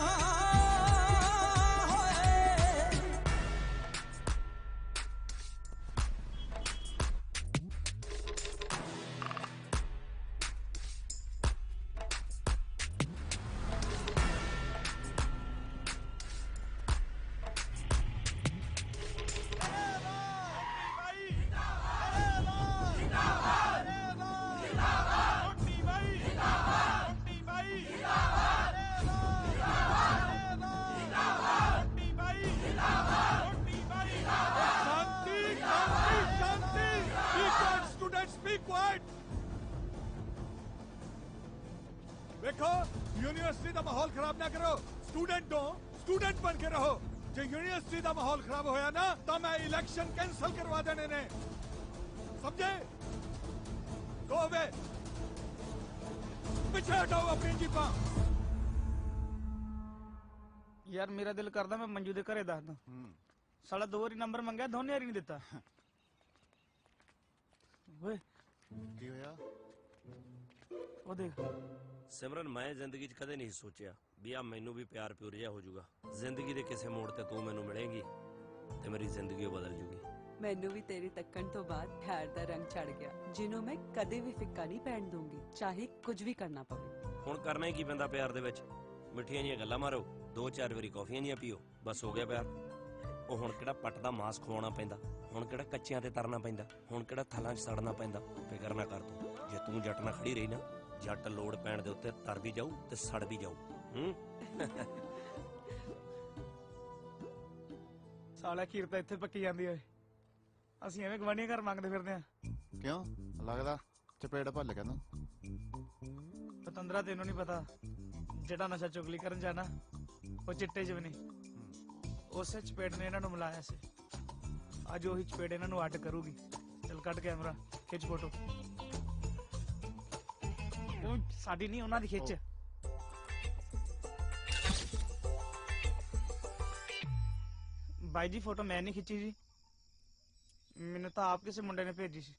देखो यूनिवर्सिटी का माहौल खराब ना करो स्टूडेंट हो स्टूडेंट बन के रहो जो यूनिवर्सिटी का माहौल खराब होया ना तो मैं इलेक्शन कैंसिल करवा देने ने समझे गो अवे पीछे हटाओ अपनी जीपा यार मेरा दिल करदा मैं मंजू दे घरे दस दा साला 2 वारी नंबर मंगया दोने वारी नहीं दिता ਓਏ ਕੀ ਹੋਇਆ ਉਹ ਦੇਖ ਸਿਮਰਨ ਮੈਂ ਜ਼ਿੰਦਗੀ 'ਚ ਕਦੇ ਨਹੀਂ ਸੋਚਿਆ ਵੀ ਆ ਮੈਨੂੰ ਵੀ ਪਿਆਰ ਪਿਉਰ ਜਿਹਾ ਹੋ ਜਾਊਗਾ ਜ਼ਿੰਦਗੀ ਦੇ ਕਿਸੇ ਮੋੜ ਤੇ ਤੂੰ ਮੈਨੂੰ ਮਿਲੇਂਗੀ ਤੇ ਮੇਰੀ ਜ਼ਿੰਦਗੀ ਬਦਲ ਜੂਗੀ ਮੈਨੂੰ ਵੀ ਤੇਰੇ ਤੱਕਣ ਤੋਂ ਬਾਅਦ ਪਿਆਰ ਦਾ ਰੰਗ ਚੜ ਗਿਆ ਜਿਹਨੂੰ ਮੈਂ ਕਦੇ ਵੀ ਫਿੱਕਾ ਨਹੀਂ ਪੈਣ ਦੂੰਗੀ ਚਾਹੇ ਕੁਝ ਵੀ ਕਰਨਾ ਪਵੇ ਹੁਣ ਕਰਨਾ ਹੀ ਕੀ ਪੈਂਦਾ ਪਿਆਰ ਦੇ ਵਿੱਚ ਮਿੱਠੀਆਂ ਜੀਆਂ ਗੱਲਾਂ ਮਾਰੋ 2-4 ਵਾਰੀ ਕੌਫੀਆਂ ਜੀਆਂ ਪੀਓ ਬਸ ਹੋ ਗਿਆ ਪਿਆਰ ਉਹ ਹੁਣ ਕਿਹੜਾ ਪੱਟ ਦਾ ਮਾਸ ਖਵਾਉਣਾ ਪੈਂਦਾ ਹੁਣ ਕਿਹੜਾ ਕੱਚਿਆਂ ਤੇ ਤਰਨਾ ਪੈਂਦਾ ਹੁਣ ਕਿਹੜਾ ਥਲਾਂ 'ਚ ਸੜਨਾ ਪੈਂਦਾ ਫਿਕਰ ਨਾ ਕਰ ਤੂੰ ਜੇ ਤੂੰ ਜੱਟ ਨਾਲ ਖੜੀ ਰਹੀ ਨਾ ਜੱਟ ਲੋੜ ਪੈਣ ਦੇ ਉੱਤੇ ਤਰ ਵੀ ਜਾਊ ਤੇ ਸੜ ਵੀ ਜਾਊ ਸਾਲਾ ਖੀਰ ਤਾਂ ਇੱਥੇ ਪੱਕੀ ਜਾਂਦੀ ਓਏ ਅਸੀਂ ਐਵੇਂ ਗਵਾਂਢੀਆਂ ਘਰ ਮੰਗਦੇ ਫਿਰਦੇ ਆ ਕਿਉਂ ਲੱਗਦਾ ਚਪੇੜ ਭੱਲ ਗਿਆ ਨਾ ਪਤੰਦਰਾ ਤੈਨੂੰ ਨਹੀਂ ਪਤਾ ਜਿਹੜਾ ਨਸ਼ਾ ਚੁਗਲੀ ਕਰਨ ਜਾਣਾ ਉਹ ਚਿੱਟੇ 'ਚ ਵੀ ਨਹੀਂ ਉਸੇ ਚਪੇੜ ਨੇ ਇਹਨਾਂ ਨੂੰ ਮਿਲਾਇਆ ਸੀ ਅੱਜ ਉਹੀ ਚਪੇੜ ਇਹਨਾਂ ਨੂੰ ਅੱਡ ਕਰੂਗੀ ਚਲ ਕੱਢ ਕੈਮਰਾ ਖਿੱਚ ਫੋਟੋ ਉਹ ਸਾਡੀ ਨਹੀਂ ਉਹਨਾਂ ਦੀ ਖਿੱਚ ਬਾਈ ਜੀ ਫੋਟੋ ਮੈਂ ਨਹੀਂ ਖਿੱਚੀ ਜੀ ਮੈਨੂੰ ਤਾਂ ਆਪ ਕਿਸੇ ਮੁੰਡੇ ਨੇ ਭੇਜੀ ਸੀ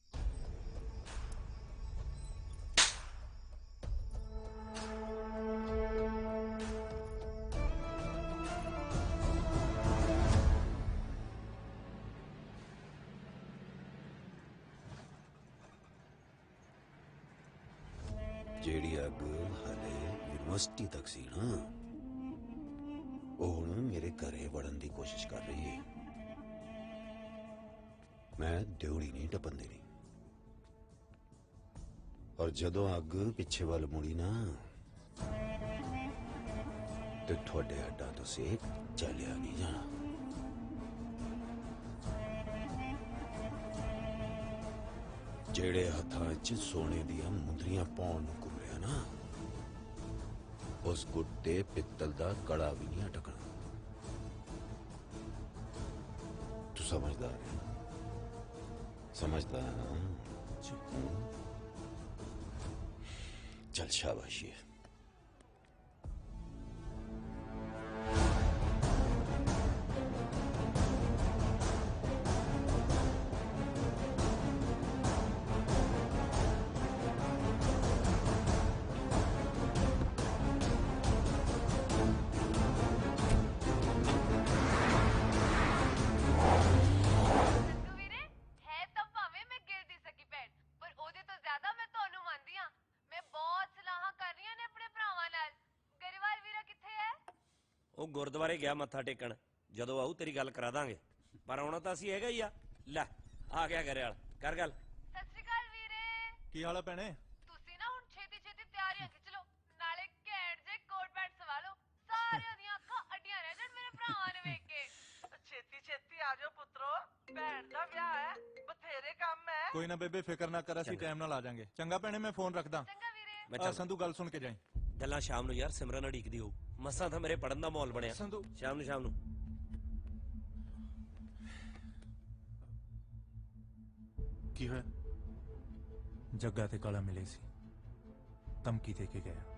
ਜਿਹੜੀ ਅੱਗ ਹਾਲੇ ਯੂਨੀਵਰਸਿਟੀ ਤੱਕ ਸੀ ਨਾ ਉਹ ਹੁਣ ਮੇਰੇ ਘਰੇ ਵੜਨ ਦੀ ਕੋਸ਼ਿਸ਼ ਕਰ ਰਹੀ ਹੈ ਮੈਂ ਦਿਉੜੀ ਨਹੀਂ ਟੱਪਣ ਦੇਣੀ ਔਰ ਜਦੋਂ ਅੱਗ ਪਿੱਛੇ ਵੱਲ ਮੁੜੀ ਨਾ ਤੇ ਤੁਹਾਡੇ ਹੱਡਾਂ ਤੋਂ ਸੇਕ ਚੱਲਿਆ ਨਹੀਂ ਜਾਣਾ ਜਿਹੜੇ ਹੱਥਾਂ 'ਚ ਸੋਨੇ ਦੀਆਂ ਮੁੰਦਰੀਆਂ ਪਾਉਣ ਨੂੰ ਘੁੰਮਿਆ ਨਾ ਉਸ ਗੁੱਟ ਤੇ ਪਿੱਤਲ ਦਾ ਕੜਾ ਵੀ ਨਹੀਂ ਅਟਕਣਾ ਤੂੰ ਸਮਝਦਾਰ ਹੈ समझता है ना चल शाबाशी है ਉਹ ਗੁਰਦੁਆਰੇ ਗਿਆ ਮੱਥਾ ਟੇਕਣ ਜਦੋਂ ਆਊ ਤੇਰੀ ਗੱਲ ਕਰਾ ਦਾਂਗੇ ਪਰ ਆਉਣਾ ਤਾਂ ਅਸੀਂ ਹੈਗਾ ਹੀ ਆ ਲੈ ਆ ਗਿਆ ਘਰੇ ਵਾਲ ਕਰ ਗੱਲ ਸਤਿ ਸ਼੍ਰੀ ਅਕਾਲ ਵੀਰੇ ਕੀ ਹਾਲ ਆ ਭੈਣੇ ਤੁਸੀਂ ਨਾ ਹੁਣ ਛੇਤੀ ਛੇਤੀ ਤਿਆਰੀਆਂ ਭੈਣ ਦਾ ਵਿਆਹ ਹੈ ਬਥੇਰੇ ਕੰਮ ਹੈ ਕੋਈ ਨਾ ਬੇਬੇ ਫਿਕਰ ਨਾ ਕਰ ਅਸੀਂ ਟਾਈਮ ਨਾਲ ਆ ਜਾਾਂਗੇ ਚੰਗਾ ਭੈਣੇ ਮੈਂ ਫੋਨ ਰੱਖਦਾ ਮੈਂ ਸੰਧੂ ਗੱਲ ਸੁਣ ਕੇ ਜਾਈ ਗੱਲਾਂ ਸ਼ਾਮ ਨੂੰ ਯਾਰ ਸਿਮਰਨ ਅੜੀਕਦੀ ਹੋ ਮਸਾਂ ਤਾਂ ਮੇਰੇ ਪੜਨ ਦਾ ਮਾਹੌਲ ਬਣਿਆ ਸੰਧੂ ਸ਼ਾਮ ਨੂੰ ਕੀ ਹੋਇਆ ਜੱਗਾ ਤੇ ਕਾਲਾ ਮਿਲੇ ਸੀ ਧਮਕੀ ਦੇ ਕੇ ਗਿਆ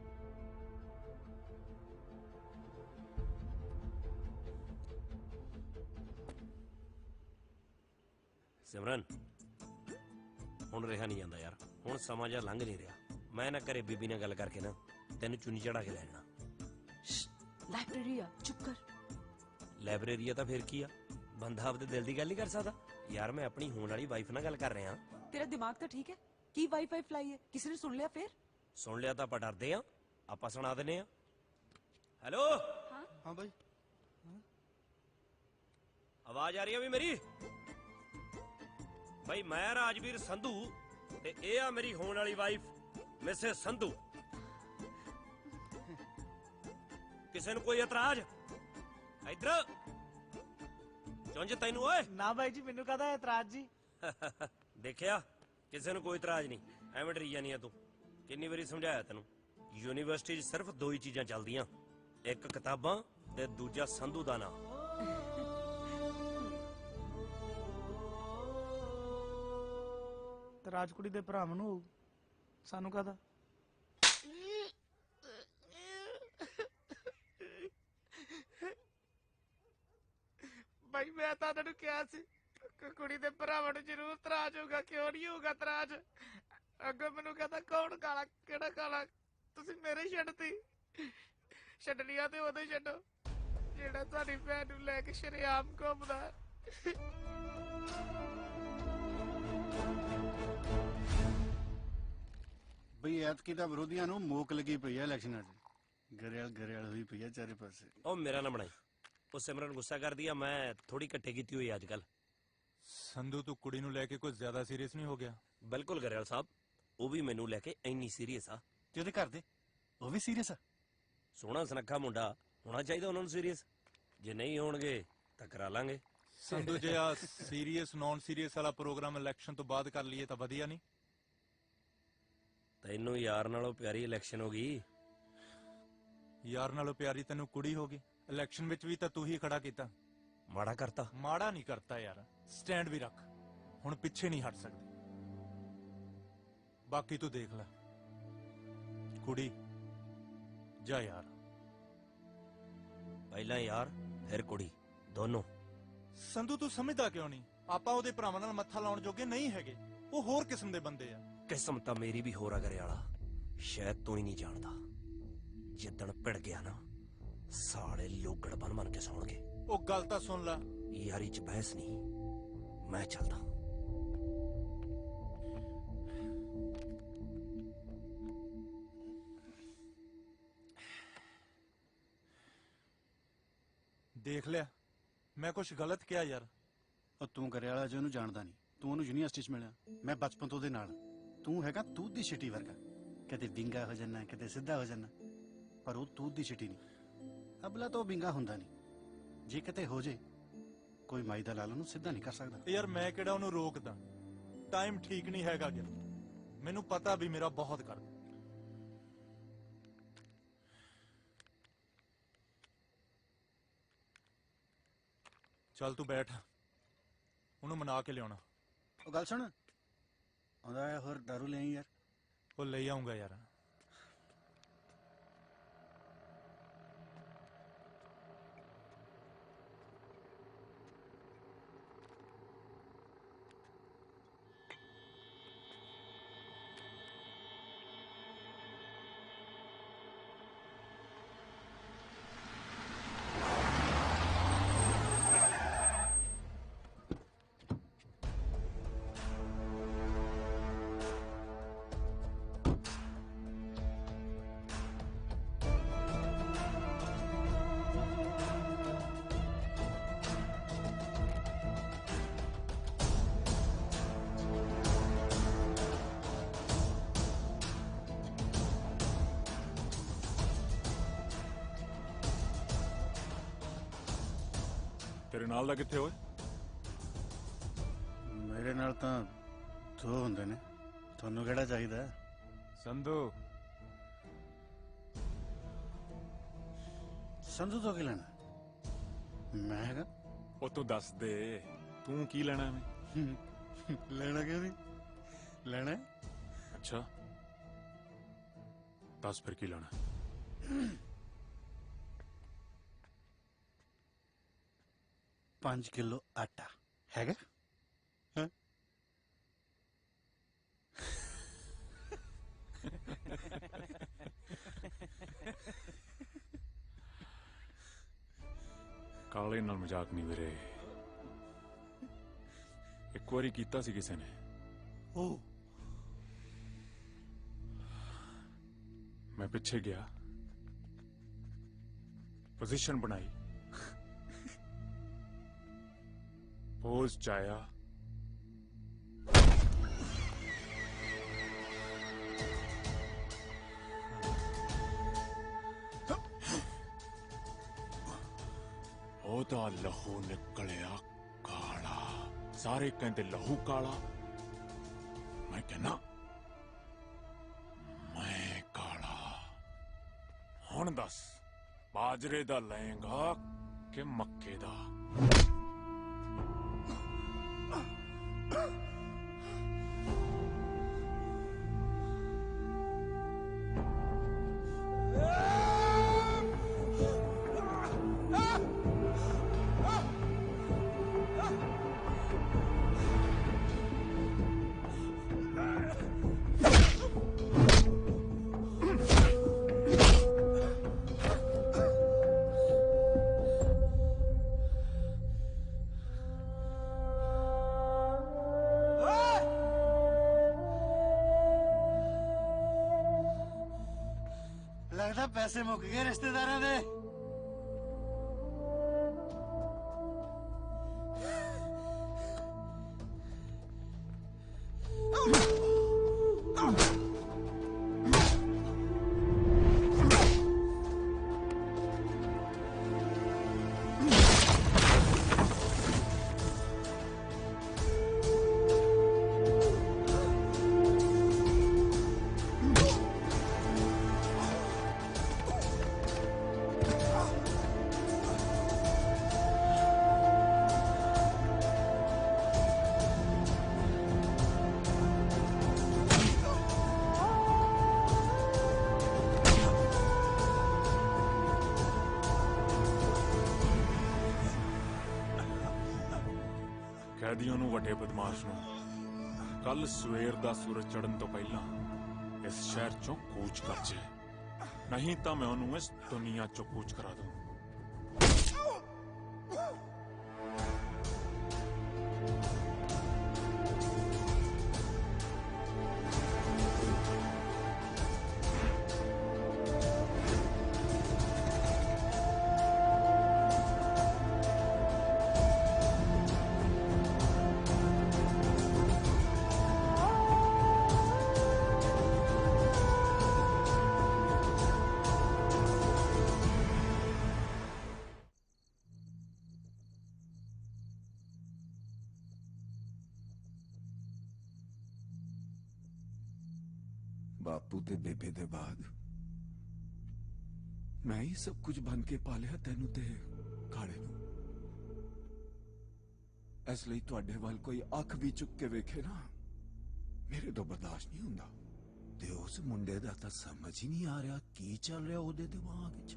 ਸਿਮਰਨ ਹੁਣ ਰਿਹਾ ਨਹੀਂ ਜਾਂਦਾ ਯਾਰ ਹੁਣ ਸਮਾਂ ਜਿਹਾ ਲੰਘ ਨਹੀਂ ਰਿਹਾ ਮੈਂ ਨਾ ਘਰੇ ਬੀਬੀ ਨਾਲ ਗੱਲ ਕਰਕੇ ਨਾ ਤੈਨੂੰ ਚੁੰਨੀ ਚੜਾ ਕੇ ਲੈ ਜਾਣਾ ਲਾਇਬ੍ਰੇਰੀ ਆ ਚੁੱਪ ਕਰ ਲਾਇਬ੍ਰੇਰੀ ਆ ਤਾਂ ਫਿਰ ਕੀ ਆ ਬੰਦਾ ਆਪਦੇ ਦਿਲ ਦੀ ਗੱਲ ਨਹੀਂ ਕਰ ਸਕਦਾ ਯਾਰ ਮੈਂ ਆਪਣੀ ਹੋਣ ਵਾਲੀ ਵਾਈਫ ਨਾਲ ਗੱਲ ਕਰ ਰਿਹਾ ਤੇਰਾ ਦਿਮਾਗ ਤਾਂ ਠੀਕ ਹੈ ਕੀ ਵਾਈਫਾਈ ਫਲਾਈ ਹੈ ਕਿਸੇ ਨੇ ਸੁਣ ਲਿਆ ਫਿਰ ਸੁਣ ਲਿਆ ਤਾਂ ਆਪਾਂ ਡਰਦੇ ਆ ਆਪਾਂ ਸੁਣਾ ਦਿੰਨੇ ਆ ਹੈਲੋ ਹਾਂ ਬਾਈ ਆਵਾਜ਼ ਆ ਰਹੀ ਆ ਵੀ ਮੇਰੀ ਭਾਈ ਮੈਂ ਰਾਜਵੀਰ ਸੰਧੂ ਤੇ ਇਹ ਆ ਮੇਰੀ ਹੋਣ ਵਾਲੀ ਵਾਈਫ ਮਿਸੇਸ ਸੰਧੂ ਕਿਸੇ ਨੂੰ ਕੋਈ ਇਤਰਾਜ਼ ਇੱਧਰ ਚੁੰਝ ਤੈਨੂੰ ਓਏ ਨਾ ਬਾਈ ਜੀ ਮੈਨੂੰ ਕਹਦਾ ਇਤਰਾਜ਼ ਜੀ ਦੇਖਿਆ ਕਿਸੇ ਨੂੰ ਕੋਈ ਇਤਰਾਜ਼ ਨਹੀਂ ਐਵੇਂ ਡਰੀ ਜਾਨੀ ਆ ਤੂੰ ਕਿੰਨੀ ਵਾਰੀ ਸਮਝਾਇਆ ਤੈਨੂੰ ਯੂਨੀਵਰਸਿਟੀ 'ਚ ਸਿਰਫ ਦੋ ਹੀ ਚੀਜ਼ਾਂ ਚੱਲਦੀਆਂ ਇੱਕ ਕਿਤਾਬਾਂ ਤੇ ਦੂਜਾ ਸੰਧੂ ਦਾ ਨਾਂ ਤੇ ਰਾਜਕੁੜੀ ਦੇ ਭਰਾਵਾਂ ਨੂੰ ਸਾਨੂੰ ਕਹਦਾ ਭਾਈ ਮੈਂ ਤਾਂ ਤੈਨੂੰ ਕਿਹਾ ਸੀ ਕੁੜੀ ਦੇ ਭਰਾਵਾਂ ਨੂੰ ਜ਼ਰੂਰ ਤਰਾਜ ਹੋਊਗਾ ਕਿਉਂ ਨਹੀਂ ਹੋਊਗਾ ਤਰਾਜ ਅੱਗੋਂ ਮੈਨੂੰ ਕਹਿੰਦਾ ਕੌਣ ਕਾਲਾ ਕਿਹੜਾ ਕਾਲਾ ਤੁਸੀਂ ਮੇਰੇ ਛੱਡਤੀ ਛੱਡਣੀਆਂ ਤੇ ਉਦੋਂ ਹੀ ਛੱਡੋ ਜਿਹੜਾ ਤੁਹਾਡੀ ਭੈਣ ਨੂੰ ਲੈ ਕੇ ਸ਼ਰੇਆਮ ਘੁੰਮਦਾ ਬਈ ਐਤਕੀ ਦਾ ਵਿਰੋਧੀਆਂ ਨੂੰ ਮੋਕ ਲੱਗੀ ਪਈ ਹੈ ਇਲੈਕਸ਼ਨਾਂ 'ਚ ਗਰੇਲ ਹੋਈ ਪਈ ਹੈ ਚਾਰੇ ਪਾਸੇ ਉਹ ਮੇਰਾ ਨਾ ਬਣਾਈ ਉਹ ਸਿਮਰਨ ਗੁੱਸਾ ਕਰਦੀ ਆ ਮੈਂ ਥੋੜੀ ਇਕੱਠੇ ਕੀਤੀ ਹੋਈ ਅੱਜ ਕੱਲ ਸੰਧੂ ਤੂੰ ਕੁੜੀ ਨੂੰ ਲੈ ਕੇ ਕੁਝ ਜ਼ਿਆਦਾ ਸੀਰੀਅਸ ਨਹੀਂ ਹੋ ਗਿਆ ਬਿਲਕੁਲ ਗਰੇਵਾਲ ਸਾਹਿਬ ਉਹ ਵੀ ਮੈਨੂੰ ਲੈ ਕੇ ਇੰਨੀ ਸੀਰੀਅਸ ਆ ਤੇ ਉਹਦੇ ਘਰ ਦੇ ਉਹ ਵੀ ਸੀਰੀਅਸ ਆ ਸੋਹਣਾ ਸੁਨੱਖਾ ਮੁੰਡਾ ਹੋਣਾ ਚਾਹੀਦਾ ਉਹਨਾਂ ਨੂੰ ਸੀਰੀਅਸ ਜੇ ਨਹੀਂ ਹੋਣਗੇ ਤਾਂ ਕਰਾ ਲਾਂਗੇ ਸੰਧੂ ਜੇ ਆ ਸੀਰੀਅਸ ਨੌਨ ਸੀਰੀਅਸ ਵਾਲਾ ਪ੍ਰੋਗਰਾਮ ਇਲੈਕਸ਼ਨ ਤੋਂ ਬਾਅਦ ਕਰ ਲਈਏ ਤਾਂ ਵਧੀਆ ਨਹੀਂ ਤੈਨੂੰ ਯਾਰ ਨਾਲੋਂ ਪਿਆਰੀ ਇਲੈਕਸ਼ਨ ਹੋ ਗਈ ਯਾਰ ਨਾਲੋਂ ਪਿਆਰੀ ਤੈਨੂੰ ਕੁੜੀ ਹੋ ਗਈ ਇਲੈਕਸ਼ਨ ਵਿੱਚ ਵੀ ਤਾਂ ਤੂੰ ਹੀ ਖੜਾ ਕੀਤਾ ਮਾੜਾ ਕਰਤਾ ਮਾੜਾ ਨਹੀਂ ਕਰਤਾ ਯਾਰ ਸਟੈਂਡ ਵੀ ਰੱਖ ਹੁਣ ਪਿੱਛੇ ਨਹੀਂ ਹਟ ਸਕਦੇ ਬਾਕੀ ਤੂੰ ਦੇਖ ਲੈ ਕੁੜੀ ਜਾ ਯਾਰ ਪਹਿਲਾਂ ਯਾਰ ਫਿਰ ਕੁੜੀ ਦੋਨੋਂ ਸੰਧੂ ਤੂੰ ਸਮਝਦਾ ਕਿਉਂ ਨਹੀਂ ਆਪਾਂ ਉਹਦੇ ਭਰਾਵਾਂ ਨਾਲ ਮੱਥਾ ਲਾਉਣ ਜੋਗੇ ਨਹੀਂ ਹੈਗੇ ਉਹ ਹੋਰ ਕਿਸਮ ਦੇ ਬੰਦੇ ਆ ਕਿਸਮ ਤਾਂ ਮੇਰੀ ਵੀ ਹੋਰ ਆ ਕਰੇ ਵਾਲਾ ਸ਼ਾਇਦ ਤੂੰ ਹੀ ਨਹੀਂ ਜਾਣਦਾ ਜਿੱਦਣ ਭਿੜ ਗਿਆ ਨਾ ਸਾਲੇ ਲੋਗੜ ਬਣ ਕੇ ਸੌਣਗੇ ਉਹ ਗੱਲ ਤਾਂ ਸੁਣ ਲੈ ਯਾਰੀ ਚ ਬਹਿਸ ਨਹੀਂ ਮੈਂ ਚੱਲਦਾ ਦੇਖ ਲਿਆ ਮੈਂ ਕੁਝ ਗਲਤ ਕਿਹਾ ਯਾਰ ਉਹ ਤੂੰ ਕਰਿਆ ਵਾਲਾ ਜੇ ਉਹਨੂੰ ਜਾਣਦਾ ਨਹੀਂ ਤੂੰ ਉਹਨੂੰ ਯੂਨੀਵਰਸਿਟੀ 'ਚ ਮਿਲਿਆ ਮੈਂ ਬਚਪਨ ਤੋਂ ਉਹਦੇ ਨਾਲ ਤੂੰ ਹੈਗਾ ਤੂਤ ਦੀ ਛਿੱਟੀ ਵਰਗਾ ਕਦੇ ਵਿੰਗਾ ਹੋ ਜਾਣਾ ਕਦੇ ਸਿੱਧਾ ਹੋ ਜਾਣਾ ਪਰ ਉਹ ਤੂਤ ਦੀ ਛਿੱਟੀ ਨਹੀਂ ਅਬਲਾ ਤਾਂ ਉਹ ਵਿੰਗਾ ਹੁੰਦਾ ਨਹੀਂ ਜੇ ਕਿਤੇ ਹੋ ਜੇ ਕੋਈ ਮਾਈ ਦਾ ਲਾਲ ਉਹਨੂੰ ਸਿੱਧਾ ਨਹੀਂ ਕਰ ਸਕਦਾ ਯਾਰ ਮੈਂ ਕਿਹੜਾ ਉਹਨੂੰ ਰੋਕਦਾ ਟਾਈਮ ਠੀਕ ਨਹੀਂ ਹੈਗਾ ਯਾਰ ਮੈਨੂੰ ਪਤਾ ਵੀ ਮੇਰਾ ਬਹੁਤ ਕਰਦਾ ਚੱਲ ਤੂੰ ਬੈਠ ਉਹਨੂੰ ਮਨਾ ਕੇ ਲਿਆਉਣਾ ਉਹ ਗੱਲ ਸੁਣ ਆਉਂਦਾ ਹੈ ਹੋਰ ਦਾਰੂ ਲੈ ਆਈ ਯਾਰ ਉਹ ਲੈ ਆਉਂਗਾ ਯਾਰ ਤੇਰੇ ਨਾਲ ਦਾ ਕਿੱਥੇ ਓਏ ਮੇਰੇ ਨਾਲ ਤਾਂ ਦੋ ਹੁੰਦੇ ਨੇ, ਤੁਹਾਨੂੰ ਕਿਹੜਾ ਚਾਹੀਦਾ? ਸੰਧੂ ਸੰਧੂ ਤੋਂ ਕੀ ਲੈਣਾ? ਮੈਂ ਹੈਗਾ। ਉਹ ਤੂੰ ਦੱਸ ਦੇ, ਤੂੰ ਕੀ ਲੈਣਾ ਮੈਂ? ਲੈਣਾ ਕਿਉਂ ਨਹੀਂ? ਲੈਣਾ ਹੈ। ਅੱਛਾ ਦੱਸ ਫਿਰ ਕੀ ਲੈਣਾ? 5 ਕਿਲੋ ਆਟਾ ਹੈਗਾ? ਹੈਂ? ਕਾਲੇ ਨਾਲ ਮਜ਼ਾਕ ਨਹੀਂ ਵੀਰੇ, ਇੱਕ ਵਾਰੀ ਕੀਤਾ ਸੀ ਕਿਸੇ ਨੇ। ਉਹ ਮੈਂ ਪਿੱਛੇ ਗਿਆ, पोजीशन बनाई, पोज चाया, ओदा लहू निकलिया काला। सारे कहते लहू काला, मैं कहना मैं काला। हुण दस बाजरे दा लएगा कि मक्के दा? लगता पैसे मुक गए रिश्तेदारों दे। कैदियों ਨੂੰ ਵੱਡੇ ਬਦਮਾਸ਼ ਨੂੰ ਕੱਲ ਸਵੇਰ ਦਾ ਸੂਰਜ ਚੜ੍ਹਨ ਤੋਂ ਪਹਿਲਾਂ ਇਸ ਸ਼ਹਿਰ ਚੋਂ ਕੂਚ ਕਰ ਜੇ, ਨਹੀਂ ਤਾਂ ਮੈਂ ਉਹਨੂੰ ਇਸ ਦੁਨੀਆ ਚੋਂ ਕੂਚ ਕਰਾ ਦੂੰ। ਬਾਪੂ ਤੇ ਬੇਬੇ ਦੇ ਬਾਅਦ ਮੈਂ ਹੀ ਸਭ ਕੁਝ ਬਣ ਕੇ ਪਾਲਿਆ ਤੈਨੂੰ ਤੇ ਕਾਲੇ ਨੂੰ। ਇਸ ਲਈ ਤੁਹਾਡੇ ਵੱਲ ਕੋਈ ਅੱਖ ਵੀ ਚੁੱਕ ਕੇ ਵੇਖੇ ਨਾ, ਮੇਰੇ ਤੋਂ ਬਰਦਾਸ਼ਤ ਨਹੀਂ ਹੁੰਦਾ। ਤੇ ਉਸ ਮੁੰਡੇ ਦਾ ਤਾਂ ਸਮਝ ਹੀ ਨਹੀਂ ਆ ਰਿਹਾ ਕੀ ਚੱਲ ਰਿਹਾ ਉਹਦੇ ਦਿਮਾਗ ਵਿੱਚ।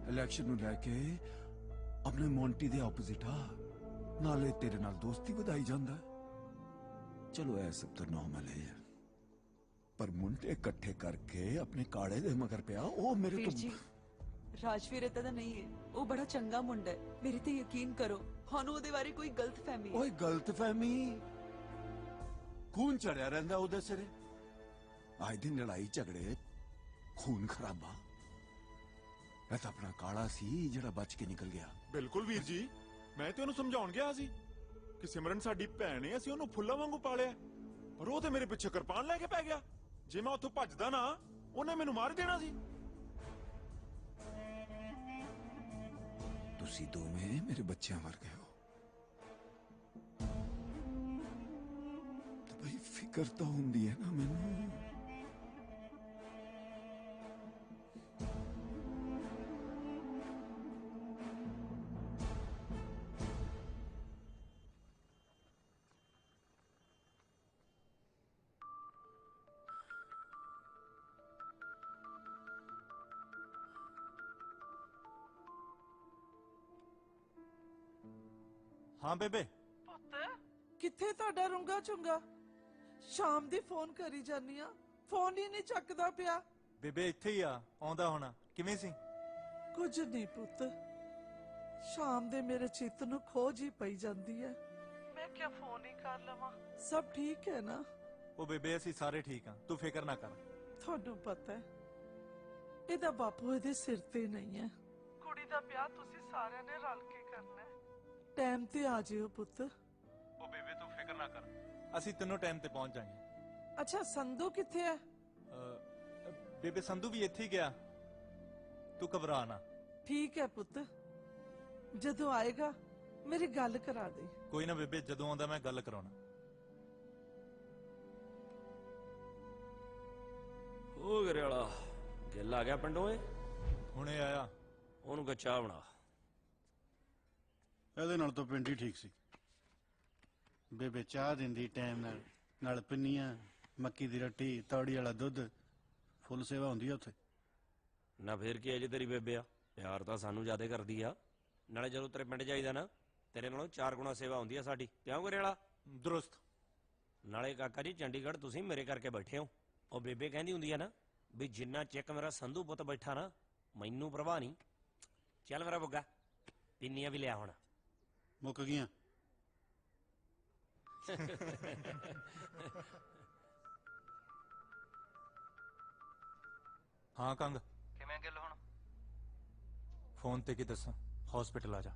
ਇਲੈਕਸ਼ਨ ਨੂੰ ਲੈ ਕੇ ਆਪਣੇ ਮੌਂਟੀ ਦੇ ਆਪੋਜ਼ਿਟ ਆ, ਨਾਲੇ ਤੇਰੇ ਨਾਲ ਦੋਸਤੀ ਵਧਾਈ ਜਾਂਦਾ। ਚਲੋ ਇਹ ਸਭ ਤਾਂ ਨਾਰਮਲ ਹੈ, पर मुंडे इकट्ठे करके अपने काले दे मगर पिया ओ मेरे ਵੀਰ तो ਜੀ, ਰਾਜਵੀਰ ਏਦਾਂ ਦਾ ਨਹੀਂ ਹੈ, ਉਹ ਬੜਾ ਚੰਗਾ ਮੁੰਡਾ ਹੈ, ਮੇਰੇ ਤੇ ਯਕੀਨ ਕਰੋ। ਸਾਨੂੰ ਉਹਦੇ ਬਾਰੇ ਕੋਈ ਗਲਤਫਹਿਮੀ ਹੈ। ओए गलतफहमी खून चढ़िया रहंदा ओदे सिरे। आज दिन लड़ाई झगड़े खून खराबा ਇਹ ਤਾਂ ਆਪਣਾ ਕਾਲਾ ਸੀ ਜਿਹੜਾ ਬਚ ਕੇ ਨਿਕਲ ਗਿਆ। ਬਿਲਕੁਲ ਵੀਰ ਜੀ, ਮੈਂ ਤੇ ਉਹਨੂੰ ਸਮਝਾਉਣ ਗਿਆ ਸੀ ਕਿ ਸਿਮਰਨ ਸਾਡੀ ਭੈਣ ਹੈ, ਅਸੀਂ ਉਹਨੂੰ ਫੁੱਲਾਂ ਵਾਂਗੂ ਪਾਲਿਆ, ਪਰ ਉਹ ਤੇ ਮੇਰੇ ਪਿੱਛੇ ਕਿਰਪਾਨ ਲੈ ਕੇ ਪੈ ਗਿਆ। ਜੇ ਮੈਂ ਉੱਥੋਂ ਭੱਜਦਾ ਨਾ, ਉਹਨੇ ਮੈਨੂੰ ਮਾਰ ਦੇਣਾ ਸੀ। ਤੁਸੀਂ ਦੋਵੇਂ ਮੇਰੇ ਬੱਚਿਆਂ ਵਰਗੇ ਹੋ। ਫਿਕਰ ਤਾਂ ਹੁੰਦੀ ਹੈ ਨਾ ਮੈਨੂੰ। ਹਾਂ ਬੇਬੇ। ਪੁੱਤ ਕਿੱਥੇ ਤੁਹਾਡਾ ਰੁੰਗਾ ਚੁੰਗਾ? ਸ਼ਾਮ ਦੀ ਫੋਨ ਕਰੀ ਜਾਨੀ ਆ, ਫੋਨ ਹੀ ਨਹੀਂ ਚੱਕਦਾ ਪਿਆ। ਬੇਬੇ ਇੱਥੇ ਹੀ ਆ, ਆਉਂਦਾ ਹੋਣਾ। ਕਿਵੇਂ ਸੀ? ਕੁਝ ਨਹੀਂ ਪੁੱਤ, ਸ਼ਾਮ ਦੇ ਮੇਰੇ ਚਿੱਤ ਨੂੰ ਖੋਜ ਹੀ ਪਈ ਜਾਂਦੀ ਹੈ। ਮੈਂ ਕਿਹਾ ਫੋਨ ਹੀ ਕਰ ਲਵਾਂ। ਸਭ ਠੀਕ ਹੈ ਨਾ? ਉਹ ਬੇਬੇ ਅਸੀਂ ਸਾਰੇ ਠੀਕ ਹਾਂ, ਤੂੰ ਫਿਕਰ ਨਾ ਕਰ। ਤੁਹਾਨੂੰ ਪਤਾ ਹੈ ਇਹਦਾ ਬਾਪੂ ਇਹਦੇ ਸਿਰ ਤੇ ਨਹੀਂ ਹੈ। ਕੁੜੀ ਦਾ ਵਿਆਹ ਤੁਸੀਂ ਸਾਰਿਆਂ ਨੇ ਰਲ ਕੇ ਕਰਨਾ ਹੈ। ਟਾਈਮ ਤੇ ਆ ਜਿਓ ਪੁੱਤ। ਉਹ ਬੇਬੇ ਤੂੰ ਫਿਕਰ ਨਾ ਕਰ, ਅਸੀਂ ਤੈਨੂੰ ਟਾਈਮ ਤੇ ਪਹੁੰਚ ਜਾਾਂਗੇ। ਅੱਛਾ ਸੰਧੂ ਕਿੱਥੇ ਹੈ? ਬੇਬੇ ਸੰਧੂ ਵੀ ਇੱਥੇ ਹੀ ਗਿਆ, ਤੂੰ ਘਬਰਾ ਨਾ। ਠੀਕ ਹੈ ਪੁੱਤ, ਜਦੋਂ ਆਏਗਾ ਮੇਰੀ ਗੱਲ ਕਰਾ ਦੇ। ਕੋਈ ਨਾ ਬੇਬੇ, ਜਦੋਂ ਆਉਂਦਾ ਮੈਂ ਗੱਲ ਕਰਾਉਣਾ। ਉਹ ਗਰੇ ਵਾਲਾ ਗਿੱਲ ਆ ਗਿਆ ਪਿੰਡੋਂ? ਏ ਹੁਣੇ ਆਇਆ। ਉਹਨੂੰ ਚਾਹ ਬਣਾ। ਇਹਦੇ ਨਾਲ ਤਾਂ ਪਿੰਡ ਹੀ ਠੀਕ ਸੀ। ਬੇਬੇ ਚਾਹ ਦਿੰਦੀ ਟਾਈਮ ਨਾਲ, ਨਾਲ ਪਿੰਨੀਆਂ, ਮੱਕੀ ਦੀ ਰੋਟੀ, ਤੌੜੀ ਵਾਲਾ ਦੁੱਧ, ਫੁੱਲ ਸੇਵਾ ਹੁੰਦੀ ਆ ਉੱਥੇ। ਨਾ ਫੇਰ ਕੀ ਅਜੇ ਤੇਰੀ ਬੇਬੇ ਆ, ਪਿਆਰ ਤਾਂ ਸਾਨੂੰ ਜ਼ਿਆਦਾ ਕਰਦੀ ਆ। ਨਾਲੇ ਜਦੋਂ ਤੇਰੇ ਪਿੰਡ ਜਾਈਦਾ ਨਾ, ਤੇਰੇ ਨਾਲੋਂ 4 ਗੁਣਾ ਸੇਵਾ ਹੁੰਦੀ ਆ ਸਾਡੀ। ਕਿਉਂ ਗਰੇ ਵਾਲਾ? ਦਰੁਸਤ। ਨਾਲੇ ਕਾਕਾ ਜੀ ਚੰਡੀਗੜ੍ਹ ਤੁਸੀਂ ਮੇਰੇ ਕਰਕੇ ਬੈਠੇ ਹੋ। ਉਹ ਬੇਬੇ ਕਹਿੰਦੀ ਹੁੰਦੀ ਆ ਨਾ ਵੀ ਜਿੰਨਾ ਚਿਕ ਮੇਰਾ ਸੰਧੂ ਪੁੱਤ ਬੈਠਾ ਨਾ, ਮੈਨੂੰ ਪ੍ਰਵਾਹ ਨਹੀਂ। ਚੱਲ ਮੇਰਾ ਬੁੱਗਾ, ਪਿੰਨੀਆਂ ਵੀ ਲਿਆ ਹੁਣ। ਮੁੱਕ ਗਈਆਂ। ਹਾਂ ਕੰਗ, ਕਿਵੇਂ ਗੱਲ ਹੁਣ? ਫੋਨ ਤੇ ਕੀ ਦੱਸਾਂ, ਹਸਪੀਟਲ ਆ ਜਾ।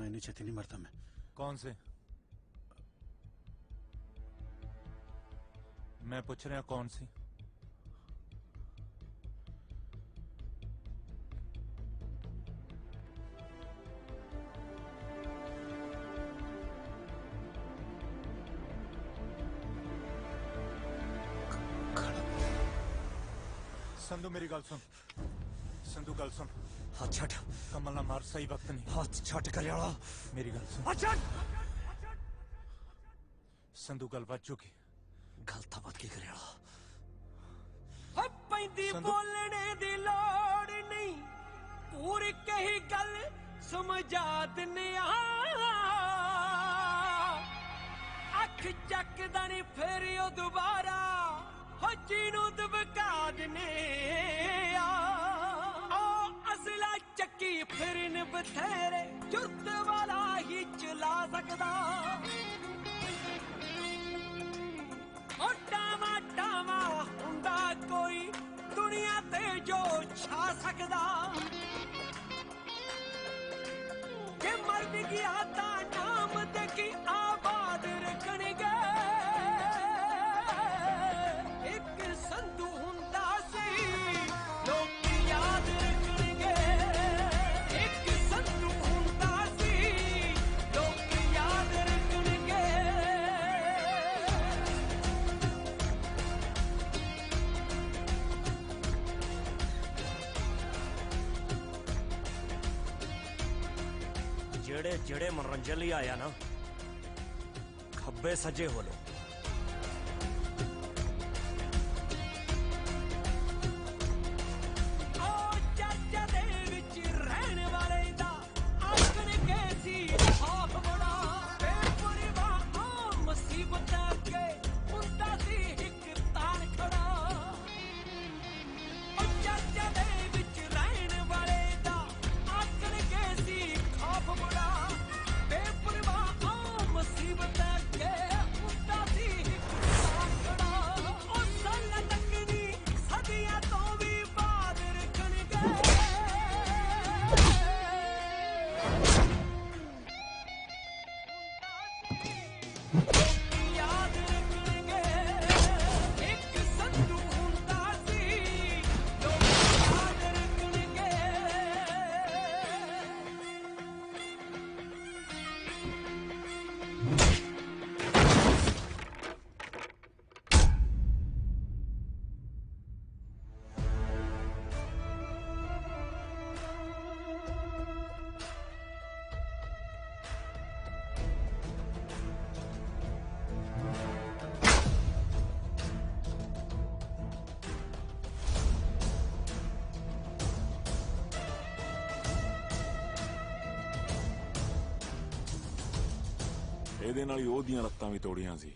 इतनी छेती नहीं मरता मैं। कौन से? मैं पूछ रहा कौन सी? संधू मेरी गल सुन, संधू गल सुन। हाथ छट। कमल ना मार, सही वक्त नहीं। हाथ छट कल्याणा। मेरी गल सुन। हाथ छट। संधू गल बच चुकी। गल तो बच गई कल्याणा। पैंदी बोलने दी लोड़ नहीं, पूरी कही गल समझा दिने अख चकदा नहीं फिर दोबारा हो जीनू दबका दिने असला चक्की फिर बथेरे जुर्त वाला ही चला सकदा टामा टामा हुंदा कोई दुनिया ते जो छा सकदा जे मर भी गया ता नाम ते की आबाद रखणगे एक संधू हुंदा सी लोग याद रखणगे एक संधू हुंदा सी लोग याद रखणगे ਜਿਹੜੇ ਜਿਹੜੇ ਮਨੋਰੰਜਨ ਲਈ ਆਇਆ ਨਾ ਖੱਬੇ ਸੱਜੇ ਹੋ ਲੋ। ਇਹਦੇ ਨਾਲ ਹੀ ਉਹਦੀਆਂ ਲੱਤਾਂ ਵੀ ਤੋੜੀਆਂ ਸੀ।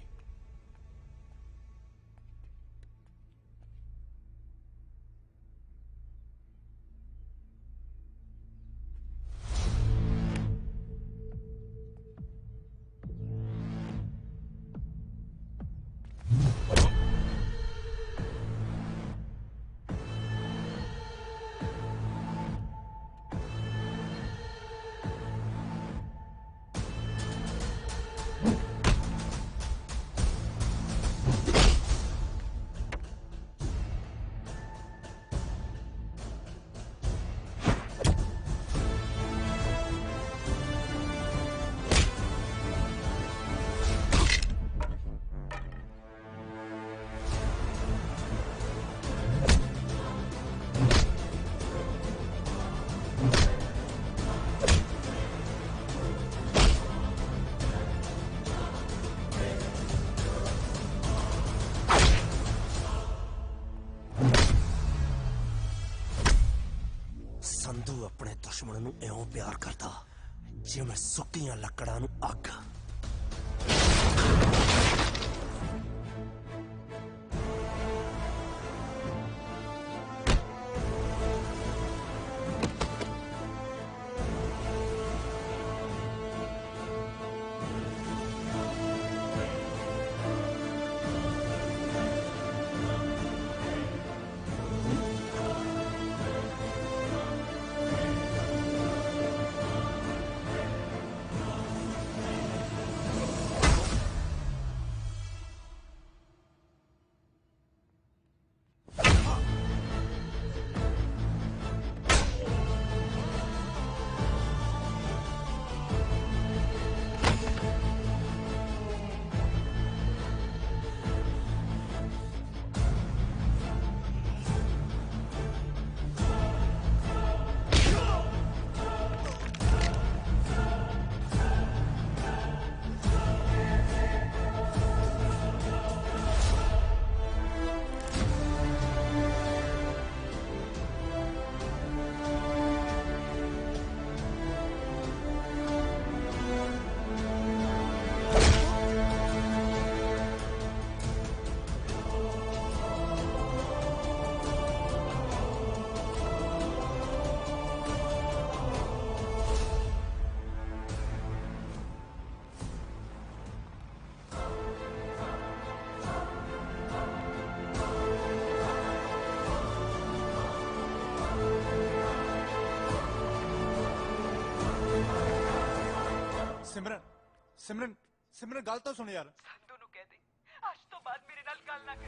ਸੰਧੂ ਆਪਣੇ ਦੁਸ਼ਮਣ ਨੂੰ ਇਉਂ ਪਿਆਰ ਕਰਦਾ ਜਿਵੇਂ ਸੁੱਕੀਆਂ ਲੱਕੜਾਂ ਨੂੰ ਅੱਗ। ਸਿਮਰਨ ਸਿਮਰਨ ਸਿਮਰਨ ਗੱਲ ਤਾਂ ਸੁਣ ਯਾਰ। ਸੰਧੂ ਨੂੰ ਕਹਿ ਦੇ ਅੱਜ ਤੋਂ ਬਾਅਦ ਮੇਰੇ ਨਾਲ ਗੱਲ ਨਾ ਕਰੇ।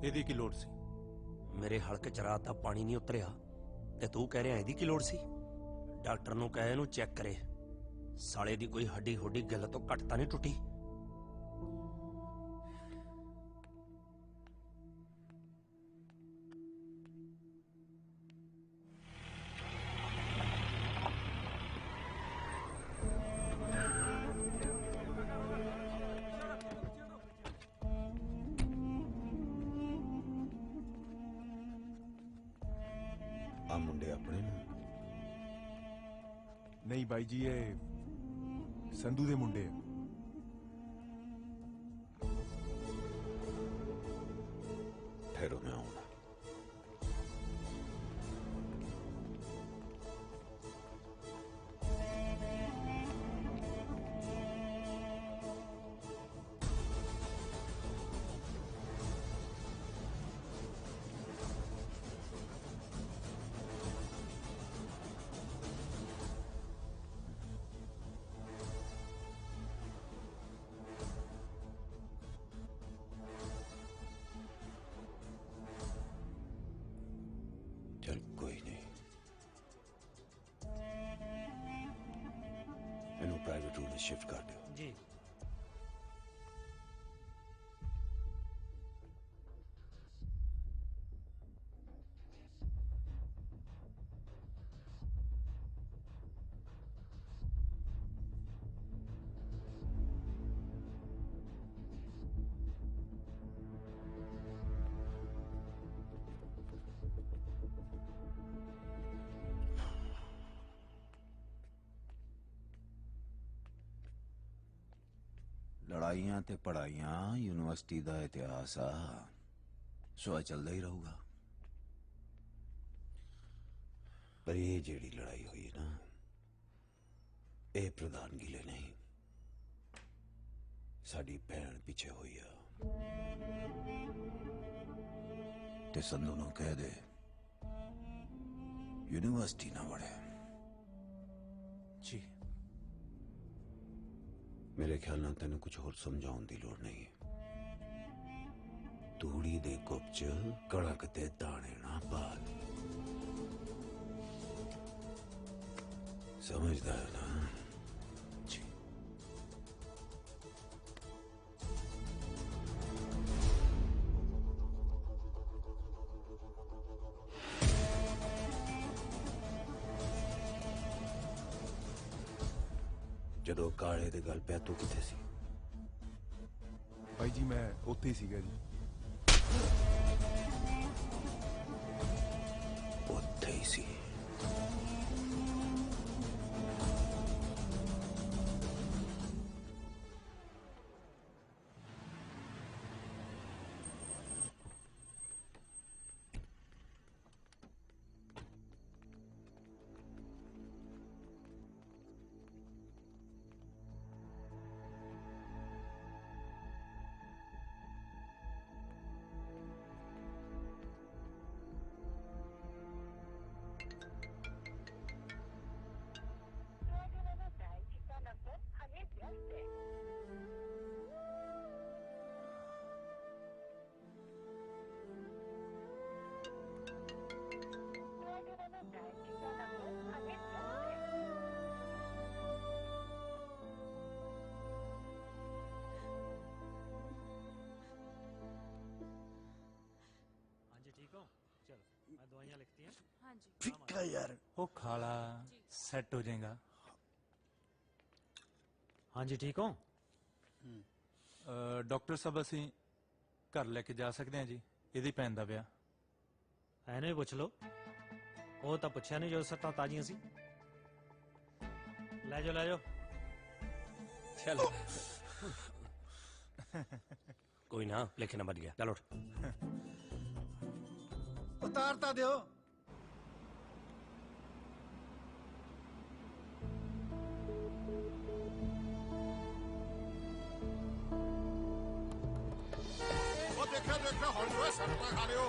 ਇਹਦੀ ਕੀ ਲੋੜ ਸੀ? ਮੇਰੇ ਹਲਕ ਚ ਰਾਤ ਦਾ ਪਾਣੀ ਨਹੀਂ ਉਤਰਿਆ ਤੇ ਤੂੰ ਕਹਿ ਰਿਹਾ ਇਹਦੀ ਕੀ ਲੋੜ ਸੀ? ਡਾਕਟਰ ਨੂੰ ਕਹੇ ਇਹਨੂੰ ਚੈੱਕ ਕਰੇ, ਸਾਲੇ ਦੀ ਕੋਈ ਹੱਡੀ ਹੁੱਡੀ ਗਿੱਲ ਤੋਂ ਘੱਟ ਤਾਂ ਨਹੀਂ ਟੁੱਟੀ। ਆ ਮੁੰਡੇ ਆਪਣੇ ਨੇ? ਨਹੀਂ ਬਾਈ ਜੀ, ਇਹ ਸੰਧੂ ਦੇ ਮੁੰਡੇ ਆ। ਠਹਿਰੋ, ਮੈਂ ਆਉਣਾ। चल कोई नहीं, इन्हों प्राइवेट रूम में शिफ्ट कर दो। जी। लड़ाइयां ते पढ़ाइयां यूनिवर्सिटी का इतिहास आ, सो चलता ही रहूगा। पर ये जेड़ी लड़ाई हुई ना, ये प्रधानगी ले नहीं, साडी भैन पीछे हुई आ। ते संधू नूं कह दे यूनिवर्सिटी ना वड़े। जी। मेरे ख्याल नाल तेन कुछ होर समझाउण दी लोड़ नहीं। तूड़ी दे गुप च कड़क ते दाने ना पाल, समझदा है ना? जी। जदों काले दे गल पिया तू किथे सी? भाई जी मैं उत्थे ही सीगा जी। उत्थे ही सी? फिक्का यार वो खाला सेट हो जाएगा। हाँ जी ठीक हो? डॉक्टर साहब ਅਸੀਂ ਘਰ ਲੈ ਕੇ ਜਾ ਸਕਦੇ ਹਾਂ ਜੀ, ਇਹਦੀ ਭੈਣ ਦਾ ਵਿਆਹ। ਐਨੇ ਹੀ ਪੁੱਛ ਲਓ, ਉਹ ਤਾਂ ਪੁੱਛਿਆ ਨਹੀਂ ਜੋ ਸੱਤਾਂ ਤਾਜ਼ੀਆਂ ਸੀ। ਲੈ ਜਾਓ चलो कोई ना, लेकिन बच गया। चलो उतारता दियो। देखा हौल जो है सर खा रहे हो।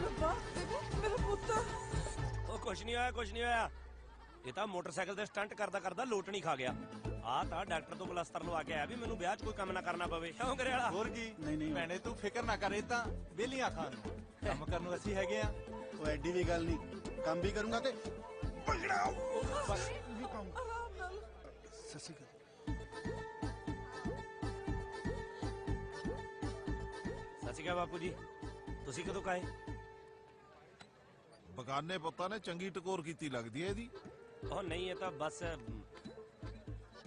रब्बा देखो मेरा पुੱਤ। ਉਹ ਕੁਛ ਨਹੀਂ ਹੋਇਆ ਇਹ ਤਾਂ ਮੋਟਰਸਾਈਕਲ ਤੇ ਸਟੰਟ ਕਰਦਾ ਲੋਟਣੀ ਖਾ ਗਿਆ। ਆ ਤਾਂ ਡਾਕਟਰ ਤੋਂ ਪਲਸਤਰ ਲਵਾ ਕੇ ਆਇਆ ਵੀ ਮੈਨੂੰ ਵਿਆਹ 'ਚ ਕੋਈ ਕੰਮ ਨਾ ਕਰਨਾ ਪਵੇ। ਕਿਉਂ ਕਰੇ ਵਾਲਾ? ਹੋਰ ਕੀ? ਨਹੀਂ ਭੈਣੇ ਤੂੰ ਫਿਕਰ ਨਾ ਕਰ, ਇਹ ਤਾਂ ਬੇਲੀਆਂ ਖਾਣ ਕੰਮ ਕਰਨ ਨੂੰ ਅਸੀਂ ਹੈਗੇ ਆ। ਉਹ ਐਡੀ ਵੀ ਗੱਲ ਨਹੀਂ, ਕੰਮ ਵੀ ਕਰੂੰਗਾ ਤੇ ਪਗੜਾਓ ਸਸੀ ਸਤਿ ਸ਼੍ਰੀ ਅਕਾਲ ਬਾਪੂ ਜੀ, ਤੁਸੀਂ ਕਦੋਂ ਕਾਏ? ਬਗਾਨੇ ਪੁੱਤਾਂ ਨੇ ਚੰਗੀ ਟਕੋਰ ਕੀਤੀ ਲੱਗਦੀ ਹੈ ਇਹਦੀ। ਉਹ ਨਹੀਂ, ਇਹ ਤਾਂ ਬਸ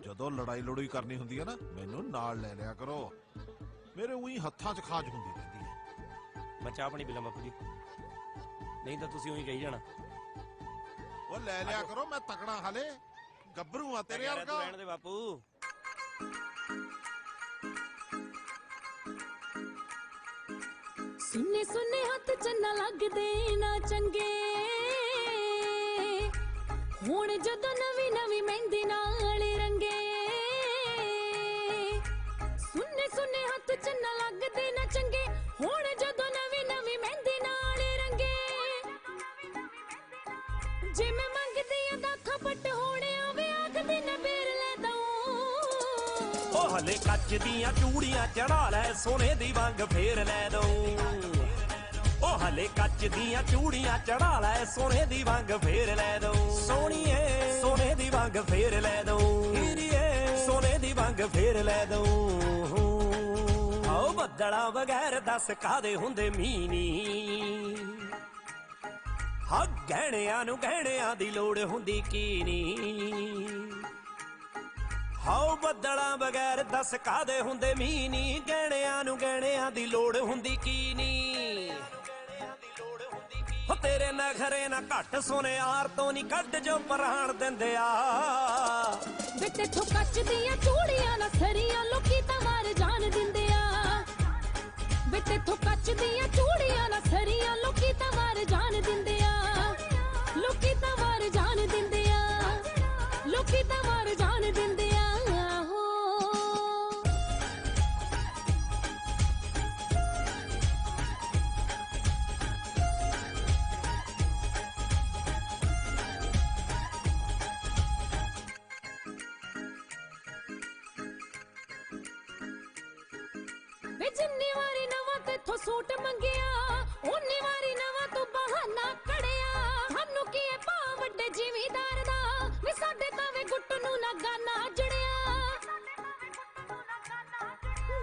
ਜਦੋਂ ਲੜਾਈ ਲੜੂਈ ਕਰਨੀ ਹੁੰਦੀ ਹੈ ਨਾ, ਮੈਨੂੰ ਨਾਲ ਲੈ ਲਿਆ ਕਰੋ। ਮੇਰੇ ਉਹੀ ਹੱਥਾਂ 'ਚ ਖਾਜ ਹੁੰਦੀ ਰਹਿੰਦੀ ਹੈ। ਮੈਂ ਚਾਹ ਪਾਣੀ ਪੀ ਲਾਂ ਬਾਪੂ ਜੀ, ਨਹੀਂ ਤਾਂ ਤੁਸੀਂ ਉਹੀ ਕਹੀ ਜਾਣਾ। ਉਹ ਲੈ ਲਿਆ ਕਰੋ, ਮੈਂ ਤਕੜਾ ਹਾਲੇ ਗੱਭਰੂ ਆ ਤੇਰੇ ਵਰਗਾ। ਰਹਿਣ ਦੇ ਬਾਪੂ। ਸੁਨੇ ਸੁਨੇ ਹੱਥ ਚੰਨਾ ਲੱਗਦੇ ਨਾ ਚੰਗੇ, ਹੁਣ ਜਦੋਂ ਨਵੀਂ ਨਵੀਂ ਮਹਿੰਦੀ ਨਾਲ ਰੰਗੇ। ਸੁਨੇ ਸੁਨੇ ਹੱਥ ਚੰਨਾ ਲੱਗਦੇ ਨਾ ਚੰਗੇ, ਹੁਣ ਜਦੋਂ ਨਵੀਂ ਨਵੀਂ ਮਹਿੰਦੀ ਨਾਲ ਰੰਗੇ। ਜੇ ਮੈਂ ਮੰਗਦੀ ਆ ਤਾਂ ਖਪਟ ਹੋਣਿਆ ਵੇ ਆਖਦੀ ਨੇ ਬੇਰ ਲੈ ਦਊਂ। ਉਹ ਹਲੇ ਕੱਚ ਦੀਆਂ ਚੂੜੀਆਂ ਚੜਾ ਲੈ, ਸੋਨੇ ਦੀ ਵੰਗ ਫੇਰ ਲੈ ਦਊਂ। ਉਹ ਹਲੇ ਕੱਚ ਦੀਆਂ ਚੂੜੀਆਂ ਚੜਾ ਲੈ, ਸੋਨੇ ਦੀ ਵੰਗ ਫੇਰ ਲੈ ਦਊਂ। ਸੋਹਣੀਏ ਸੋਨੇ ਦੀ ਵੰਗ ਫੇਰ ਲੈ ਦਊਂ। ਹੀਰੀਏ ਸੋਨੇ ਦੀ ਵੰਗ ਫੇਰ ਲੈ ਦਊਂ। ਆਓ ਬੱਦਲਾਂ ਬਗੈਰ ਦੱਸ ਕਾਦੇ ਹੁੰਦੇ ਮੀਨੀ। ਹਾਂ ਗਹਿਣਿਆਂ ਨੂੰ ਗਹਿਣਿਆਂ ਦੀ ਲੋੜ ਹੁੰਦੀ ਕੀ ਨੀ। ਹਾਓ ਬੱਦਲਾਂ ਬਗੈਰ ਦੱਸ ਕਾਦੇ ਹੁੰਦੇ ਮੀਨੀ। ਗਹਿਣਿਆਂ ਨੂੰ ਗਹਿਣਿਆਂ ਦੀ ਲੋੜ ਹੁੰਦੀ ਕੀ ਨੀ। ਹੋ ਤੇਰੇ ਨਖਰੇ ਨਾ ਘੱਟ ਸੁਨਿਆਰ ਤੋਂ ਨਹੀਂ ਕੱਢ ਜੋ ਪ੍ਰਾਣ ਦਿੰਦੇ ਆ। ਵੇ ਤੇਥੋਂ ਕੱਚ ਦੀਆਂ ਚੂੜੀਆਂ ਨਾ ਸਰੀਆਂ ਲੋਕੀ ਤਾਂ ਮਾਰ ਜਾਣ ਦਿੰਦੇ ਆ। ਵੇ ਤੇਥੋਂ ਕੱਚ ਦੀਆਂ ਚੂੜੀਆਂ ਨਾ ਸਰੀਆਂ ਲੋਕੀ ਤਾਂ ਮਾਰ ਜਾਣ ਦਿੰਦੇ ਆ। ਲੋਕੀ ਤਾਂ ਮਾਰ ਜਾਣ ਦਿੰਦੇ ਆ। ਲੋਕੀ ਤਾਂ ਮਾਰ ਜਾਣ ਦਿੰਦੇ ਆ। ਵੇ ਜਿੰਨੀ ਵਾਰੀ ਨਵਾਂ ਤੇਥੋਂ ਸੂਟ ਮੰਗਿਆ, ਓਨੀ ਵਾਰੀ ਨਵਾਂ ਤੂੰ ਬਹਾਨਾ ਕੜਿਆ। ਸਾਨੂੰ ਕੀ ਹੈ ਭਾ ਵੱਡੇ ਜ਼ਿਮੀਦਾਰ ਦਾ, ਵੇ ਸਾਡੇ ਤਾਂ ਵੇ ਗੁੱਟ ਨੂੰ ਨਾ ਗਾਨਾ ਜੜਿਆ।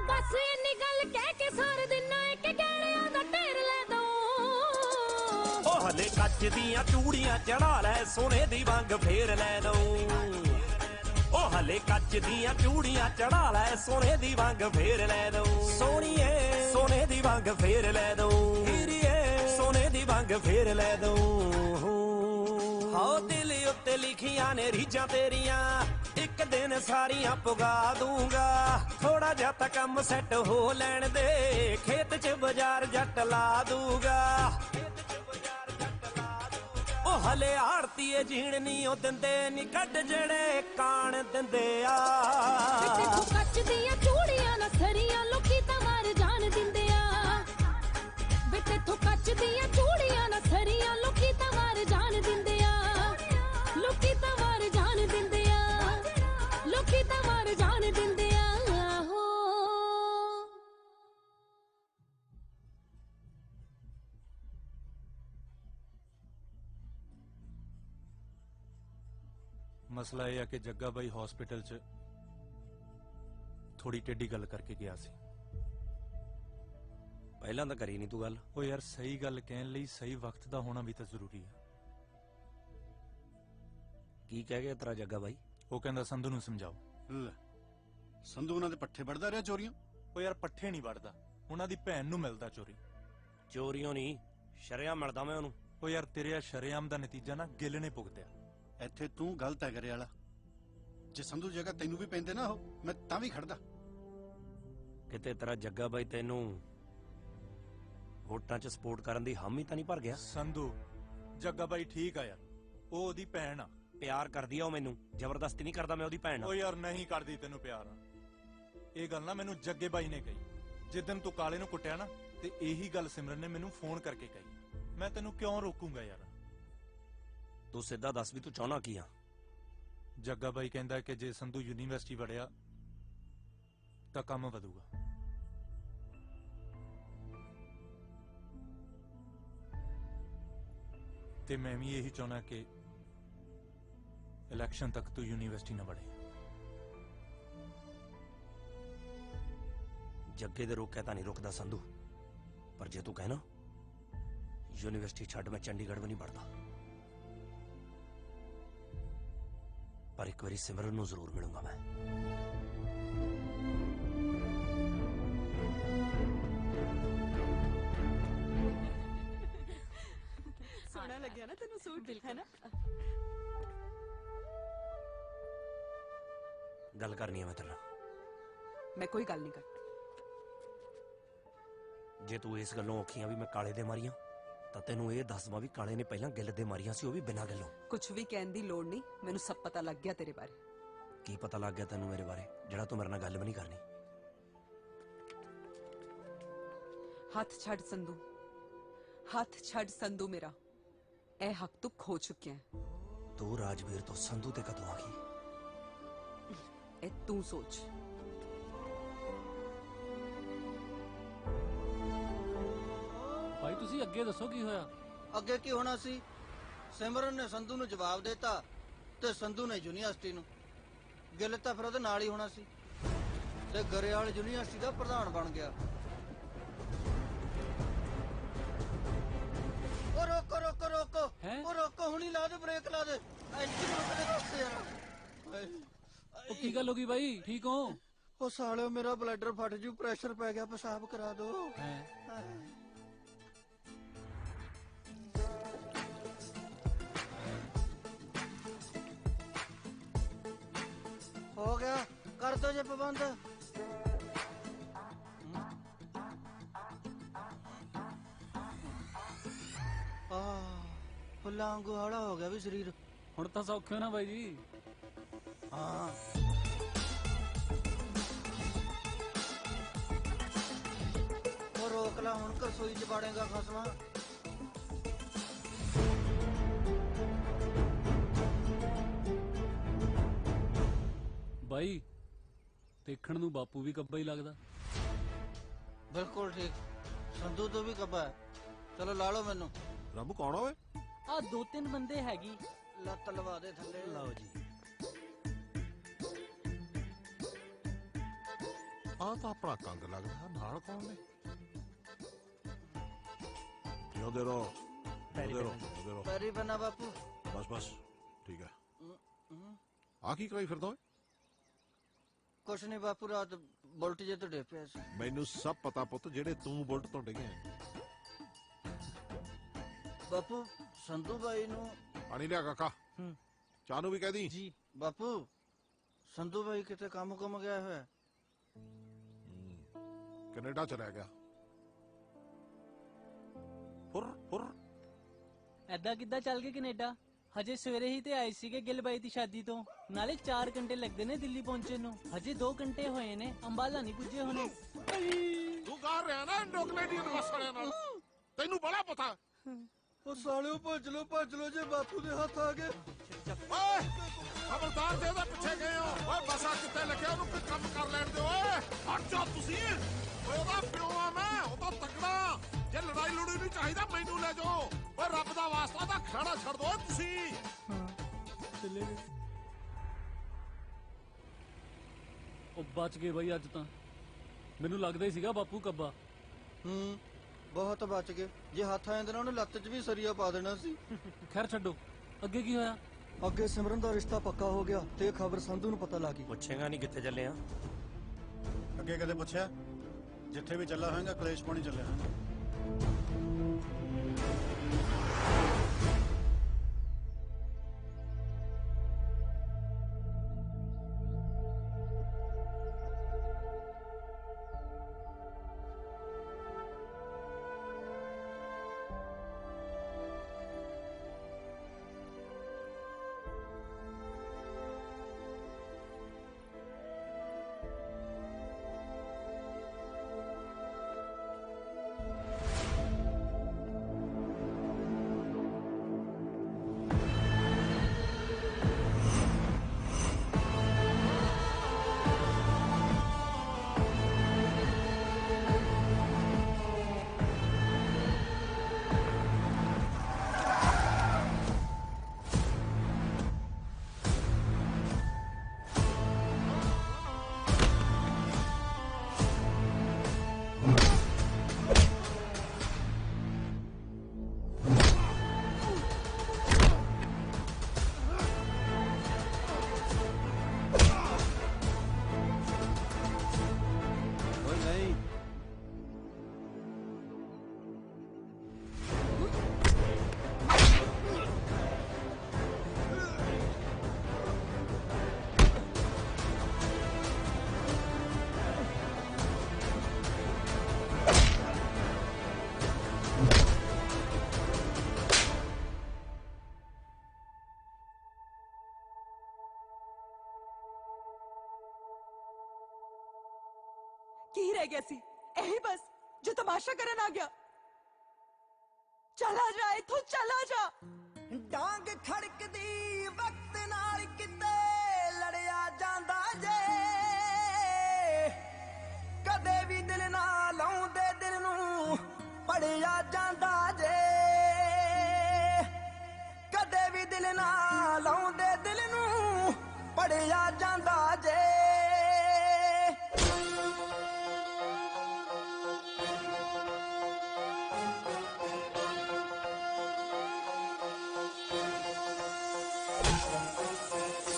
ਬਸ ਇੰਨੀ ਗੱਲ ਕਹਿ ਕੇ ਸਾਰ ਦਿਨਾ ਇੱਕ ਗਹਿਣਿਆਂ ਦਾ ਢੇਰ ਲੈ ਦਊਂ। ਉਹ ਹਲੇ ਕੱਚ ਦੀਆਂ ਚੂੜੀਆਂ ਚੜਾ ਲੈ, ਸੋਨੇ ਦੀ ਵੰਗ ਫੇਰ ਲੈ ਦਊਂ। ਉਹ ਹਲੇ ਕੱਚ ਦੀਆਂ ਚੂੜੀਆਂ ਚੜਾ ਲੈ, ਸੋਨੇ ਦੀ ਵੰਗ ਫੇਰ ਲੈ ਦਊਂ। ਸੋਹਣੀਏ ਸੋਨੇ ਦੀ ਵੰਗ ਫੇਰ ਲੈ ਦਊਂ। ਹੀਰੀਏ ਸੋਨੇ ਦੀ ਵੰਗ ਫੇਰ ਲੈ ਦਊਂ। ਹਾਓ ਦਿਲ ਉੱਤੇ ਲਿਖੀਆਂ ਨੇ ਰੀਝਾਂ ਤੇਰੀਆਂ, ਇੱਕ ਦਿਨ ਸਾਰੀਆਂ ਪੁਗਾ ਦੂੰਗਾ। ਥੋੜਾ ਜਿਹਾ ਤਾਂ ਕੰਮ ਸੈੱਟ ਹੋ ਲੈਣ ਦੇ, ਖੇਤ 'ਚ ਬਾਜ਼ਾਰ ਜੱਟ ਲਾ ਦੂੰਗਾ। ਉਹ ਹਲੇ ਆੜਤੀਏ ਜੀਣ ਨੀ ਉਹ ਦਿੰਦੇ ਨੀ ਕੱਢ ਜਿਹੜੇ ਕਾਣ ਦਿੰਦੇ ਆ। ਤੇਥੋਂ ਕੱਚ ਦੀਆਂ ਚੂੜੀਆਂ ਨਾ ਸਰੀਆਂ ਲੋਕੀ ਤਾਂ ਮਾਰ ਜਾਣ ਦਿੰਦੇ ਆ। ਵੇ ਤੇਥੋਂ ਕੱਚ ਦੀਆਂ ਚੂੜੀਆਂ ਨਾ ਸਰੀਆਂ ਲੋਕੀ ਤਾਂ ਮਾਰ ਜਾਣ ਦਿੰਦੇ ਆ। ਲੋਕੀ ਤਾਂ ਮਾਰ ਜਾਣ ਦਿੰਦੇ ਆ। ਲੋਕੀ ਤਾਂ ਮਾਰ ਜਾਣ ਦਿੰਦੇ ਆ। ਮਸਲਾ ਇਹ ਆ ਕਿ ਜੱਗਾ ਬਾਈ ਹਸਪੀਟਲ 'ਚ ਥੋੜੀ ਟੇਢੀ ਗੱਲ ਕਰਕੇ ਗਿਆ ਸੀ। ਪਹਿਲਾਂ ਤਾਂ ਕਰੀ ਨਹੀਂ ਤੂੰ ਗੱਲ। ਉਹ ਯਾਰ ਸਹੀ ਗੱਲ ਕਹਿਣ ਲਈ ਸਹੀ ਵਕਤ ਦਾ ਹੋਣਾ ਵੀ ਤਾਂ ਜ਼ਰੂਰੀ ਆ। ਕੀ ਕਹਿ ਗਿਆ ਤੇਰਾ ਜੱਗਾ ਬਾਈ? ਉਹ ਕਹਿੰਦਾ ਸੰਧੂ ਨੂੰ ਸਮਝਾਓ। ਲੈ ਸੰਧੂ ਉਹਨਾਂ ਦੇ ਪੱਠੇ ਵੜਦਾ ਰਿਹਾ ਚੋਰੀਆਂ? ਉਹ ਯਾਰ ਪੱਠੇ ਨਹੀਂ ਵੜਦਾ, ਉਹਨਾਂ ਦੀ ਭੈਣ ਨੂੰ ਮਿਲਦਾ ਚੋਰੀ। ਚੋਰੀਆਂ ਨਹੀਂ, ਸ਼ਰੇਆਮ ਮਿਲਦਾ ਮੈਂ ਉਹਨੂੰ। ਉਹ ਯਾਰ ਤੇਰੇ ਆ ਸ਼ਰੇਆਮ ਦਾ ਨਤੀਜਾ ਨਾ ਗਿੱਲ ਨੇ ਭੁਗਤਿਆ। ਇੱਥੇ ਤੂੰ ਗਲਤ ਹੈ ਕਰੇ ਵਾਲਾ। ਜੇ ਸੰਧੂ ਜਗ੍ਹਾ ਤੈਨੂੰ ਵੀ ਪੈਂਦੇ ਨਾ ਉਹ, ਮੈਂ ਤਾਂ ਵੀ ਖੜਦਾ। ਕਿਤੇ ਤੇਰਾ ਜੱਗਾ ਬਾਈ ਤੈਨੂੰ ਵੋਟਾਂ 'ਚ ਸਪੋਰਟ ਕਰਨ ਦੀ ਹਾਮੀ ਤਾਂ ਨਹੀਂ ਭਰ ਗਿਆ? ਸੰਧੂ ਜੱਗਾ ਬਾਈ ਠੀਕ ਆ ਯਾਰ, ਉਹ ਉਹਦੀ ਭੈਣ ਆ। ਪਿਆਰ ਕਰਦੀ ਆ ਉਹ ਮੈਨੂੰ, ਜ਼ਬਰਦਸਤੀ ਨਹੀਂ ਕਰਦਾ ਮੈਂ ਉਹਦੀ ਭੈਣ ਨਾਲ। ਉਹ ਯਾਰ ਨਹੀਂ ਕਰਦੀ ਤੈਨੂੰ ਪਿਆਰ। ਇਹ ਗੱਲ ਨਾ ਮੈਨੂੰ ਜੱਗੇ ਬਾਈ ਨੇ ਕਹੀ ਜਿੱਦਣ ਤੂੰ ਕਾਲੇ ਨੂੰ ਕੁੱਟਿਆ ਨਾ, ਤੇ ਇਹੀ ਗੱਲ ਸਿਮਰਨ ਨੇ ਮੈਨੂੰ ਫੋਨ ਕਰਕੇ ਕਹੀ। ਮੈਂ ਤੈਨੂੰ ਕਿਉਂ ਰੋਕੂੰਗਾ ਯਾਰ? ਤੂੰ ਸਿੱਧਾ ਦੱਸ ਵੀ ਤੂੰ ਚਾਹਣਾ ਕੀ ਆ? ਜੱਗਾ ਬਾਈ ਕਹਿੰਦਾ ਕਿ ਜੇ ਸੰਧੂ ਯੂਨੀਵਰਸਿਟੀ ਵੜਿਆ ਤਾਂ ਕੰਮ ਵਧੂਗਾ। ਤੇ ਮੈਂ ਵੀ ਇਹੀ ਚਾਹੁੰਦਾ ਕਿ ਇਲੈਕਸ਼ਨ ਤੱਕ ਤੂੰ ਯੂਨੀਵਰਸਿਟੀ ਨਾ ਵੜੇ। ਜੱਗੇ ਦੇ ਰੋਕਿਆ ਤਾਂ ਨਹੀਂ ਰੁਕਦਾ ਸੰਧੂ, ਪਰ ਜੇ ਤੂੰ ਕਹਿਣਾ ਯੂਨੀਵਰਸਿਟੀ ਛੱਡ ਮੈਂ ਚੰਡੀਗੜ੍ਹ ਵੀ ਨਹੀਂ ਪੜਦਾ। ਪਰ ਇੱਕ ਵਾਰੀ ਸਿਮਰਨ ਨੂੰ ਜ਼ਰੂਰ ਮਿਲੂੰਗਾ ਮੈਂ। ਸੋਹਣਾ ਲੱਗਿਆ ਨਾ ਤੈਨੂੰ ਸੂਟ, ਹੈ ਨਾ? ਗੱਲ ਕਰਨੀ ਹੈ ਮੈਂ ਤੇਰੇ ਨਾਲ। ਮੈਂ ਕੋਈ ਗੱਲ ਨਹੀਂ ਕਰ। ਜੇ ਤੂੰ ਇਸ ਗੱਲੋਂ ਔਖੀਆਂ ਵੀ ਮੈਂ ਕਾਲੇ ਦੇ ਮਾਰੀਆਂ, ਤਾਂ ਤੈਨੂੰ ਇਹ ਦੱਸਵਾਂ ਵੀ ਕਾਲੇ ਨੇ ਪਹਿਲਾਂ ਗਿੱਲ ਦੇ ਮਾਰੀਆਂ ਸੀ, ਉਹ ਵੀ ਬਿਨਾਂ ਗੱਲੋਂ। ਕੁਝ ਵੀ ਕਹਿਣ ਦੀ ਲੋੜ ਨਹੀਂ, ਮੈਨੂੰ ਸਭ ਪਤਾ ਲੱਗ ਗਿਆ ਤੇਰੇ ਬਾਰੇ। ਕੀ ਪਤਾ ਲੱਗ ਗਿਆ ਤੈਨੂੰ ਮੇਰੇ ਬਾਰੇ, ਜਿਹੜਾ ਤੂੰ ਮੇਰੇ ਨਾਲ ਗੱਲ ਵੀ ਨਹੀਂ ਕਰਨੀ? ਹੱਥ ਛੱਡ ਸੰਧੂ, ਹੱਥ ਛੱਡ ਸੰਧੂ ਮੇਰਾ। ਇਹ ਹੱਕ ਤੂੰ ਖੋ ਚੁੱਕਿਆ ਹੈ। ਤੂੰ ਰਾਜਵੀਰ ਤੋਂ ਸੰਧੂ ਤੇ ਕਦੋਂ ਆ ਗਈ? ਇਹ ਤੂੰ ਸੋਚ। ਭਾਈ ਤੁਸੀਂ ਅੱਗੇ ਦੱਸੋ ਕੀ ਹੋਇਆ? ਅੱਗੇ ਕੀ ਹੋਣਾ ਸੀ? ਸਿਮਰਨ ਨੇ ਸੰਧੂ ਨੂੰ ਜਵਾਬ ਦਿੱਤਾ ਤੇ ਸੰਧੂ ਨੇ ਯੂਨੀਵਰਸਿਟੀ ਨੂੰ। ਗਿੱਲ ਤਾਂ ਫਿਰ ਉਹਦੇ ਨਾਲ ਹੀ ਹੋਣਾ ਸੀ ਤੇ ਗਰੇਵਾਲ ਯੂਨੀਵਰਸਿਟੀ ਦਾ ਪ੍ਰਧਾਨ ਬਣ ਗਿਆ। ਉਹ ਰੋਕੋ ਰੋਕੋ ਰੋਕੋ, ਉਹ ਰੋਕੋ, ਹੁਣੀ ਲਾ ਦੇ ਬ੍ਰੇਕ, ਲਾ ਦੇ। ਐਂਟੀ ਰੋਕ ਦੇ ਦੱਸ ਯਾਰ। ਉਹ ਕੀ ਗੱਲ ਹੋ ਗਈ ਬਾਈ, ਠੀਕ ਹੋ? ਉਹ ਸਾਲਿਓ ਮੇਰਾ ਬਲੱਡਰ ਫਟ ਜੂ, ਪ੍ਰੈਸ਼ਰ ਪੈ ਗਿਆ, ਪਿਸ਼ਾਬ ਕਰਾ ਦੋ। ਹੋ ਗਿਆ, ਕਰ ਦੋ ਜੇ ਪਾਬੰਦ। ਫੁੱਲਾਂ ਵਾਂਗੂ ਹੌਲਾ ਹੋ ਗਿਆ ਵੀ ਸਰੀਰ। ਹੁਣ ਤਾਂ ਸੌਖੇ ਹੋ ਨਾ ਬਾਈ ਜੀ? ਹਾਂ। ਉਹ ਰੋਕ ਲਾ, ਹੁਣ ਰਸੋਈ ਚ ਬਾੜੇਗਾ ਖਸਮਾ। ਬਾਈ ਦੇਖਣ ਨੂੰ ਬਾਪੂ ਵੀ ਕੱਬਾ ਹੀ ਲੱਗਦਾ। ਬਿਲਕੁਲ ਠੀਕ, ਸੰਧੂ ਤੋਂ ਵੀ ਕੱਬਾ ਹੈ। ਚਲੋ ਲਾ ਲਓ ਮੈਨੂੰ। ਰੱਬ ਕੌਣ ਓਏ? ਆ 2-3 ਬੰਦੇ ਹੈਗੀ। ਲੱਤ ਲਵਾ ਦੇ ਥੱਲੇ। ਲਓ ਜੀ। ਆ ਤਾਂ ਆਪਣਾ ਕੰਗ ਲੱਗਦਾ, ਨਾਲ ਕੌਣ ਨੇ? ਜਿਉਂਦੇ ਰਹੋ, ਜਿਉਂਦੇ ਰਹੋ, ਜਿਉਂਦੇ ਰਹੋ। ਪੈਰੀ ਬੰਨਾ ਬਾਪੂ। ਬਸ ਬਸ ਠੀਕ ਹੈ। ਆ ਕੀ ਕਰਾਈ ਫਿਰਦਾ ਓਏ? ਕੁਛ ਨਹੀਂ ਬਾਪੂ, ਰਾਤ ਬੁਲਟ ਜੇ ਤੋਂ ਡੇ ਪਿਆ ਸੀ। ਮੈਨੂੰ ਸਭ ਪਤਾ ਪੁੱਤ, ਜਿਹੜੇ ਤੂੰ ਬੁਲਟ ਤੋਂ ਡਿੱਗਿਆ। ਬਾਪੂ ਸੰਧੂ ਬਾਈ ਨੂੰ ਪਾਣੀ ਲਿਆ ਕਾਕਾ। ਚਾਹ ਨੂੰ ਵੀ ਕਹਿ ਦੀ। ਜੀ ਬਾਪੂ, ਸੰਧੂ ਬਾਈ ਕਿਤੇ ਕੰਮ ਕੁਮ ਗਿਆ ਹੋਇਆ। ਕੈਨੇਡਾ ਚਲਾ ਗਿਆ। ਫੁਰ ਫੁਰ। ਐਦਾਂ ਕਿੱਦਾਂ ਚੱਲ ਗਏ ਕੈਨੇਡਾ? ਹਜੇ ਸਵੇਰੇ ਹੀ ਤੇ ਆਏ ਸੀਗੇ ਗਿੱਲ ਬਾਈ ਦੀ ਸ਼ਾਦੀ ਤੋਂ। ਨਾਲੇ 4 ਘੰਟੇ ਲੱਗਦੇ ਨੇ ਦਿੱਲੀ ਪਹੁੰਚੇ ਨੂੰ, ਹਜੇ 2 ਘੰਟੇ ਹੋਏ ਨੇ, ਅੰਬਾਲਾ ਨਹੀਂ ਪੁੱਜੇ ਹੋਣੇ। ਤੂੰ ਕਰ ਰਿਹਾ ਨਾ ਇੰਡੋ ਕੈਨੇਡੀਅਨ ਮਸਾਲਿਆਂ ਨਾਲ, ਤੈਨੂੰ ਬੜਾ ਪਤਾ। ਉਹ ਸਾਲਿਓ ਭੱਜ ਲੋ ਜੇ ਬਾਪੂ ਦੇ ਹੱਥ ਆ ਗਏ। ਓਏ ਖਬਰਦਾਰ, ਦੇ ਉਹਦੇ ਪਿੱਛੇ ਗਏ ਹੋ। ਓਏ ਬਸਾ ਕਿੱਥੇ ਲੱਗਿਆ, ਉਹਨੂੰ ਕੋਈ ਕੰਮ ਕਰ ਲੈਣ ਦਿਓ। ਓਏ ਹਟ ਜਾ ਤੁਸੀਂ। ਓਏ ਉਹਦਾ ਪਿਓ ਆ ਮੈਂ, ਉਹ ਤਾਂ ਤਕੜਾ। ਜੇ ਲੜਾਈ ਲੜੀ ਨਹੀਂ ਚਾਹੀਦਾ ਮੈਨੂੰ ਲੈ ਜਾਓ। ਓਏ ਰੱਬ ਦਾ ਵਾਸਤਾ ਤਾਂ ਖੜਾ ਛੱਡ ਦੋ ਤੁਸੀਂ। ਚੱਲੇ ਗਏ। ਉਹ ਬਚ ਗਏ ਬਾਈ ਅੱਜ ਤਾਂ। ਮੈਨੂੰ ਲੱਗਦਾ ਹੀ ਸੀਗਾ ਬਾਪੂ ਕੱਬਾ। ਬਹੁਤ ਬਚ ਗਏ। ਜੇ ਹੱਥ ਆ ਜਾਂਦੇ ਨਾ ਉਹਨੇ ਲੱਤ 'ਚ ਵੀ ਸਰੀਆ ਪਾ ਦੇਣਾ ਸੀ। ਖੈਰ ਛੱਡੋ, ਅੱਗੇ ਕੀ ਹੋਇਆ? ਅੱਗੇ ਸਿਮਰਨ ਦਾ ਰਿਸ਼ਤਾ ਪੱਕਾ ਹੋ ਗਿਆ ਤੇ ਖਬਰ ਸੰਧੂ ਨੂੰ ਪਤਾ ਲੱਗ ਗਈ। ਪੁੱਛੇਗਾ ਨਹੀਂ ਕਿੱਥੇ ਚੱਲੇ ਆ? ਅੱਗੇ ਕਦੇ ਪੁੱਛਿਆ? ਜਿੱਥੇ ਵੀ ਚੱਲਾ ਹੋਏਗਾ ਕਲੇਸ਼ ਪਾਣੀ ਚੱਲਿਆ ਹੋਏਗਾ। ਕੀ ਰਹਿ ਗਿਆ ਸੀ? ਇਹੀ ਬਸ ਜੋ ਤਮਾਸ਼ਾ ਕਰਨ ਆ ਗਿਆ। ਚਲਾ ਜਾ ਇੱਥੋਂ, ਚਲਾ ਜਾ। ਡਾਂਗ ਖੜਕਦੀ ਵਕਤ ਨਾਲ ਕਿਤੇ ਲੜਿਆ ਜਾਂਦਾ ਜੇ, ਕਦੇ ਵੀ ਦਿਲ ਨਾ ਲਾਉਂਦੇ ਦਿਲ ਨੂੰ ਪੜਿਆ ਜਾਂਦਾ ਜੇ, ਕਦੇ ਵੀ ਦਿਲ ਨਾ ਲਾਉਂਦੇ ਦਿਲ ਨੂੰ ਪੜਿਆ ਜਾਂਦਾ ਜੇ।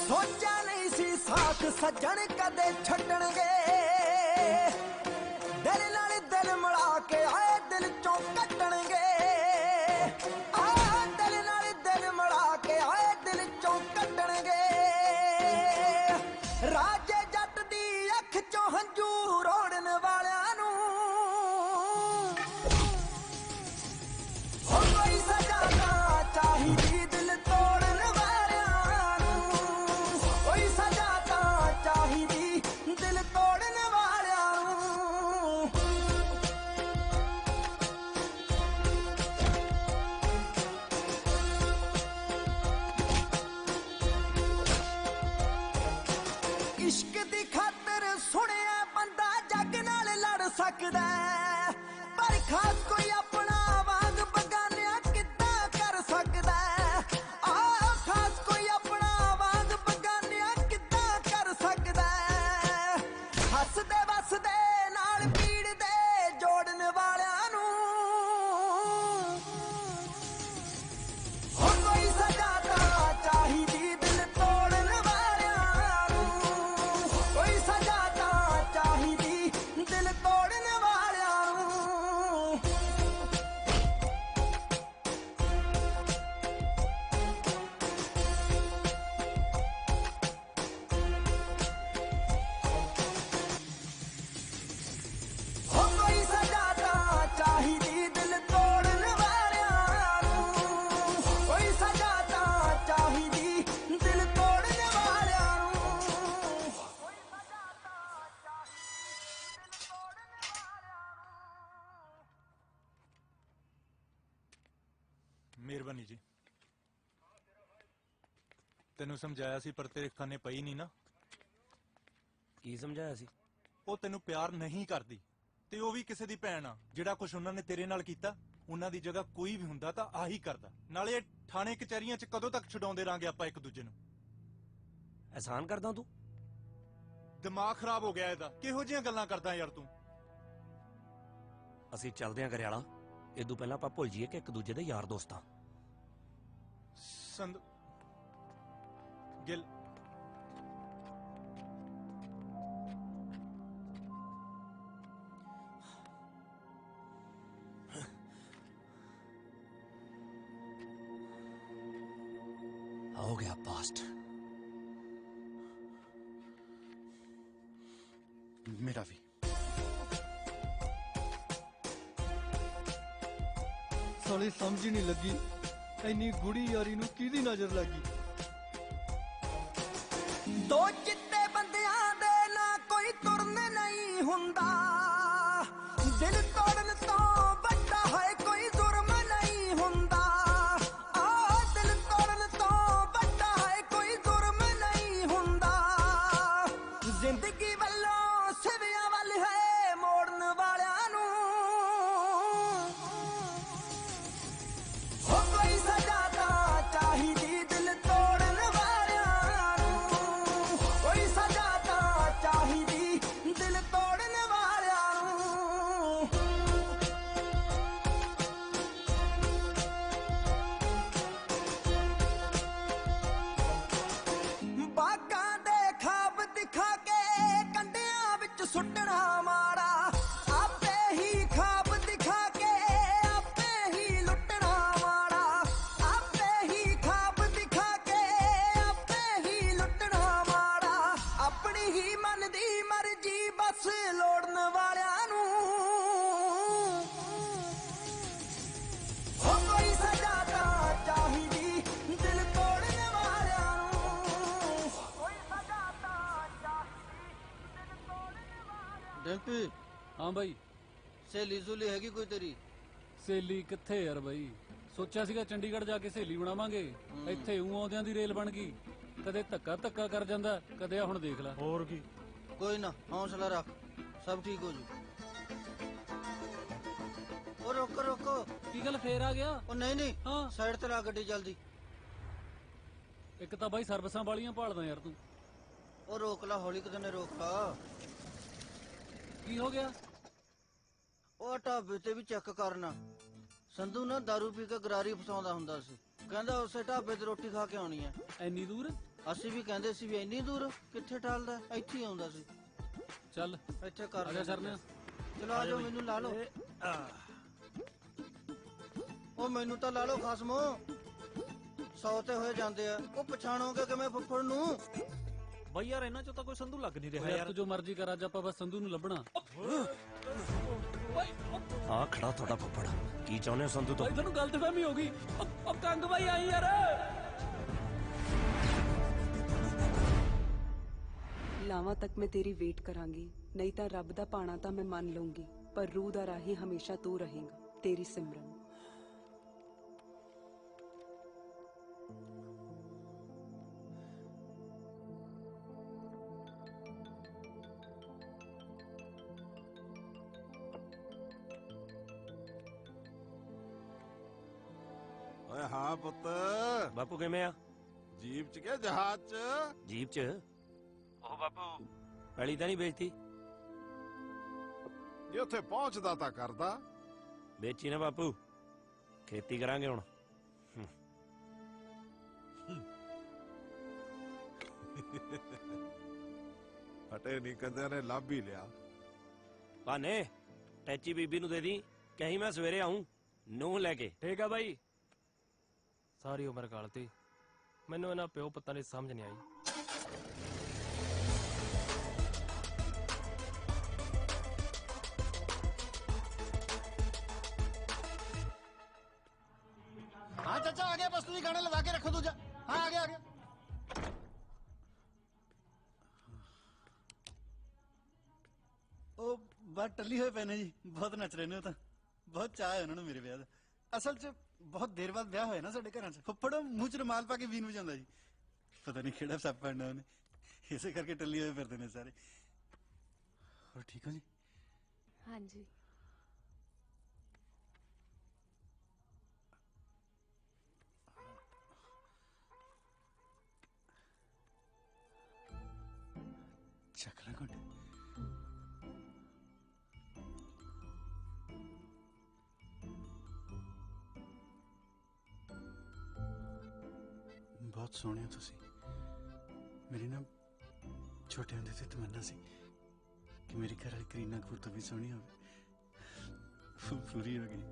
ਸੋਚਿਆ ਨਹੀਂ ਸੀ ਸਾਥ ਸੱਜਣ ਕਦੇ ਛੱਡਣਗੇ, ਦਿਲ ਨਾਲ ਦਿਲ ਮਿਲਾ ਕੇ ਆਏ ਦਿਲ ਚੋਂ ਕੱਟਣਗੇ, ਦਿਲ ਨਾਲ ਦਿਲ ਮਿਲਾ ਕੇ ਆਏ ਦਿਲ ਚੋਂ ਕੱਟਣਗੇ। ਰਾਜੇ ਜੱਟ ਦੀ ਅੱਖ ਚੋਂ ਹੰਝੂ ਰੋੜਨ ਵਾਲਿਆਂ ਨੂੰ ਹੋ ਕੋਈ ਸਜ਼ਾ ਤਾਂ ਚਾਹੀਦੀ ਦਿਲ ਤੋੜਨ ਵਾਲਿਆਂ ਨੂੰ, ਕੋਈ ਸਜ਼ਾ ਤਾਂ ਚਾਹੀਦੀ ਦਿਲ ਤੋੜਨ ਵਾਲਿਆਂ ਨੂੰ। ਇਸ਼ਕ ਦੀ ਖਾਤਰ ਸੁਣਿਆ ਬੰਦਾ ਜੱਗ ਨਾਲ ਲੜ ਸਕਦਾ ਹੈ, ਪਰ ਖਾਸ ਕੋਈ ਆਪਣਾ ਵਾਂਗ ਬਗਾਨਿਆਂ ਕਿੱਦਾਂ ਕਰ ਸਕਦਾ ਹੈ। ਖਾਸ ਕੋਈ ਆਪਣਾ ਵਾਂਗ ਬਗਾਨਿਆਂ ਕਿੱਦਾਂ ਕਰ ਸਕਦਾ ਹੈ। ਹੱਸਦੇ ਵਸਦੇ ਨਾਲ ਪੀੜ ਦੇ ਜੋੜਨ ਵਾਲਿਆਂ ਨੂੰ ਹੋ ਕੋਈ ਸਜ਼ਾ ਤਾਂ ਚਾਹੀਦੀ ਦਿਲ ਤੋੜਨ ਵਾਲਿਆਂ ਨੂੰ, ਕੋਈ ਸਜ਼ਾ ਤਾਂ ਚਾਹੀਦੀ ਦਿਲ ਤੋੜਨ ਵਾਲਿਆਂ ਨੂੰ। ਹੋ ਕੋਈ ਸਜ਼ਾ ਤਾਂ ਚਾਹੀਦੀ ਦਿਲ ਤੋੜਨ ਵਾਲਿਆਂ ਨੂੰ, ਕੋਈ ਸਜ਼ਾ ਤਾਂ ਚਾਹੀਦੀ ਦਿਲ ਤੋੜਨ ਵਾਲਿਆਂ ਨੂੰ। ਮਿਹਰਬਾਨੀ ਜੀ। ਤੈਨੂੰ ਸਮਝਾਇਆ ਸੀ ਪਰ ਤੇਰੇ ਖਾਨੇ ਪਈ ਨਹੀਂ ਨਾ। ਕੀ ਸਮਝਾਇਆ ਸੀ? ਉਹ ਤੈਨੂੰ ਪਿਆਰ ਨਹੀਂ ਕਰਦੀ ਤੇ ਉਹ ਵੀ ਕਿਸੇ ਦੀ ਭੈਣ ਆ। ਜਿਹੜਾ ਕੁਝ ਉਹਨਾਂ ਨੇ ਤੇਰੇ ਨਾਲ ਕੀਤਾ, ਉਹਨਾਂ ਦੀ ਜਗ੍ਹਾ ਕੋਈ ਵੀ ਹੁੰਦਾ ਤਾਂ ਆਹੀ ਕਰਦਾ। ਨਾਲੇ ਇਹ ਥਾਣੇ ਕਚਹਿਰੀਆਂ 'ਚ ਕਦੋਂ ਤੱਕ ਛਡਾਉਂਦੇ ਰਾਂਗੇ ਆਪਾਂ ਇੱਕ ਦੂਜੇ ਨੂੰ? ਐਹਸਾਨ ਕਰਦਾ ਤੂੰ? ਦਿਮਾਗ ਖਰਾਬ ਹੋ ਗਿਆ ਇਹਦਾ। ਕਿਹੋ ਜਿਹੀਆਂ ਗੱਲਾਂ ਕਰਦਾ ਯਾਰ ਤੂੰ? ਅਸੀਂ ਚੱਲਦੇ ਆਂ ਘਰਿਆਲਾ। ਇਦੋਂ ਪਹਿਲਾਂ ਆਪਾਂ ਭੁੱਲ ਜਾਈਏ ਕਿ ਇੱਕ ਦੂਜੇ ਦੇ ਯਾਰ ਦੋਸਤ ਆ। ਸੰਦ ਗਿਲ हो गया पास्ट। मेरा भी। ਸਾਲੀ ਸਮਝ ਹੀ ਨਹੀਂ ਲੱਗੀ ਇੰਨੀ ਗੁੜੀ ਯਾਰੀ ਨੂੰ ਕਿਹਦੀ ਨਜ਼ਰ ਲੱਗੀ। ਦੋ ਚਿੱਟੇ ਬੰਦਿਆਂ ਦੇ ਨਾ ਕੋਈ ਤੁਰਨ ਨਹੀਂ ਹੁੰਦਾ, ਦਿਲ ਤੋੜਨ ਤੋਂ ਵੱਡਾ ਹੈ ਕੋਈ ਜ਼ੁਰਮ ਨਹੀਂ ਹੁੰਦਾ। ਦਿਲ ਤੋੜਨ ਤੋਂ ਵੱਡਾ ਹੈ ਕੋਈ ਜ਼ੁਰਮ ਨਹੀਂ ਹੁੰਦਾ। ਜ਼ਿੰਦਗੀ ਵੱਲੋਂ ਸਿਵਿਆਂ ਵੱਲ ਹੈ ਮੋੜਨ ਵਾਲਿਆਂ ਨੂੰ ਹੋ ਕੋਈ ਸਜ਼ਾ ਤਾਂ ਚਾਹੀਦੀ ਦਿਲ ਤੋੜਨ ਵਾਲਿਆਂ ਨੂੰ, ਕੋਈ ਸਜ਼ਾ ਤਾਂ ਚਾਹੀਦੀ ਦਿਲ ਤੋੜਨ ਵਾਲਿਆਂ ਨੂੰ। ਬਾਗਾਂ ਦੇ ਖਾਬ ਦਿਖਾ ਕੇ ਕੰਡਿਆਂ ਵਿੱਚ ਸੁੱਟਣਾ ਮਾੜਾ, ਆਪੇ ਹੀ ਖਾਬ ਦਿਖਾ ਕੇ ਆਪੇ ਹੀ ਲੁੱਟਣਾ ਮਾੜਾ, ਆਪੇ ਹੀ ਖਾਬ ਦਿਖਾ ਕੇ ਆਪੇ ਹੀ ਲੁੱਟਣਾ ਮਾੜਾ। ਆਪਣੀ ਹੀ ਮਨ ਦੀ ਮਰਜ਼ੀ ਬਸ ਲੋੜਨ ਵਾਲਿਆਂ ਨੂੰ ਹੋ ਕੋਈ ਸਜ਼ਾ ਤਾਂ ਚਾਹੀਦੀ ਦਿਲ ਤੋੜਨ ਵਾਲਿਆਂ ਨੂੰ, ਕੋਈ ਸਜ਼ਾ ਤਾਂ ਚਾਹੀਦੀ ਦਿਲ ਤੋੜਨ ਵਾਲਿਆਂ ਨੂੰ। ਡੈਂਪੀ ਹਾਂ ਬਾਈ। ਸਹੇਲੀ ਸੁਲੀ ਹੈਗੀ ਕੋਈ ਤੇਰੀ? ਸਹੇਲੀ ਕਿੱਥੇ ਯਾਰ ਬਾਈ, ਸੋਚਿਆ ਸੀਗਾ ਚੰਡੀਗੜ੍ਹ ਜਾ ਕੇ ਸਹੇਲੀ ਬਣਾਵਾਂਗੇ, ਇੱਥੇ ਊਂ ਆਉਂਦਿਆਂ ਦੀ ਰੇਲ ਬਣ ਗਈ। ਕਦੇ ਧੱਕਾ ਕਰ ਜਾਂਦਾ, ਕਦੇ ਆ ਹੁਣ ਦੇਖ ਲੈ। ਹੋਰ ਕੀ, ਕੋਈ ਨਾ ਹੌਸਲਾ ਰੱਖ, ਸਭ ਠੀਕ ਹੋ ਜੂ। ਉਹ ਰੋਕੋ ਰੋਕੋ। ਕੀ ਗੱਲ ਫੇਰ ਆ ਗਿਆ? ਉਹ ਨਹੀਂ ਹਾਂ ਸਾਈਡ ਤੇ ਲਾ ਗੱਡੀ ਜਲਦੀ। ਇੱਕ ਤਾਂ ਬਾਈ ਸਰਵਿਸਾਂ ਵਾਲੀਆਂ ਭਾਲਦਾ ਯਾਰ ਤੂੰ। ਉਹ ਰੋਕ ਲਾ, ਹੌਲੀ ਕਿਤੇ ਨੇ ਰੋਕ ਲਾ। ਕੀ ਹੋ ਗਿਆ? ਉਹ ਢਾਬੇ ਤੇ ਵੀ ਚੈੱਕ ਕਰਨਾ। ਸੰਧੂ ਨਾ ਦਾਰੂ ਪੀ ਕੇ ਗਰਾਰੀ ਫਸਾਉਂਦਾ ਹੁੰਦਾ ਸੀ, ਕਹਿੰਦਾ ਉਸੇ ਢਾਬੇ ਤੇ ਰੋਟੀ ਖਾ ਕੇ ਆਉਣੀ ਐ। ਇੰਨੀ ਦੂਰ? ਅਸੀਂ ਵੀ ਕਹਿੰਦੇ ਸੀ ਵੀ ਇੰਨੀ ਦੂਰ ਕਿੱਥੇ ਟਾਲਦਾ, ਇੱਥੇ ਹੀ ਆਉਂਦਾ ਸੀ। ਚੱਲ ਇੱਥੇ ਕਰ ਆ ਜਾ ਸਰਨੇ। ਚਲੋ ਆ ਜਾਓ, ਮੈਨੂੰ ਲਾ ਲਓ। ਉਹ ਮੈਨੂੰ ਤਾਂ ਲਾ ਲਓ ਖਸਮੋ, 100 ਤੇ ਹੋਏ ਜਾਂਦੇ ਆ। ਉਹ ਪਛਾਣੋਗੇ ਕਿਵੇਂ ਫੁੱਫੜ ਨੂੰ? ਬਈ ਯਾਰ ਇਹਨਾਂ ਚੋਂ ਤਾਂ ਕੋਈ ਸੰਧੂ ਲੱਗ ਨਹੀਂ ਰਿਹਾ ਯਾਰ। ਤੂੰ ਜੋ ਮਰਜ਼ੀ ਕਰ, ਅੱਜ ਆਪਾਂ ਬਸ ਸੰਧੂ ਨੂੰ ਲੱਭਣਾ। ਆ ਖੜਾ ਤੁਹਾਡਾ ਫੁੱਫੜ, ਕੀ ਚਾਹੁੰਦੇ ਹੋ ਸੰਧੂ ਤੋਂ? ਬਾਈ ਤੁਹਾਨੂੰ ਗਲਤਫਹਿਮੀ ਹੋ ਗਈ। ਉਹ ਕੰਗ ਬਾਈ ਆਈ ਯਾਰ। ਲਾਵਾਂ ਤੱਕ ਮੈਂ ਤੇਰੀ ਵੇਟ ਕਰਾਂਗੀ, ਨਹੀਂ ਤਾਂ ਰੱਬ ਦਾ ਪਾਣਾ ਤਾਂ ਮੈਂ ਮੰਨ ਲਊਂਗੀ, ਪਰ ਰੂਹ ਦਾ ਰਾਹੀ ਹਮੇਸ਼ਾ ਤੂੰ ਰਹੇਗਾ। ਤੇਰੀ ਸਿਮਰਨ। ਓਏ ਹਾਂ ਪੁੱਤ। ਬਾਪੂ ਕਿਵੇਂ ਆ? ਜੀਪ ਚ ਕਿ ਜਹਾਜ਼ ਚ? ਜੀਪ ਚ। ਉਹ ਬਾਪੂ ਪੈਲੀ ਤਾਂ ਨਹੀਂ ਵੇਚਤੀ? ਜੇ ਉੱਥੇ ਪਹੁੰਚਦਾ ਤਾਂ ਕਰਦਾ। ਵੇਚੀ ਨਾ ਬਾਪੂ, ਖੇਤੀ ਕਰਾਂਗੇ ਹੁਣ। ਫਟੇ ਨਹੀਂ ਕੰਦਿਆਂ ਨੇ ਲੱਭ ਹੀ ਲਿਆ। ਭਾਨੇ ਟੈਚੀ ਬੀਬੀ ਨੂੰ ਦੇ ਦੀ, ਕਹੀਂ ਮੈਂ ਸਵੇਰੇ ਆਉਂ ਨੂੰ ਲੈ ਕੇ। ਠੀਕ ਆ ਬਾਈ। ਸਾਰੀ ਉਮਰ ਗਾਲਤੀ, ਮੈਨੂੰ ਇਹਨਾਂ ਪਿਓ ਪੁੱਤਾਂ ਦੀ ਸਮਝ ਨਹੀਂ ਆਈ। हाँ चाचा आ गया, बस तुझे गाने लगा के रखो दूजा। हाँ आ गया आ गया। ਉਹ ਬਾਤ ਟੱਲੀ ਹੋਏ ਪਏ ਨੇ ਜੀ, ਬਹੁਤ ਨੱਚ ਰਹੇ ਨੇ। ਉਹ ਤਾਂ ਬਹੁਤ ਚਾਹ ਹੈ ਉਹਨਾਂ ਨੂੰ ਮੇਰੇ ਵਿਆਹ ਦਾ। ਅਸਲ 'ਚ ਬਹੁਤ ਦੇਰ ਬਾਅਦ ਵਿਆਹ ਹੋਇਆ ਨਾ ਸਾਡੇ ਘਰਾਂ 'ਚ। ਫੁੱਫੜ ਮੂੰਹ 'ਚ ਰੁਮਾਲ ਪਾ ਕੇ ਵੀਨ ਵਜਾਉਂਦਾ ਜੀ, ਪਤਾ ਨਹੀਂ ਕਿਹੜਾ ਸੱਪ ਪੈਣਾ ਉਹਨੇ, ਇਸੇ ਕਰਕੇ ਟੱਲੀ ਹੋਏ ਫਿਰਦੇ ਨੇ ਸਾਰੇ। ਹੋਰ ਠੀਕ ਹੋ ਜੀ? ਹਾਂਜੀ। ਚੱਕ ਲੈ ਘੁੱਟ। ਬਹੁਤ ਸੋਹਣੇ ਹੋ ਤੁਸੀਂ। ਮੇਰੀ ਨਾ ਛੋਟੇ ਹੁੰਦੇ ਤੇ ਤਮੰਨਾ ਸੀ ਕਿ ਮੇਰੀ ਘਰ ਵਾਲੀ ਕਰੀਨਾ ਕਪੂਰ ਤੋਂ ਵੀ ਸੋਹਣੀ ਹੋਵੇ। ਪੂਰੀ ਹੋ ਗਈ।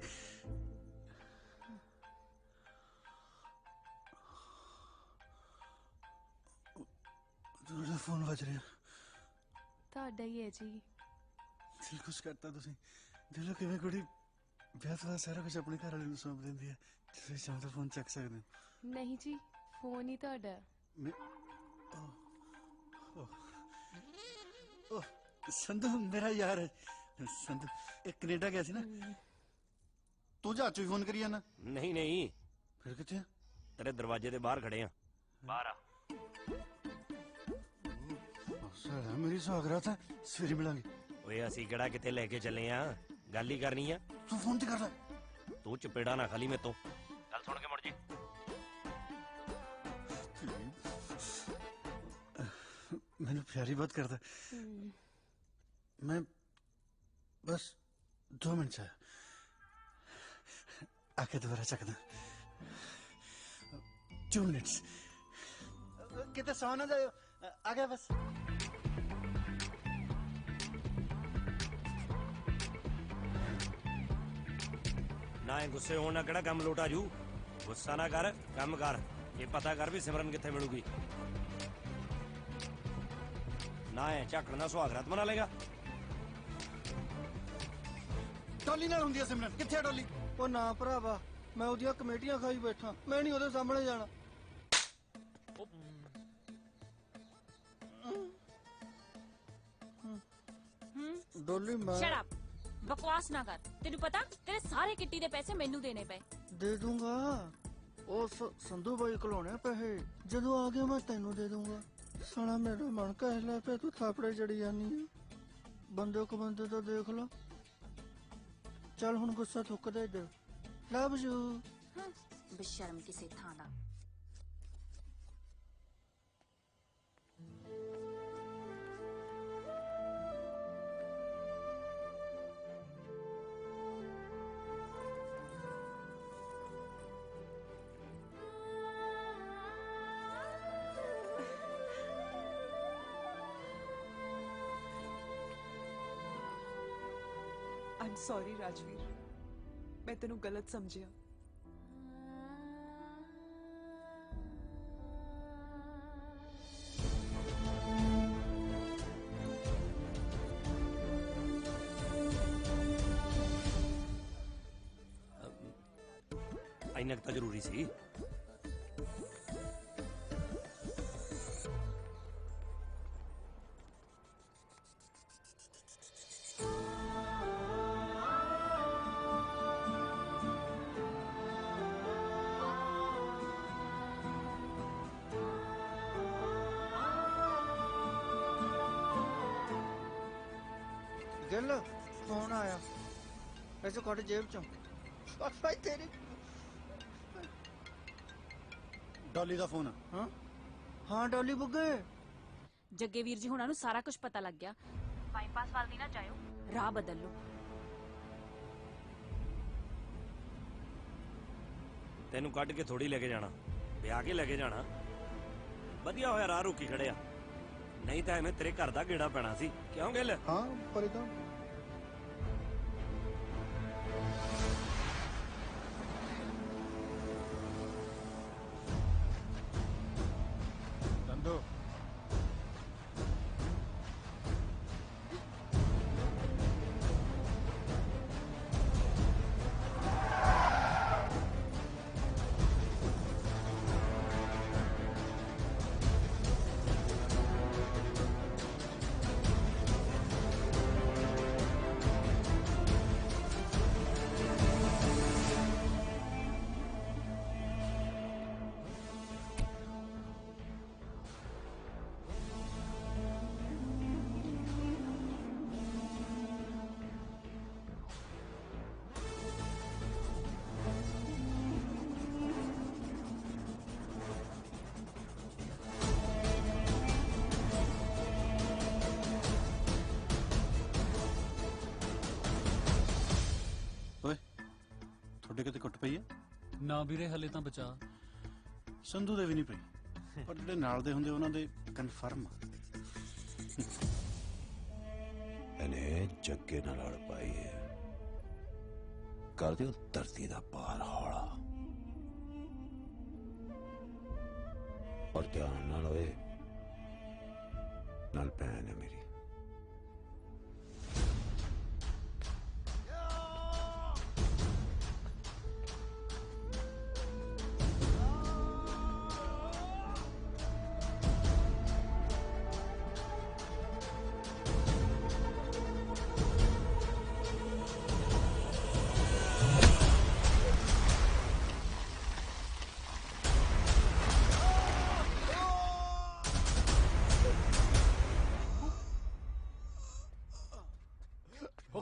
ਤੁਹਾਡਾ ਫੋਨ ਵੱਜ ਰਿਹਾ। ਤੁਹਾਡਾ ਹੀ ਹੈ ਜੀ। ਦਿਲ ਖੁਸ਼ ਕਰਤਾ ਤੁਸੀਂ। ਦਿਲੋਂ ਕਿਵੇਂ ਕੁੜੀ ਵਿਆਹ ਤੋਂ ਬਾਅਦ ਸਾਰਾ ਕੁਝ ਆਪਣੇ ਘਰ ਵਾਲੇ ਨੂੰ ਸੌਂਪ ਦਿੰਦੀ ਹੈ। ਤੁਸੀਂ ਚਾਹੋ ਤਾਂ ਫੋਨ ਚੱਕ ਸਕਦੇ ਹੋ। ਨਹੀਂ ਜੀ, ਫੋਨ ਹੀ ਤੁਹਾਡਾ। ਸੰਧੂ ਮੇਰਾ ਯਾਰ ਹੈ। ਸੰਧੂ ਇਹ ਕੈਨੇਡਾ ਗਿਆ ਸੀ ਨਾ। ਤੂੰ ਜਹਾਜ਼ 'ਚ ਵੀ ਫੋਨ ਕਰੀ ਜਾਣਾ? ਨਹੀਂ ਨਹੀਂ। ਫਿਰ ਕਿੱਥੇ ਆ? ਤੇਰੇ ਦਰਵਾਜ਼ੇ ਦੇ ਬਾਹਰ ਖੜੇ ਆ। ਬਾਹਰ ਆ। ਸਾਲਾ ਮੇਰੀ ਸੁਹਾਗਰਾਤ ਹੈ, ਸਵੇਰੇ ਮਿਲਾਂਗੇ। ਓਏ ਅਸੀਂ ਕਿਹੜਾ ਕਿਤੇ ਲੈ ਕੇ ਚੱਲੇ ਆ, ਗੱਲ ਹੀ ਕਰਨੀ ਆ। ਤੂੰ ਫੋਨ ਤੇ ਕਰ ਲੈ। ਤੂੰ ਚਪੇੜਾ ਨਾ ਖਾਲੀ ਮੇਤੋਂ, ਗੱਲ ਸੁਣ ਕੇ ਮੁੜ ਜੀ। ਮੈਨੂੰ ਪਿਆਰੀ ਬਹੁਤ ਕਰਦਾ। ਮੈਂ ਬਸ 2 ਮਿੰਟ ਚ ਆਕੇ ਦੁਬਾਰਾ ਚੱਕਦਾ। 2 ਮਿੰਟ ਕਿਤੇ ਸੌ ਨਾ ਜਾਇਓ। ਆ ਗਿਆ ਬਸ। ਨਾ ਇਹ ਗੁੱਸੇ ਹੋਣ ਨਾਲ ਕਿਹੜਾ ਕੰਮ ਲੋਟ ਆ ਜੂ। ਗੁੱਸਾ ਨਾ ਕਰ, ਕੰਮ ਕਰ। ਇਹ ਪਤਾ ਕਰ ਵੀ ਸਿਮਰਨ ਕਿੱਥੇ ਮਿਲੂਗੀ। ਨਾ ਇਹ ਝਾਕਣ ਨਾਲ ਸੁਹਾਗਰਾਤ ਮਨਾ ਲੇਗਾ। ਟੋਲੀ ਨਾਲ ਹੁੰਦੀ ਆ ਸਿਮਰਨ। ਕਿੱਥੇ ਆ ਟੋਲੀ? ਉਹ ਨਾ ਭਰਾਵਾ, ਮੈਂ ਉਹਦੀਆਂ ਕਮੇਟੀਆਂ ਖਾਈ ਬੈਠਾ, ਮੈਂ ਨਹੀਂ ਉਹਦੇ ਸਾਹਮਣੇ ਜਾਣਾ। डोली मैं शट अप, बकवास ना कर। तेनू पता तेरे सारे किट्टी दे पैसे मैनू देने पे। दे दूंगा उस संधू भाई कोलों पैसे जदों आ गए मैं तेनू दे दूंगा। साला मेरा मन कहला पे तू थापड़े जड़ी जानी है। बंदे को बंदे तो देख लो। चल हुन गुस्सा थुक दे दे। Love you. बेशर्म किसे थां दा। आई एम सॉरी राजवीर, मैं तेनू गलत समझिया। ਇੰਨਾ ਕੁ ਤਾਂ ਜ਼ਰੂਰੀ ਸੀ। गिल फोन आया ऐसे कट जेब चो भाई तेरी डॉली ਦਾ ਫੋਨ ਹਾਂ ਹਾਂ ਡੋਲੀ ਬੁੱਗੇ। ਜੱਗੇ ਵੀਰ ਜੀ ਹੁਣਾਂ ਨੂੰ ਸਾਰਾ ਕੁਝ ਪਤਾ ਲੱਗ ਗਿਆ। ਬਾਈਪਾਸ ਵੱਲ ਦੀ ਨਾ ਜਾਇਓ, ਰਾਹ ਬਦਲ ਲਓ। ਤੈਨੂੰ ਕੱਢ ਕੇ ਥੋੜੀ ਲੈ ਕੇ ਜਾਣਾ, ਵਿਆਹ ਕੇ ਲੈ ਕੇ ਜਾਣਾ। ਵਧੀਆ ਹੋਇਆ ਰਾਹ ਰੋਕੀ ਖੜਿਆ, ਨਹੀਂ ਤਾਂ ਐਵੇਂ ਤੇਰੇ ਘਰ ਦਾ ਗੇੜਾ ਪੈਣਾ ਸੀ। ਕਿਉਂ ਗਿੱਲ? ਹਾਂ ਪਰ ਤਾਂ संधू ਤੁਹਾਡੇ ਕਿਤੇ ਕੁੱਟ ਪਈ ਹੈ? ਨਾ ਵੀਰੇ ਹਲੇ ਤਾਂ ਬਚਾ। ਸੰਧੂ ਦੇ ਵੀ ਨਹੀਂ ਪਈ, ਪਰ ਜਿਹੜੇ ਨਾਲ ਦੇ ਹੁੰਦੇ ਉਹਨਾਂ ਦੇ ਕਨਫਰਮ। ਇਹਨੇ ਜੱਗੇ ਨਾਲ ਲੜ ਪਾਈ ਹੈ। ਕਰ ਦਿਓ ਧਰਤੀ ਦਾ ਭਾਰ ਹੌਲਾ। ਔਰ ਧਿਆਨ ਨਾਲ ਹੋਏ, ਨਾਲ ਭੈਣ ਹੈ ਮੇਰੀ।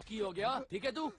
की हो गया? ठीक है तू?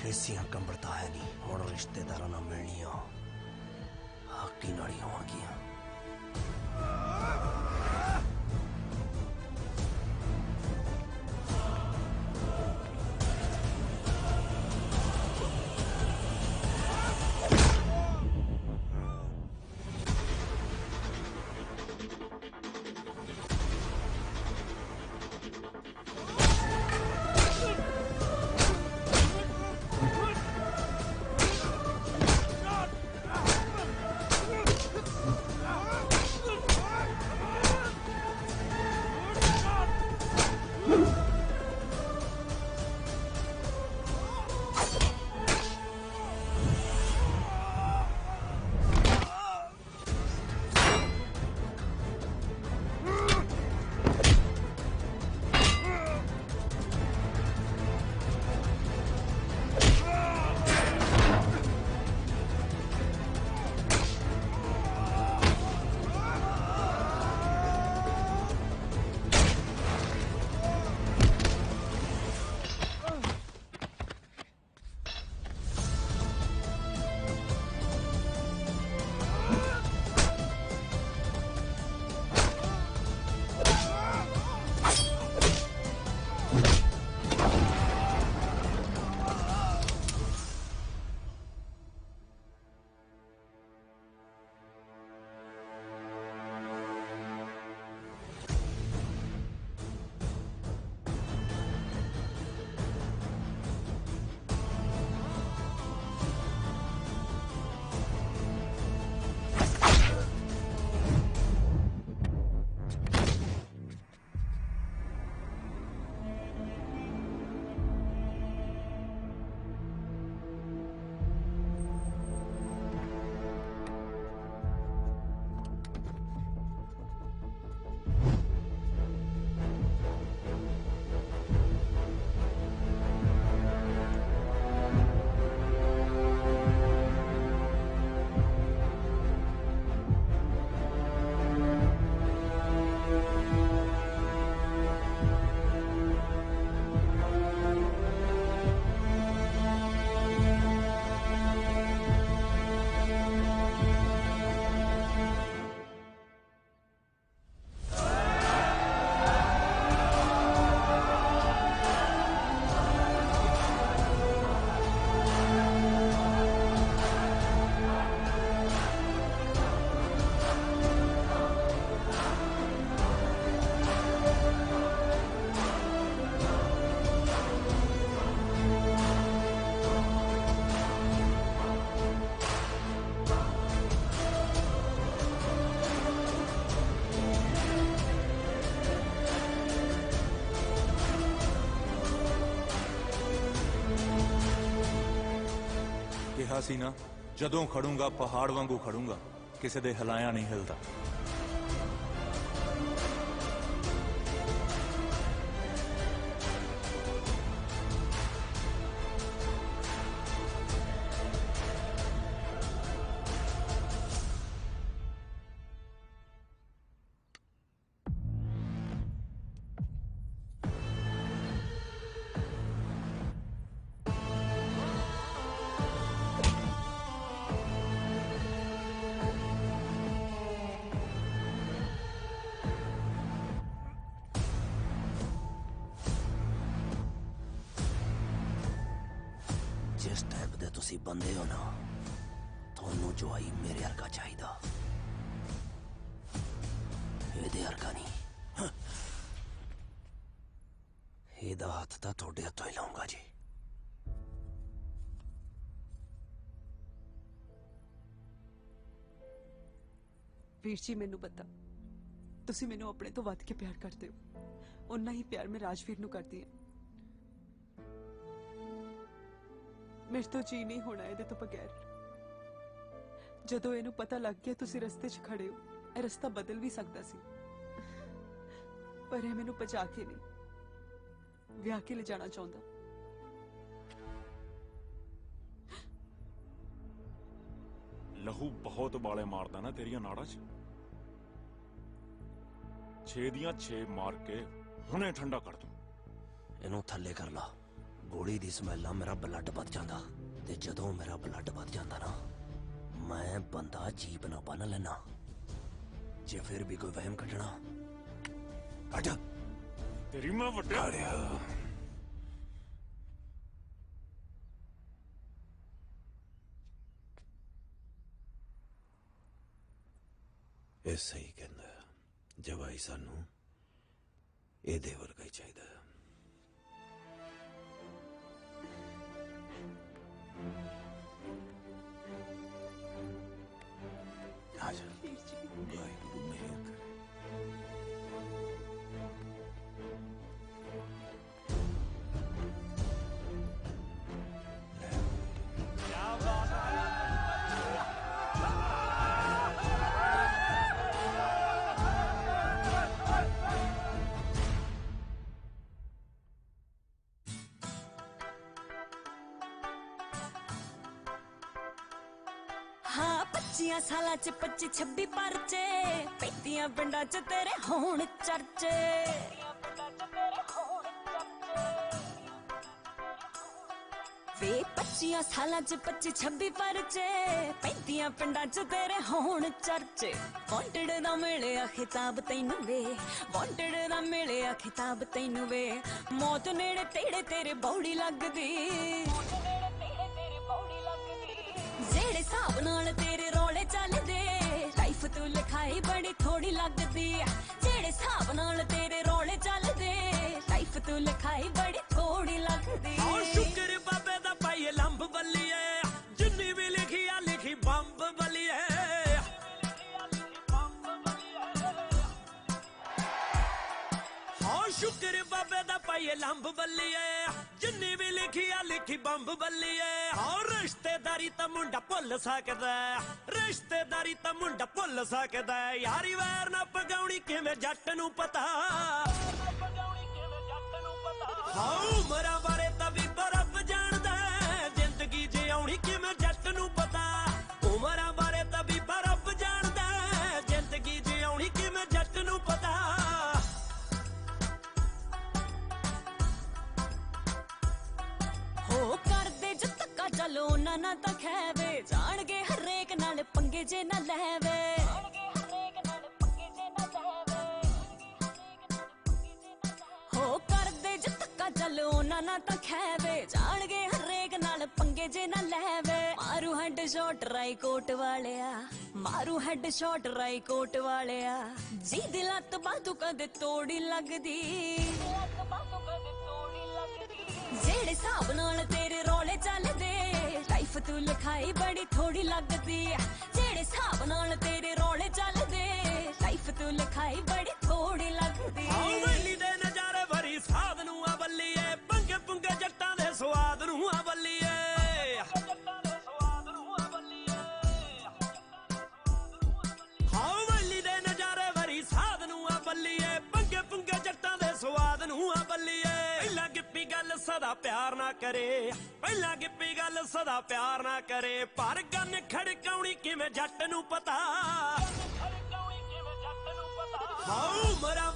रेसियां कंबड़ता है नहीं हुण रिश्तेदारां नाल मिलनियां हक्की नाल ही होणगियां। ਕਿਹਾ ਸੀ ਨਾ ਜਦੋਂ ਖੜੂੰਗਾ ਪਹਾੜ ਵਾਂਗੂ ਖੜੂੰਗਾ ਕਿਸੇ ਦੇ ਹਿਲਾਇਆ ਨਹੀਂ ਹਿਲਦਾ। जिस टाइप दे तुसी बंदे हो ना थोनू जो आई मेरे हरका चाहिदा ਇਹਦੇ ਹਰਕਾ ਨਹੀਂ ਇਹਦਾ ਹੱਥ ਤਾਂ ਤੁਹਾਡੇ ਹੱਥੋਂ ਹੀ ਲਾਉਂਗਾ ਜੀ। ਵੀਰ ਜੀ ਮੈਨੂੰ ਪਤਾ ਤੁਸੀਂ ਮੈਨੂੰ ਆਪਣੇ ਤੋਂ ਵੱਧ ਕੇ ਪਿਆਰ ਕਰਦੇ ਹੋ ਉਨਾ ਹੀ ਪਿਆਰ ਮੈਂ ਰਾਜਵੀਰ ਨੂੰ ਕਰਦੀ ਹਾਂ। ਮੇਰੇ ਤੋਂ ਜੀ ਨਹੀਂ ਹੋਣਾ ਇਹਦੇ ਤੋਂ ਬਗੈਰ। ਜਦੋਂ ਇਹਨੂੰ ਪਤਾ ਲੱਗ ਗਿਆ ਤੁਸੀਂ ਰਸਤੇ 'ਚ ਖੜੇ ਹੋ ਇਹ ਰਸਤਾ ਬਦਲ ਵੀ ਸਕਦਾ ਸੀ ਪਰ ਇਹ ਮੈਨੂੰ ਪਛਾ ਕੇ ਨਹੀਂ ਵਿਆਹ ਕੇ ਲੈ ਜਾਣਾ ਚਾਹੁੰਦਾ। ਲਹੂ ਬਹੁਤ ਬਾਲੇ ਮਾਰਦਾ ਨਾ ਤੇਰੀਆਂ ਨਾੜਾਂ 'ਚ। 6 ਦੀਆਂ 6 ਮਾਰ ਕੇ ਹੁਣੇ ਠੰਡਾ ਕਰ ਦੂੰ। ਇਹਨੂੰ ਥੱਲੇ ਕਰ ਲਾ ਗੋਲੀ ਦੀ ਸਮੈਲ ਨਾਲ ਮੇਰਾ ਬਲੱਡ ਵੱਧ ਜਾਂਦਾ ਤੇ ਜਦੋਂ ਮੇਰਾ ਬਲੱਡ ਵੱਧ ਜਾਂਦਾ ਨਾ ਮੈਂ ਬੰਦਾ ਜੀਪ ਨਾ ਬੰਨ ਲੈਣਾ। ਜੇ ਫਿਰ ਵੀ ਕੋਈ ਵਹਿਮ ਕੱਢਣਾ ਕੱਢ ਤੇਰੀ ਮਾਂ ਵੱਡਿਆ। ਇਹ ਸਹੀ ਕਹਿੰਦਾ ਜਵਾਈ ਸਾਨੂੰ ਇਹਦੇ ਵਰਗਾ ਹੀ ਚਾਹੀਦਾ। ਆ ਜਾ ਵਾਹਿਗੁਰੂ ਮਿਹਰ ਕਰੇ। हाँ 25 साल च 25-26 परचे पैंतियां पिंडां च तेरे होण चर्चे। वे 25 साल च 25-26 परचे पैंतियां पिंडां च तेरे होण चर्चे। वांटेड दा मिलिया खिताब तैनू वे वांटेड दा मिलिया खिताब तैनू वे मौत नेड़े तेड़े तेरे बौड़ी लगदी। जेड़े हिसाब नाल तेरे रोले चलदे लाइफ तू लिखाई बड़ी थोड़ी लगदी। जेड़े हिसाब नाल तेरे रोले चलदे लाइफ तू लिखाई बड़ी थोड़ी लगदी। शुक्र बाबे दा पाई लंब बल्लिए जिन्नी भी लिखी आ लिखी बंब बल्लिए। हाँ शुक्र बाबे दा पाई लंब बल्लिए जिन्नी भी लिखी आ लिखी बंब बल्लिए। और रिश्तेदारी ता मुंडा भुल सकदा रिश्तेदारी ता मुंडा भुल सकदा यारी वैर ना पगाउणी किवें जट नूं पता। हाँ उमरां बारे तां भी बरफ जाणदा जिंदगी जिउणी किवें जट नूं पता। उमरां बारे तां भी बरफ जाणदा जिंदगी जिउणी किवें जट नूं पता। हो करदे जो धक्का चलो ना ना तां खैवे जाणगे हरेक नाल पंगे जे ना लैवे। हो करदे जो धक्का चलो ना ना तां खैवे जाणगे हरेक नाल पंगे जे ना लैवे। मारू हेड शॉट राई कोट वालिया मारू हेड शॉट राई कोट वालिया जी दी लत्त बातू कदे तोड़ी लगदी। जेड़े हिसाब नाल तेरे रोले चलदे लाइफ तू लिखाई बड़ी थोड़ी लगदी। जेड़े हिसाब नाल तेरे रोले चलदे लाइफ तू लिखाई बड़ी थोड़ी लगदी। वेली दे नजारे भरी साध नूं आ बल्लीए पंगे पुंगे जट्टां दे स्वाद नूं आ बल्लीए। हाँ वेली दे नजारे भरी साध नूं आ बल्लीए पंगे पुंगे जट्टां दे स्वाद नूं आ बल्लीए। पहला गिप्पी गल सदा प्यार ना करे पहला गिप्पी गल सदा प्यार ना करे पर गन खड़काउणी किवें जट नूं पता। हाँ उमरां